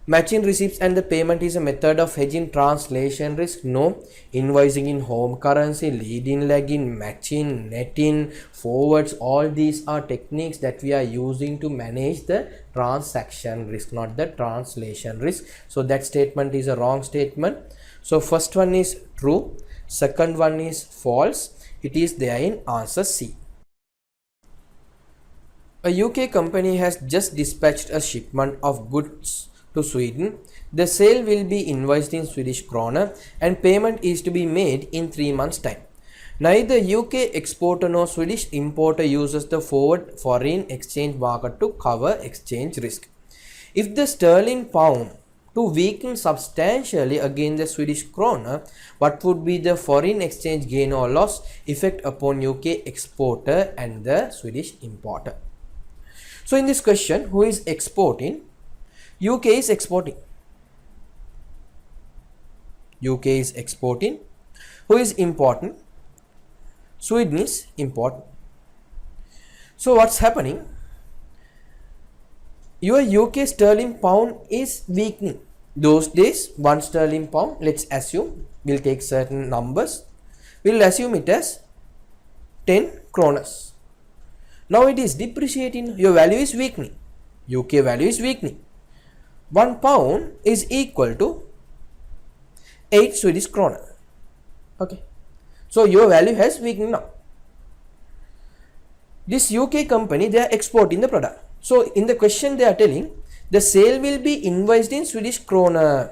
Matching receipts and the payment is a method of hedging translation risk. No. Invoicing in home currency, lead in, lag in, matching, netting, forwards, all these are techniques that we are using to manage the transaction risk, not the translation risk. So that statement is a wrong statement. So first one is true, second one is false. It is there in answer C. A UK company has just dispatched a shipment of goods to Sweden. The sale will be invoiced in Swedish krona and payment is to be made in 3 months' time. Neither UK exporter nor Swedish importer uses the forward foreign exchange market to cover exchange risk. If the sterling pound to weaken substantially against the Swedish krona, what would be the foreign exchange gain or loss effect upon UK exporter and the Swedish importer? So in this question, who is exporting? UK is exporting. UK is exporting. Who is importing? Sweden is importing. So what's happening? Your UK sterling pound is weakening. Those days, 1 sterling pound, let's assume, we'll take certain numbers. We'll assume it as 10 kronas. Now it is depreciating. Your value is weakening. UK value is weakening. 1 pound is equal to 8 Swedish krona. Okay. So your value has weakened now. This UK company, they are exporting the product. So in the question they are telling the sale will be invoiced in Swedish krona.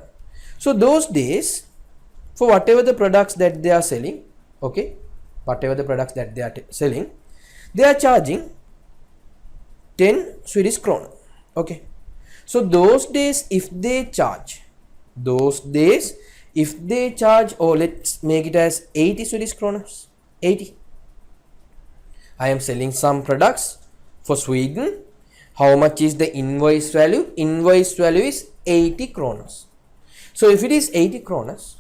So those days, for whatever the products that they are selling, okay, whatever the products that they are selling, they are charging 10 Swedish krona. Okay. So those days if they charge, or let's make it as 80 Swedish kronas, 80. I am selling some products for Sweden. How much is the invoice value? Invoice value is 80 kronas. So if it is 80 kronas,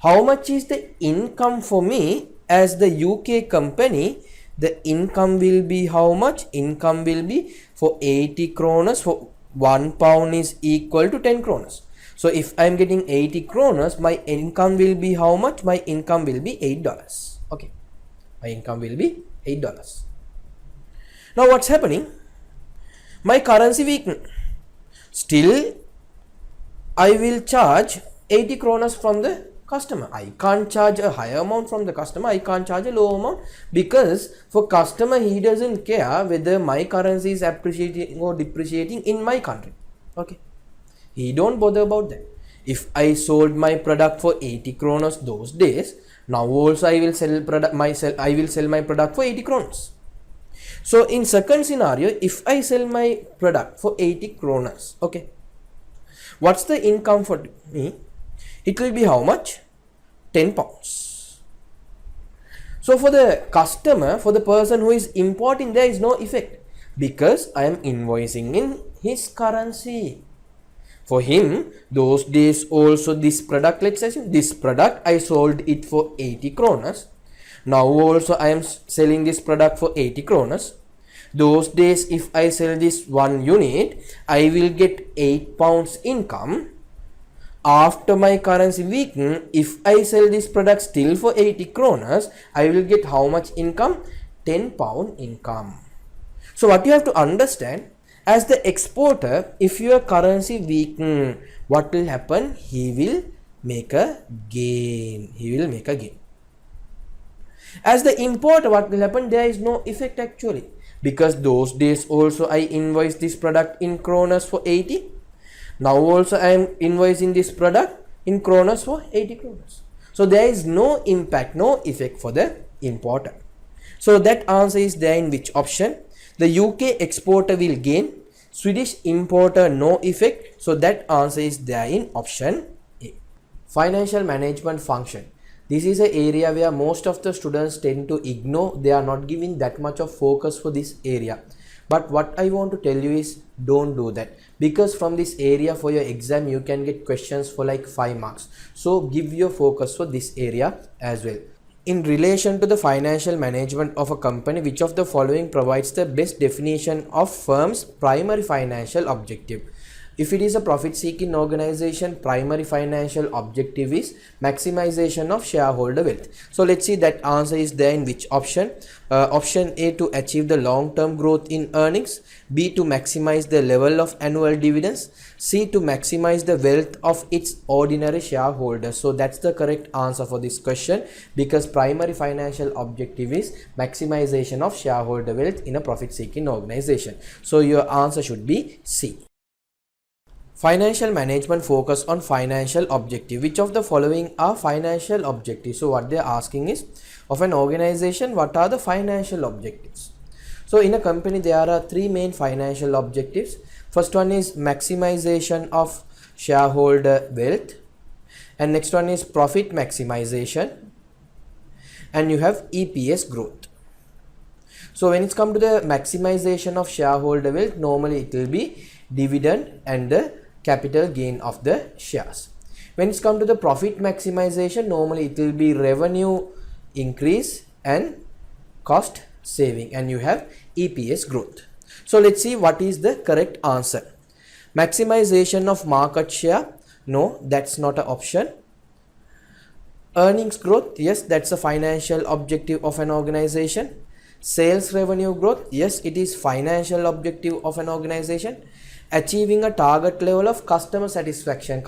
how much is the income for me as the UK company? The income will be how much? Income will be for 80 kronas, for 1 pound is equal to 10 kronas. So if I am getting 80 kronas, my income will be how much? My income will be $8. Okay. My income will be $8. Now what's happening? My currency weakened. Still, I will charge 80 kronas from the customer. I can't charge a higher amount from the customer. I can't charge a low amount, because for customer, he doesn't care whether my currency is appreciating or depreciating in my country. Okay. He don't bother about that. If I sold my product for 80 kronas those days, now also I will sell my product for 80 kronas. So in second scenario, if I sell my product for 80 kronas, okay, what's the income for me? It will be how much? 10 pounds. So for the customer, for the person who is importing, there is no effect, because I am invoicing in his currency. For him, those days also this product, let's assume this product I sold it for 80 kronas. Now also I am selling this product for 80 kronas. Those days if I sell this 1 unit, I will get 8 pounds income. After my currency weaken, if I sell this product still for 80 kronas, I will get how much income? 10 pound income. So what you have to understand, as the exporter, if your currency weaken, what will happen? He will make a gain. As the importer, what will happen? There is no effect actually, because those days also I invoiced this product in kronas for 80. Now also I am invoicing this product in kronas for 80 kronas. So there is no impact, no effect for the importer. So that answer is there in which option? The UK exporter will gain, Swedish importer no effect. So that answer is there in option A. Financial management function. This is an area where most of the students tend to ignore. They are not giving that much of focus for this area. But what I want to tell you is, don't do that, because from this area for your exam you can get questions for like 5 marks. So give your focus for this area as well. In relation to the financial management of a company, which of the following provides the best definition of firm's primary financial objective? If it is a profit-seeking organization, primary financial objective is maximization of shareholder wealth. So let's see that answer is there in which option? Option A, to achieve the long-term growth in earnings. B, to maximize the level of annual dividends. C, to maximize the wealth of its ordinary shareholders. So that's the correct answer for this question, because primary financial objective is maximization of shareholder wealth in a profit-seeking organization. So your answer should be C. Financial management focus on financial objective. Which of the following are financial objectives? So what they are asking is, of an organization, what are the financial objectives? So in a company there are 3 main financial objectives. First one is maximization of shareholder wealth, and next one is profit maximization, and you have EPS growth. So when it's come to the maximization of shareholder wealth, normally it will be dividend and the capital gain of the shares. When it's come to the profit maximization, normally it will be revenue increase and cost saving, and you have EPS growth. So let's see what is the correct answer. Maximization of market share, no, that's not an option. Earnings growth, yes, that's a financial objective of an organization. Sales revenue growth, yes, it is financial objective of an organization. Achieving a target level of customer satisfaction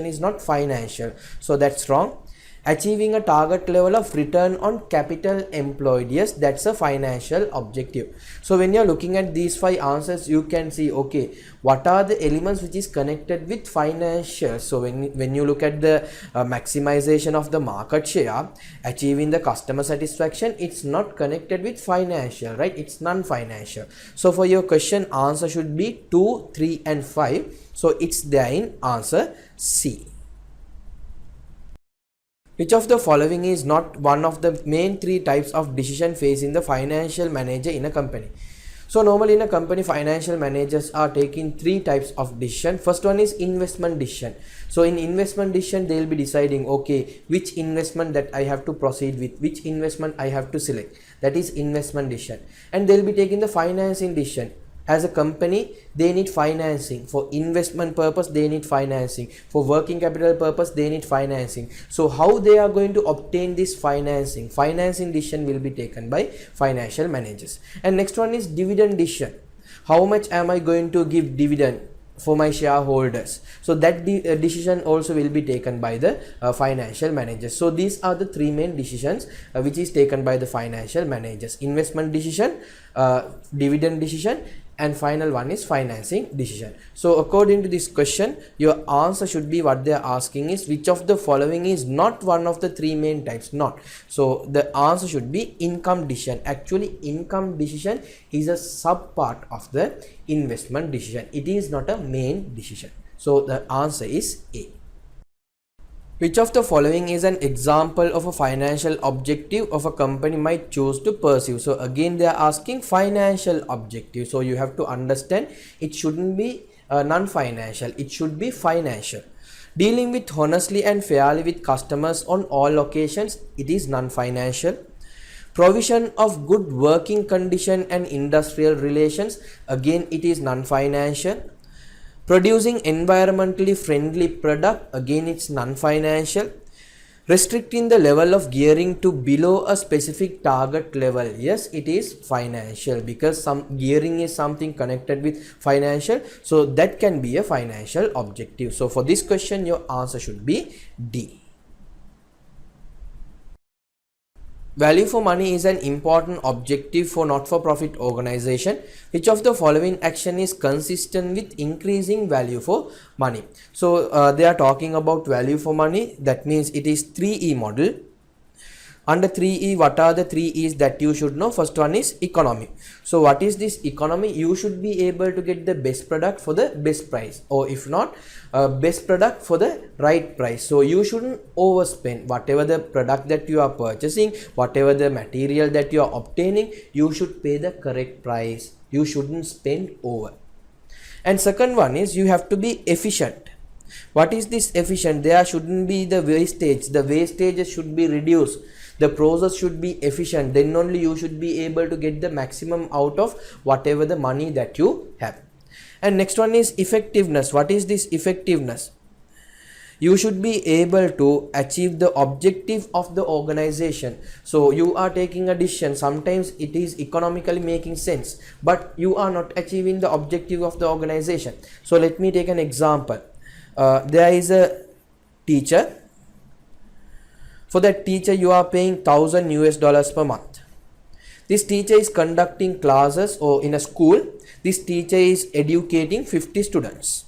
is not financial, so that's wrong. Achieving a target level of return on capital employed, yes, that's a financial objective. So when you're looking at these 5 answers, you can see, okay, what are the elements which is connected with financial. So when you look at the maximization of the market share, achieving the customer satisfaction, it's not connected with financial, right? It's non-financial. So for your question, answer should be 2, 3 and 5. So it's there in answer C. Which of the following is not one of the main 3 types of decision facing the financial manager in a company? So normally in a company, financial managers are taking 3 types of decision. First one is investment decision. So in investment decision, they will be deciding, okay, which investment that I have to proceed with, which investment I have to select. That is investment decision. And they will be taking the financing decision. As a company, they need financing. For investment purpose, they need financing. For working capital purpose, they need financing. So how they are going to obtain this financing? Financing decision will be taken by financial managers. And next one is dividend decision. How much am I going to give dividend for my shareholders? So that decision also will be taken by the financial managers. So these are the 3 main decisions which is taken by the financial managers: investment decision, dividend decision, and final one is financing decision. So according to this question, your answer should be, what they are asking is, which of the following is not one of the 3 main types? Not. So the answer should be income decision. Actually, income decision is a sub part of the investment decision. It is not a main decision. So the answer is A. Which of the following is an example of a financial objective of a company might choose to pursue? So again, they are asking financial objective. So you have to understand, it shouldn't be non-financial, it should be financial. Dealing with honestly and fairly with customers on all occasions, it is non-financial. Provision of good working condition and industrial relations, again it is non-financial. Producing environmentally friendly product, again it's non-financial. Restricting the level of gearing to below a specific target level, yes, it is financial, because some gearing is something connected with financial, so that can be a financial objective. So for this question, your answer should be D. Value for money is an important objective for not-for-profit organization. Which of the following action is consistent with increasing value for money? So they are talking about value for money. That means it is 3E model. Under 3E, what are the 3 E's that you should know? First one is economy. So what is this economy? You should be able to get the best product for the best price, or if not, best product for the right price. So you shouldn't overspend. Whatever the product that you are purchasing, whatever the material that you are obtaining, you should pay the correct price. You shouldn't spend over. And second one is, you have to be efficient. What is this efficient? There shouldn't be the wastage. The wastages should be reduced. The process should be efficient. Then only you should be able to get the maximum out of whatever the money that you have. And next one is effectiveness. What is this effectiveness? You should be able to achieve the objective of the organization. So you are taking a decision. Sometimes it is economically making sense, but you are not achieving the objective of the organization. So let me take an example. There is a teacher. For that teacher, you are paying $1,000 per month. This teacher is conducting classes, or in a school, this teacher is educating 50 students.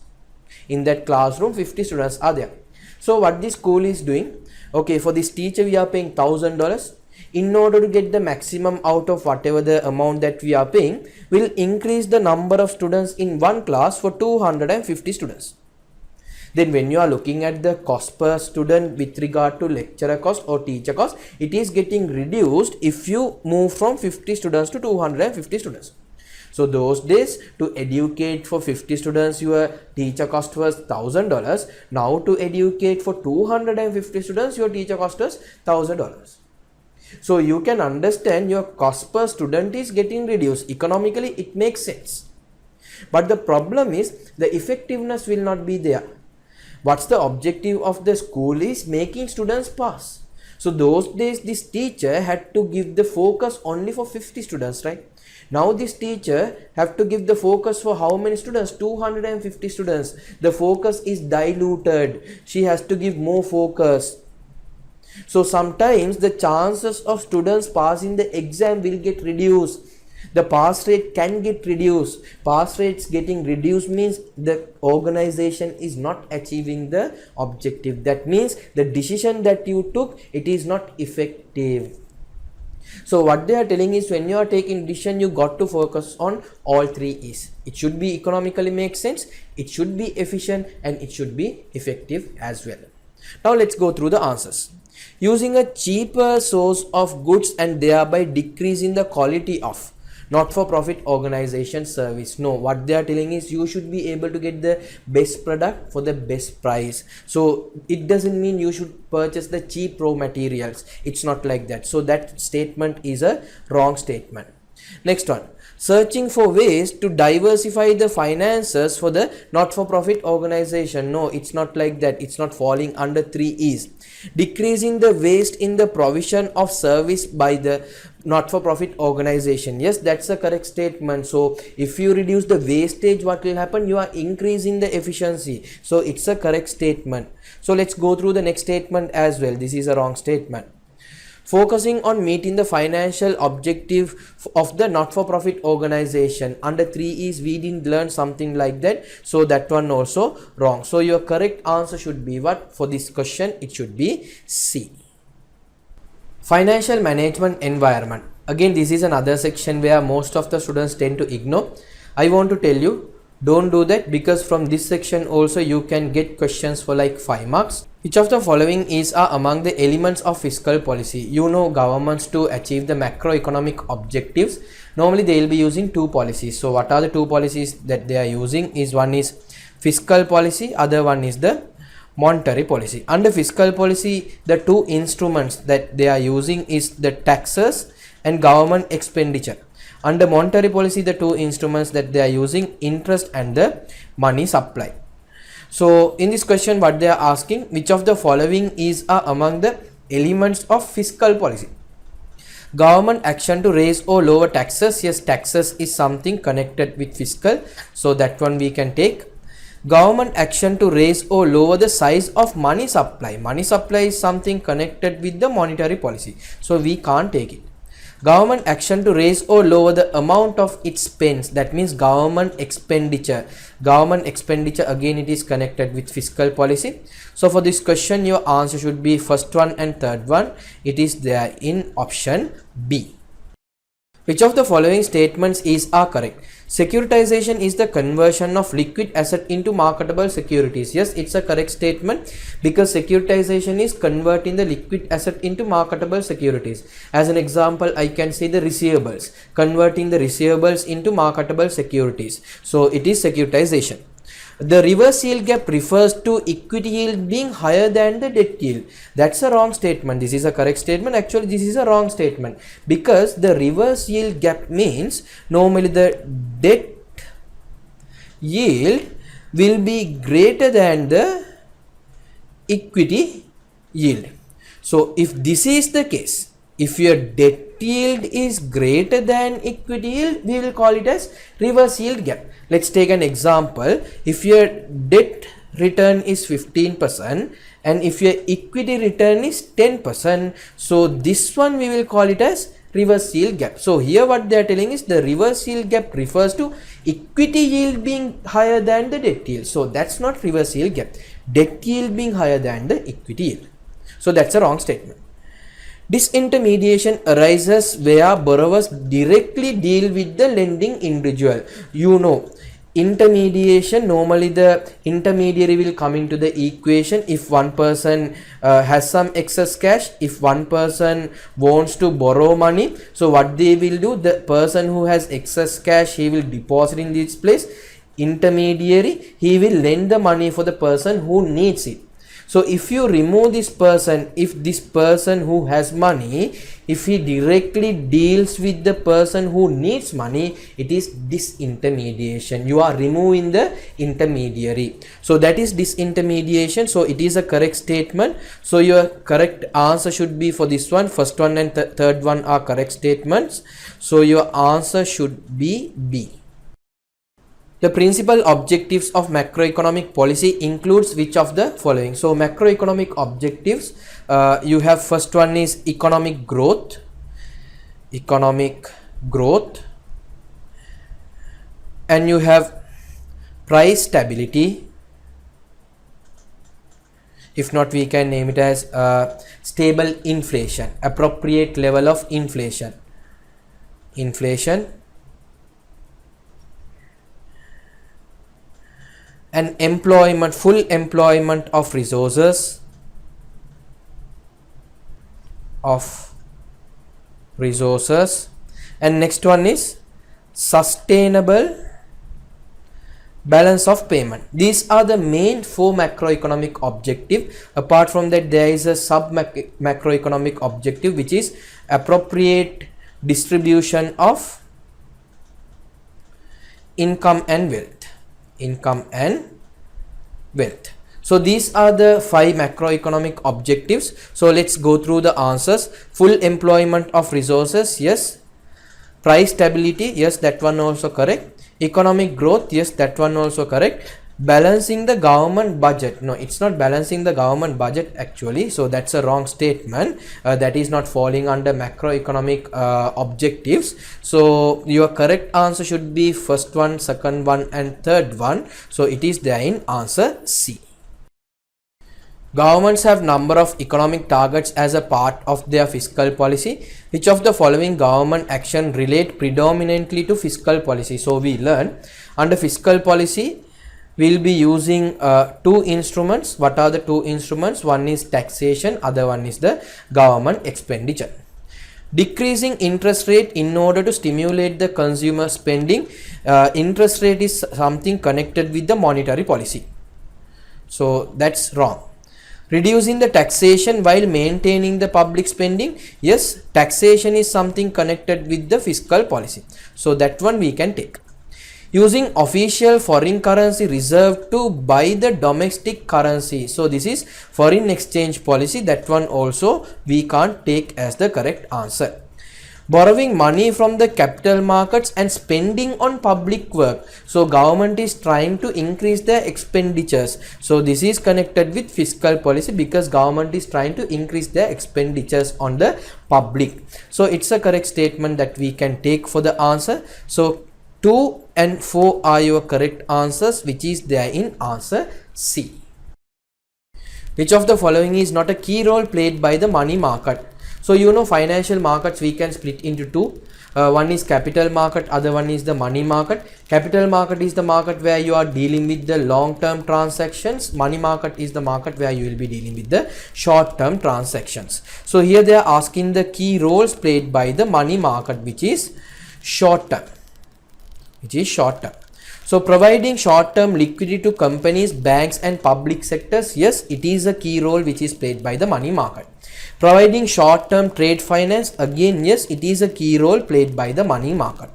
In that classroom, 50 students are there. So what this school is doing, okay, for this teacher we are paying $1,000. In order to get the maximum out of whatever the amount that we are paying, we'll increase the number of students in one class for 250 students. Then when you are looking at the cost per student with regard to lecturer cost or teacher cost, it is getting reduced if you move from 50 students to 250 students. So those days, to educate for 50 students your teacher cost was $1,000. Now to educate for 250 students your teacher cost was $1,000. So you can understand your cost per student is getting reduced. Economically it makes sense. But the problem is the effectiveness will not be there. What's the objective of the school is making students pass. So those days this teacher had to give the focus only for 50 students, right? Now this teacher have to give the focus for how many students? 250 students. The focus is diluted. She has to give more focus. So sometimes the chances of students passing the exam will get reduced. The pass rate can get reduced. Pass rates getting reduced means the organization is not achieving the objective. That means the decision that you took, it is not effective. So what they are telling is, when you are taking decision, you got to focus on all three E's. It should be economically make sense, it should be efficient, and it should be effective as well. Now let's go through the answers. Using a cheaper source of goods and thereby decreasing the quality of not-for-profit organization service. No, what they are telling is you should be able to get the best product for the best price. So it doesn't mean you should purchase the cheap raw materials. It's not like that. So that statement is a wrong statement. Next one. Searching for ways to diversify the finances for the not-for-profit organization. No, it's not like that. It's not falling under 3 E's. Decreasing the waste in the provision of service by the not-for-profit organization. Yes, that's a correct statement. So if you reduce the wastage, what will happen? You are increasing the efficiency. So it's a correct statement. So let's go through the next statement as well. This is a wrong statement. Focusing on meeting the financial objective of the not-for-profit organization. Under 3 E's, we didn't learn something like that. So that one also wrong. So your correct answer should be what? For this question, it should be C. Financial management environment. Again, this is another section where most of the students tend to ignore. I want to tell you, don't do that, because from this section also you can get questions for like 5 marks. Which of the following is among the elements of fiscal policy? You know, governments to achieve the macroeconomic objectives, normally they will be using 2 policies. So what are the 2 policies that they are using? Is one is fiscal policy, other one is the monetary policy. Under fiscal policy, the 2 instruments that they are using is the taxes and government expenditure. Under monetary policy, the 2 instruments that they are using, interest and the money supply. So in this question, what they are asking, which of the following is among the elements of fiscal policy? Government action to raise or lower taxes. Yes, taxes is something connected with fiscal, so that one we can take. Government action to raise or lower the size of money supply. Money supply is something connected with the monetary policy, so we can't take it. Government action to raise or lower the amount of its spends. That means government expenditure. Government expenditure, again it is connected with fiscal policy. So for this question, your answer should be first one and third one. It is there in option B. Which of the following statements is correct? Securitization is the conversion of liquid asset into marketable securities. Yes, it's a correct statement, because securitization is converting the liquid asset into marketable securities. As an example, I can say the receivables, converting the receivables into marketable securities. So it is securitization. The reverse yield gap refers to equity yield being higher than the debt yield. That's a wrong statement. This is a correct statement. Actually, this is a wrong statement, because the reverse yield gap means normally the debt yield will be greater than the equity yield. So if this is the case, if your debt yield is greater than equity yield, we will call it as reverse yield gap. Let's take an example. If your debt return is 15% and if your equity return is 10%, so this one we will call it as reverse yield gap. So here what they are telling is the reverse yield gap refers to equity yield being higher than the debt yield. So that's not reverse yield gap. Debt yield being higher than the equity yield. So that's a wrong statement. Disintermediation arises where borrowers directly deal with the lending individual. You know, Intermediation, normally the intermediary will come into the equation if one person has some excess cash, if one person wants to borrow money. So what they will do, the person who has excess cash, he will deposit in this place. Intermediary, he will lend the money for the person who needs it. So if you remove this person, if this person who has money, if he directly deals with the person who needs money, it is disintermediation. You are removing the intermediary. So that is disintermediation. So it is a correct statement. So your correct answer should be for this one. First one and third one are correct statements. So your answer should be B. The principal objectives of macroeconomic policy includes which of the following? So macroeconomic objectives, you have first one is economic growth, and you have price stability. If not, we can name it as stable inflation, appropriate level of inflation, and employment, full employment of resources, and next one is sustainable balance of payment. These are the main 4 macroeconomic objective. Apart from that, there is a sub macroeconomic objective, which is appropriate distribution of income and wealth. So these are the 5 macroeconomic objectives. So let's go through the answers. Full employment of resources, yes. Price stability, yes, that one also correct. Economic growth, yes, that one also correct. Balancing the government budget, no, it's not balancing the government budget actually, so that's a wrong statement. That is not falling under macroeconomic objectives. So your correct answer should be first one, second one, and third one. So it is there in answer C. Governments have number of economic targets as a part of their fiscal policy. Which of the following government action relate predominantly to fiscal policy? So we learn under fiscal policy we'll be using 2 instruments. What are the 2 instruments? One is taxation, other one is the government expenditure. Decreasing interest rate in order to stimulate the consumer spending. Interest rate is something connected with the monetary policy, so that's wrong. Reducing the taxation while maintaining the public spending. Yes, taxation is something connected with the fiscal policy, so that one we can take. Using official foreign currency reserve to buy the domestic currency. So this is foreign exchange policy. That one also we can't take as the correct answer. Borrowing money from the capital markets and spending on public work. So government is trying to increase their expenditures. So this is connected with fiscal policy because government is trying to increase their expenditures on the public. So it's a correct statement that we can take for the answer. So 2 and 4 are your correct answers, which is there in answer C. Which of the following is not a key role played by the money market? So you know financial markets we can split into 2. One is capital market, other one is the money market. Capital market is the market where you are dealing with the long-term transactions. Money market is the market where you will be dealing with the short-term transactions. So here they are asking the key roles played by the money market, which is short-term. So providing short-term liquidity to companies, banks and public sectors, yes, it is a key role which is played by the money market. Providing short-term trade finance, again, yes, it is a key role played by the money market.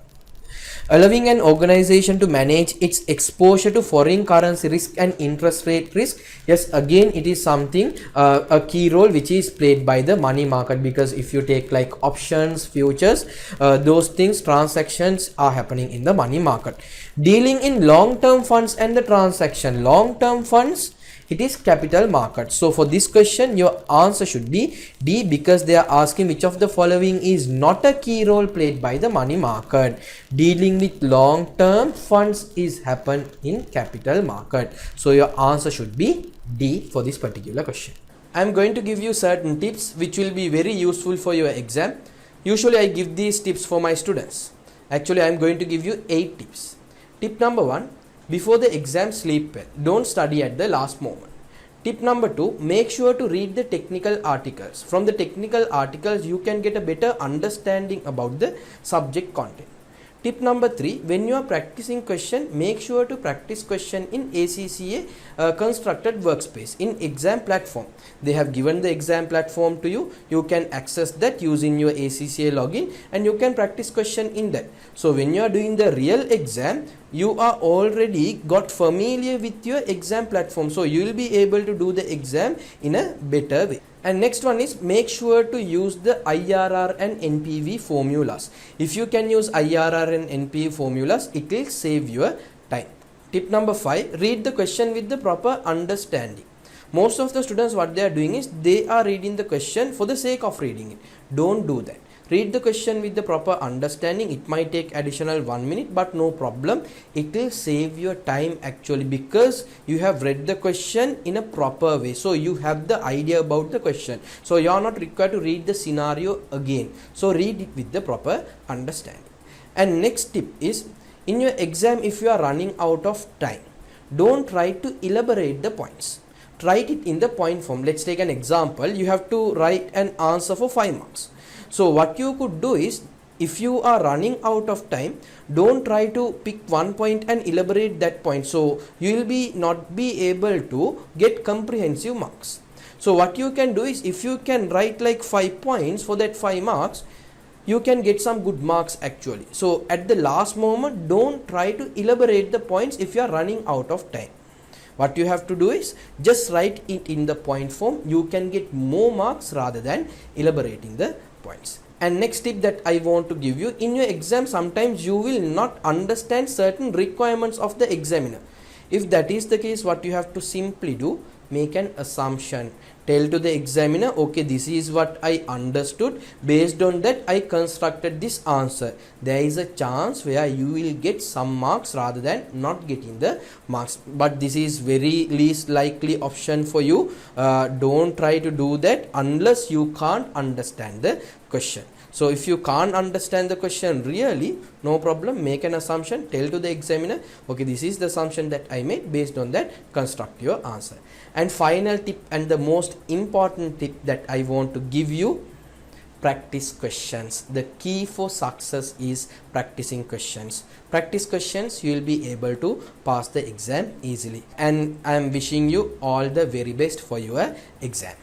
Allowing an organization to manage its exposure to foreign currency risk and interest rate risk, yes, again it is something a key role which is played by the money market, because if you take like options, futures, those things, transactions are happening in the money market. Dealing in long-term funds and the transaction, long-term funds, it is capital market. So for this question your answer should be D, because they are asking which of the following is not a key role played by the money market. Dealing with long-term funds is happen in capital market. So your answer should be D for this particular question. I am going to give you certain tips which will be very useful for your exam. Usually I give these tips for my students. Actually I am going to give you 8 tips. Tip number 1, Before the exam, sleep well. Don't study at the last moment. Tip number 2, make sure to read the technical articles. From the technical articles, you can get a better understanding about the subject content. Tip number 3, when you are practicing question, make sure to practice question in ACCA constructed workspace in exam platform. They have given the exam platform to you. You can access that using your ACCA login and you can practice question in that. So when you are doing the real exam, you are already got familiar with your exam platform. So you will be able to do the exam in a better way. And next one is make sure to use the IRR and NPV formulas. If you can use IRR and NPV formulas, it will save your time. Tip number 5, read the question with the proper understanding. Most of the students, what they are doing is they are reading the question for the sake of reading it. Don't do that. Read the question with the proper understanding. It might take additional 1 minute, but no problem. It will save your time actually, because you have read the question in a proper way. So you have the idea about the question. So you are not required to read the scenario again. So read it with the proper understanding. And next tip is, in your exam, if you are running out of time, don't try to elaborate the points. Write it in the point form. Let's take an example. You have to write an answer for 5 marks. So what you could do is, if you are running out of time, don't try to pick one point and elaborate that point. So you will not be able to get comprehensive marks. So what you can do is, if you can write like 5 points for that 5 marks, you can get some good marks actually. So at the last moment, don't try to elaborate the points if you are running out of time. What you have to do is just write it in the point form. You can get more marks rather than elaborating the points. And next tip that I want to give you, in your exam, sometimes you will not understand certain requirements of the examiner. If that is the case, what you have to simply do, make an assumption. Tell to the examiner, okay, this is what I understood. Based on that, I constructed this answer. There is a chance where you will get some marks rather than not getting the marks. But this is very least likely option for you. Don't try to do that unless you can't understand the question. So if you can't understand the question really, no problem, make an assumption, tell to the examiner, okay, this is the assumption that I made, based on that, construct your answer. And final tip, and the most important tip that I want to give you, practice questions. The key for success is practicing questions. Practice questions, you will be able to pass the exam easily. And I am wishing you all the very best for your exam.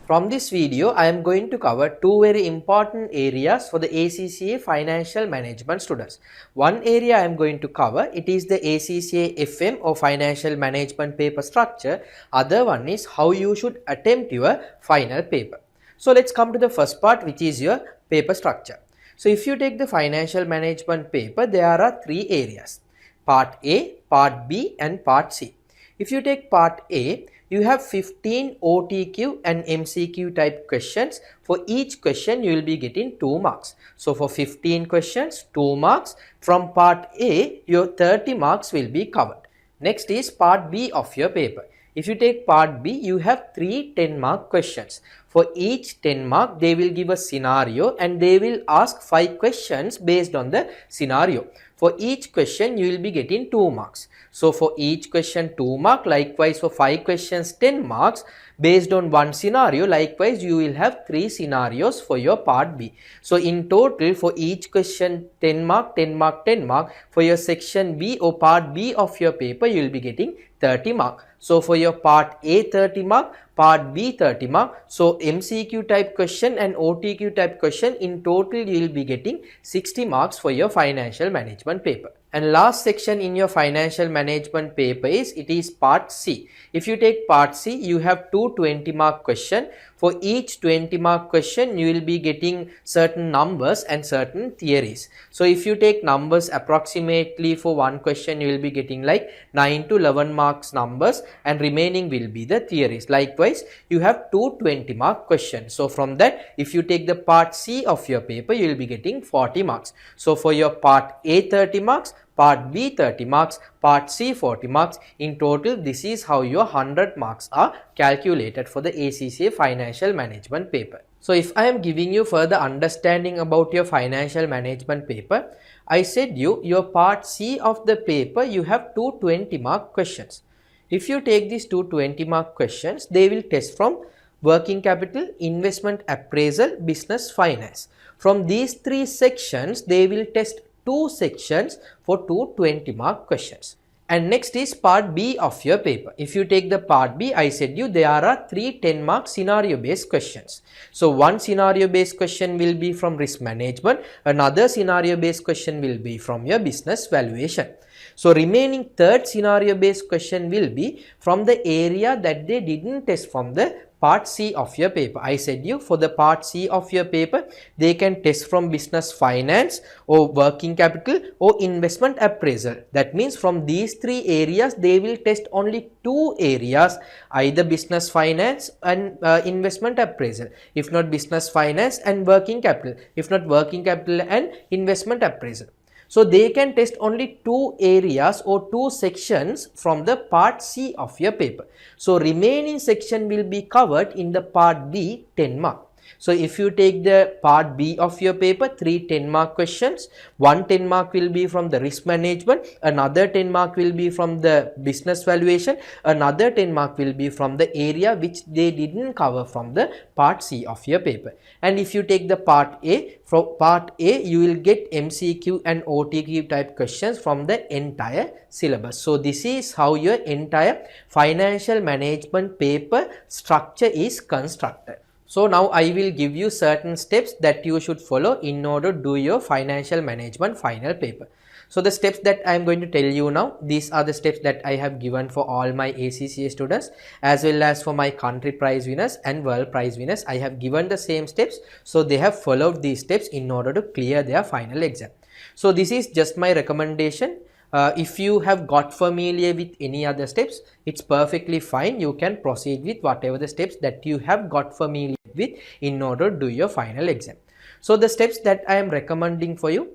From this video, I am going to cover 2 very important areas for the ACCA financial management students. One area I am going to cover, it is the ACCA FM or financial management paper structure. Other one is how you should attempt your final paper. So let's come to the first part, which is your paper structure. So if you take the financial management paper, there are 3 areas: part A, part B and part C. If you take part A, you have 15 OTQ and MCQ type questions. For each question, you will be getting 2 marks. So for 15 questions, 2 marks. From part A, your 30 marks will be covered. Next is part B of your paper. If you take part B, you have 3 10-mark questions. For each 10 mark, they will give a scenario and they will ask 5 questions based on the scenario. For each question, you will be getting 2 marks. So for each question 2 marks, likewise for 5 questions 10 marks, based on one scenario, likewise you will have 3 scenarios for your part B. So in total, for each question 10 mark, 10 mark, 10 mark, for your section B or part B of your paper, you will be getting 30 mark. So for your part A 30 mark, part B 30 mark. So MCQ type question and OTQ type question, in total you will be getting 60 marks for your financial management paper. And last section in your financial management paper is, it is part C. If you take part C, you have 2 20-mark questions. For each 20-mark question, you will be getting certain numbers and certain theories. So if you take numbers, approximately for one question, you will be getting like 9 to 11 marks numbers, and remaining will be the theories. Likewise, you have 2 20-mark questions. So from that, if you take the part C of your paper, you will be getting 40 marks. So for your part A 30 marks, part B 30 marks, part C 40 marks. In total, this is how your 100 marks are calculated for the ACCA financial management paper. So if I am giving you further understanding about your financial management paper, I said your part C of the paper, you have two 20-mark questions. If you take these two 20-mark questions, they will test from working capital, investment appraisal, business finance. From these three sections, they will test two sections for two 20-mark questions. And next is part B of your paper. If you take the part B, I said there are three 10-mark scenario based questions. So one scenario based question will be from risk management, another scenario based question will be from your business valuation. So remaining third scenario based question will be from the area that they didn't test from the part C of your paper. I said for the part C of your paper, they can test from business finance or working capital or investment appraisal. That means from these three areas, they will test only two areas, either business finance and investment appraisal. If not business finance and working capital, if not working capital and investment appraisal. So they can test only two areas or two sections from the part C of your paper. So remaining section will be covered in the part B 10 mark. So if you take the part B of your paper, three 10-mark questions, one 10 mark will be from the risk management, another 10 mark will be from the business valuation, another 10 mark will be from the area which they didn't cover from the part C of your paper. And if you take the part A, from part A you will get MCQ and OTQ type questions from the entire syllabus. So this is how your entire financial management paper structure is constructed. So now I will give you certain steps that you should follow in order to do your financial management final paper. So the steps that I am going to tell you now, these are the steps that I have given for all my ACCA students as well as for my country prize winners and world prize winners. I have given the same steps, so they have followed these steps in order to clear their final exam. So this is just my recommendation. If you have got familiar with any other steps, it's perfectly fine. You can proceed with whatever the steps that you have got familiar with in order to do your final exam. So the steps that I am recommending for you,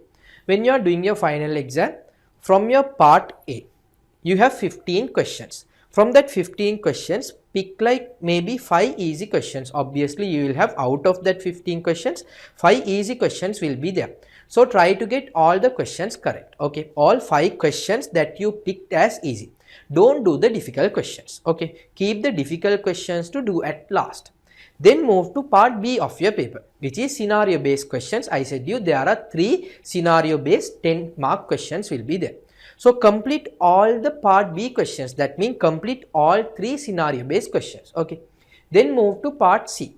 when you are doing your final exam, from your part A, you have 15 questions. From that 15 questions, pick like maybe 5 easy questions. Obviously, you will have out of that 15 questions, 5 easy questions will be there. So try to get all the questions correct. Okay, all 5 questions that you picked as easy. Don't do the difficult questions. Okay, keep the difficult questions to do at last. Then move to part B of your paper, which is scenario based questions. I said there are 3 scenario based 10 mark questions will be there. So complete all the part B questions. That means complete all 3 scenario based questions. Okay, then move to part C.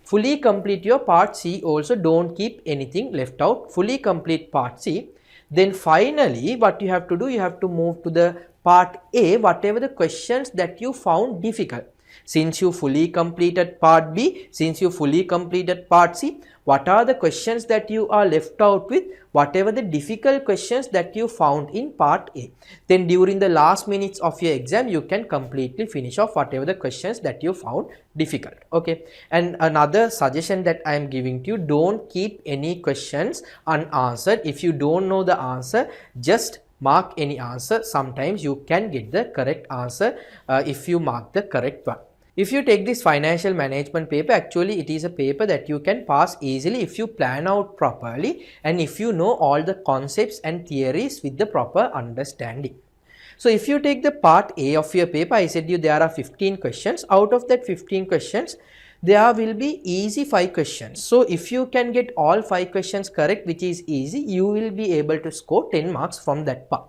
Fully complete your part C also. Don't keep anything left out. Fully complete part C. Then finally what you have to do, you have to move to the part A, whatever the questions that you found difficult. Since you fully completed part B, since you fully completed part C, what are the questions that you are left out with? Whatever the difficult questions that you found in part A. Then during the last minutes of your exam, you can completely finish off whatever the questions that you found difficult. Okay. And another suggestion that I am giving to you, don't keep any questions unanswered. If you don't know the answer, just mark any answer. Sometimes you can get the correct answer if you mark the correct one. If you take this financial management paper, actually it is a paper that you can pass easily if you plan out properly and if you know all the concepts and theories with the proper understanding. So if you take the part A of your paper, I said there are 15 questions. Out of that 15 questions, there will be easy 5 questions. So if you can get all 5 questions correct, which is easy, you will be able to score 10 marks from that part.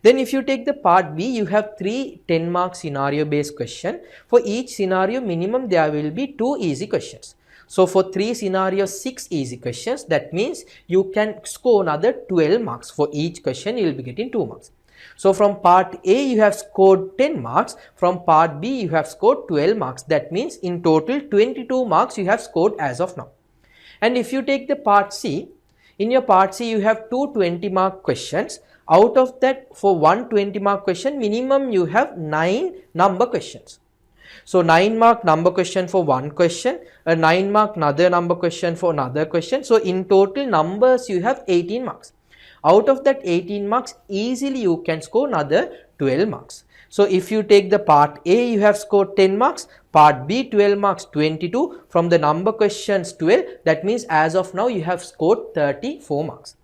Then if you take the part B, you have 3 10-mark scenario based questions. For each scenario, minimum there will be 2 easy questions. So for 3 scenarios, 6 easy questions. That means you can score another 12 marks. For each question, you will be getting 2 marks. So from part A, you have scored 10 marks. From part B, you have scored 12 marks. That means in total, 22 marks you have scored as of now. And if you take the part C, in your part C, you have 2 20-mark questions. Out of that, for one 20-mark question, minimum you have 9 number questions. So 9-mark number question for one question, a 9-mark another number question for another question. So in total numbers, you have 18 marks. Out of that 18 marks, easily you can score another 12 marks. So if you take the part A, you have scored 10 marks, part B 12 marks, 22. From the number questions 12, that means as of now you have scored 34 marks.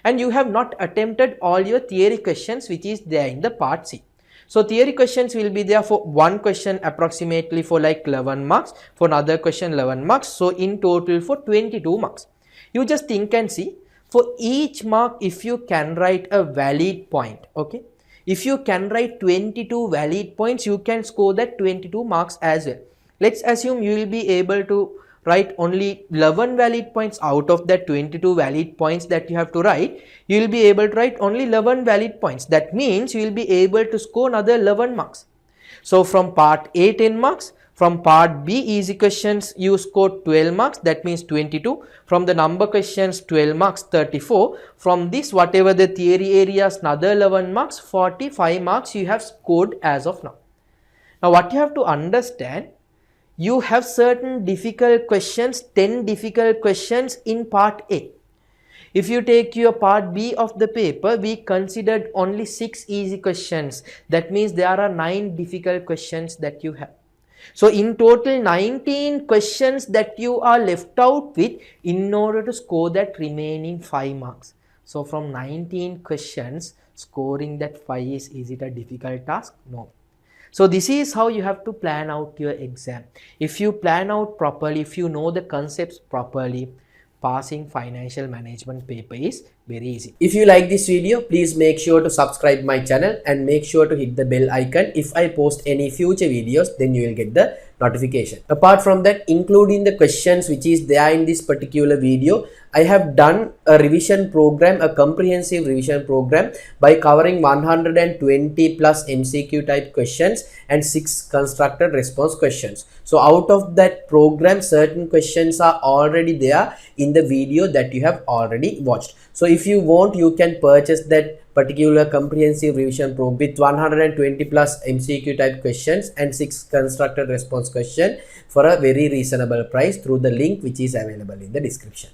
and you have not attempted all your theory questions which is there in the part C. So theory questions will be there for one question approximately for like 11 marks, for another question 11 marks, so in total for 22 marks. You just think and see, for each mark if you can write a valid point, okay, if you can write 22 valid points, you can score that 22 marks as well. Let's assume you will be able to write only 11 valid points out of that 22 valid points that you have to write. You will be able to write only 11 valid points. That means you will be able to score another 11 marks. So from part A 10 marks, from part B easy questions you scored 12 marks, that means 22. From the number questions 12 marks, 34. From this whatever the theory areas another 11 marks, 45 marks you have scored as of now. Now what you have to understand, you have certain difficult questions, 10 difficult questions in part A. If you take your part B of the paper, we considered only 6 easy questions. That means there are 9 difficult questions that you have. So in total 19 questions that you are left out with in order to score that remaining 5 marks. So from 19 questions, scoring that 5 is it a difficult task? No. So this is how you have to plan out your exam. If you plan out properly, if you know the concepts properly, passing financial management paper is very easy. If you like this video, please make sure to subscribe my channel and make sure to hit the bell icon. If I post any future videos, then you will get the notification. Apart from that, including the questions which is there in this particular video, I have done a revision program, a comprehensive revision program by covering 120 plus MCQ type questions and 6 constructed response questions. So out of that program, certain questions are already there in the video that you have already watched. So if you want, you can purchase that particular comprehensive revision program with 120 plus MCQ type questions and 6 constructed response question for a very reasonable price through the link which is available in the description.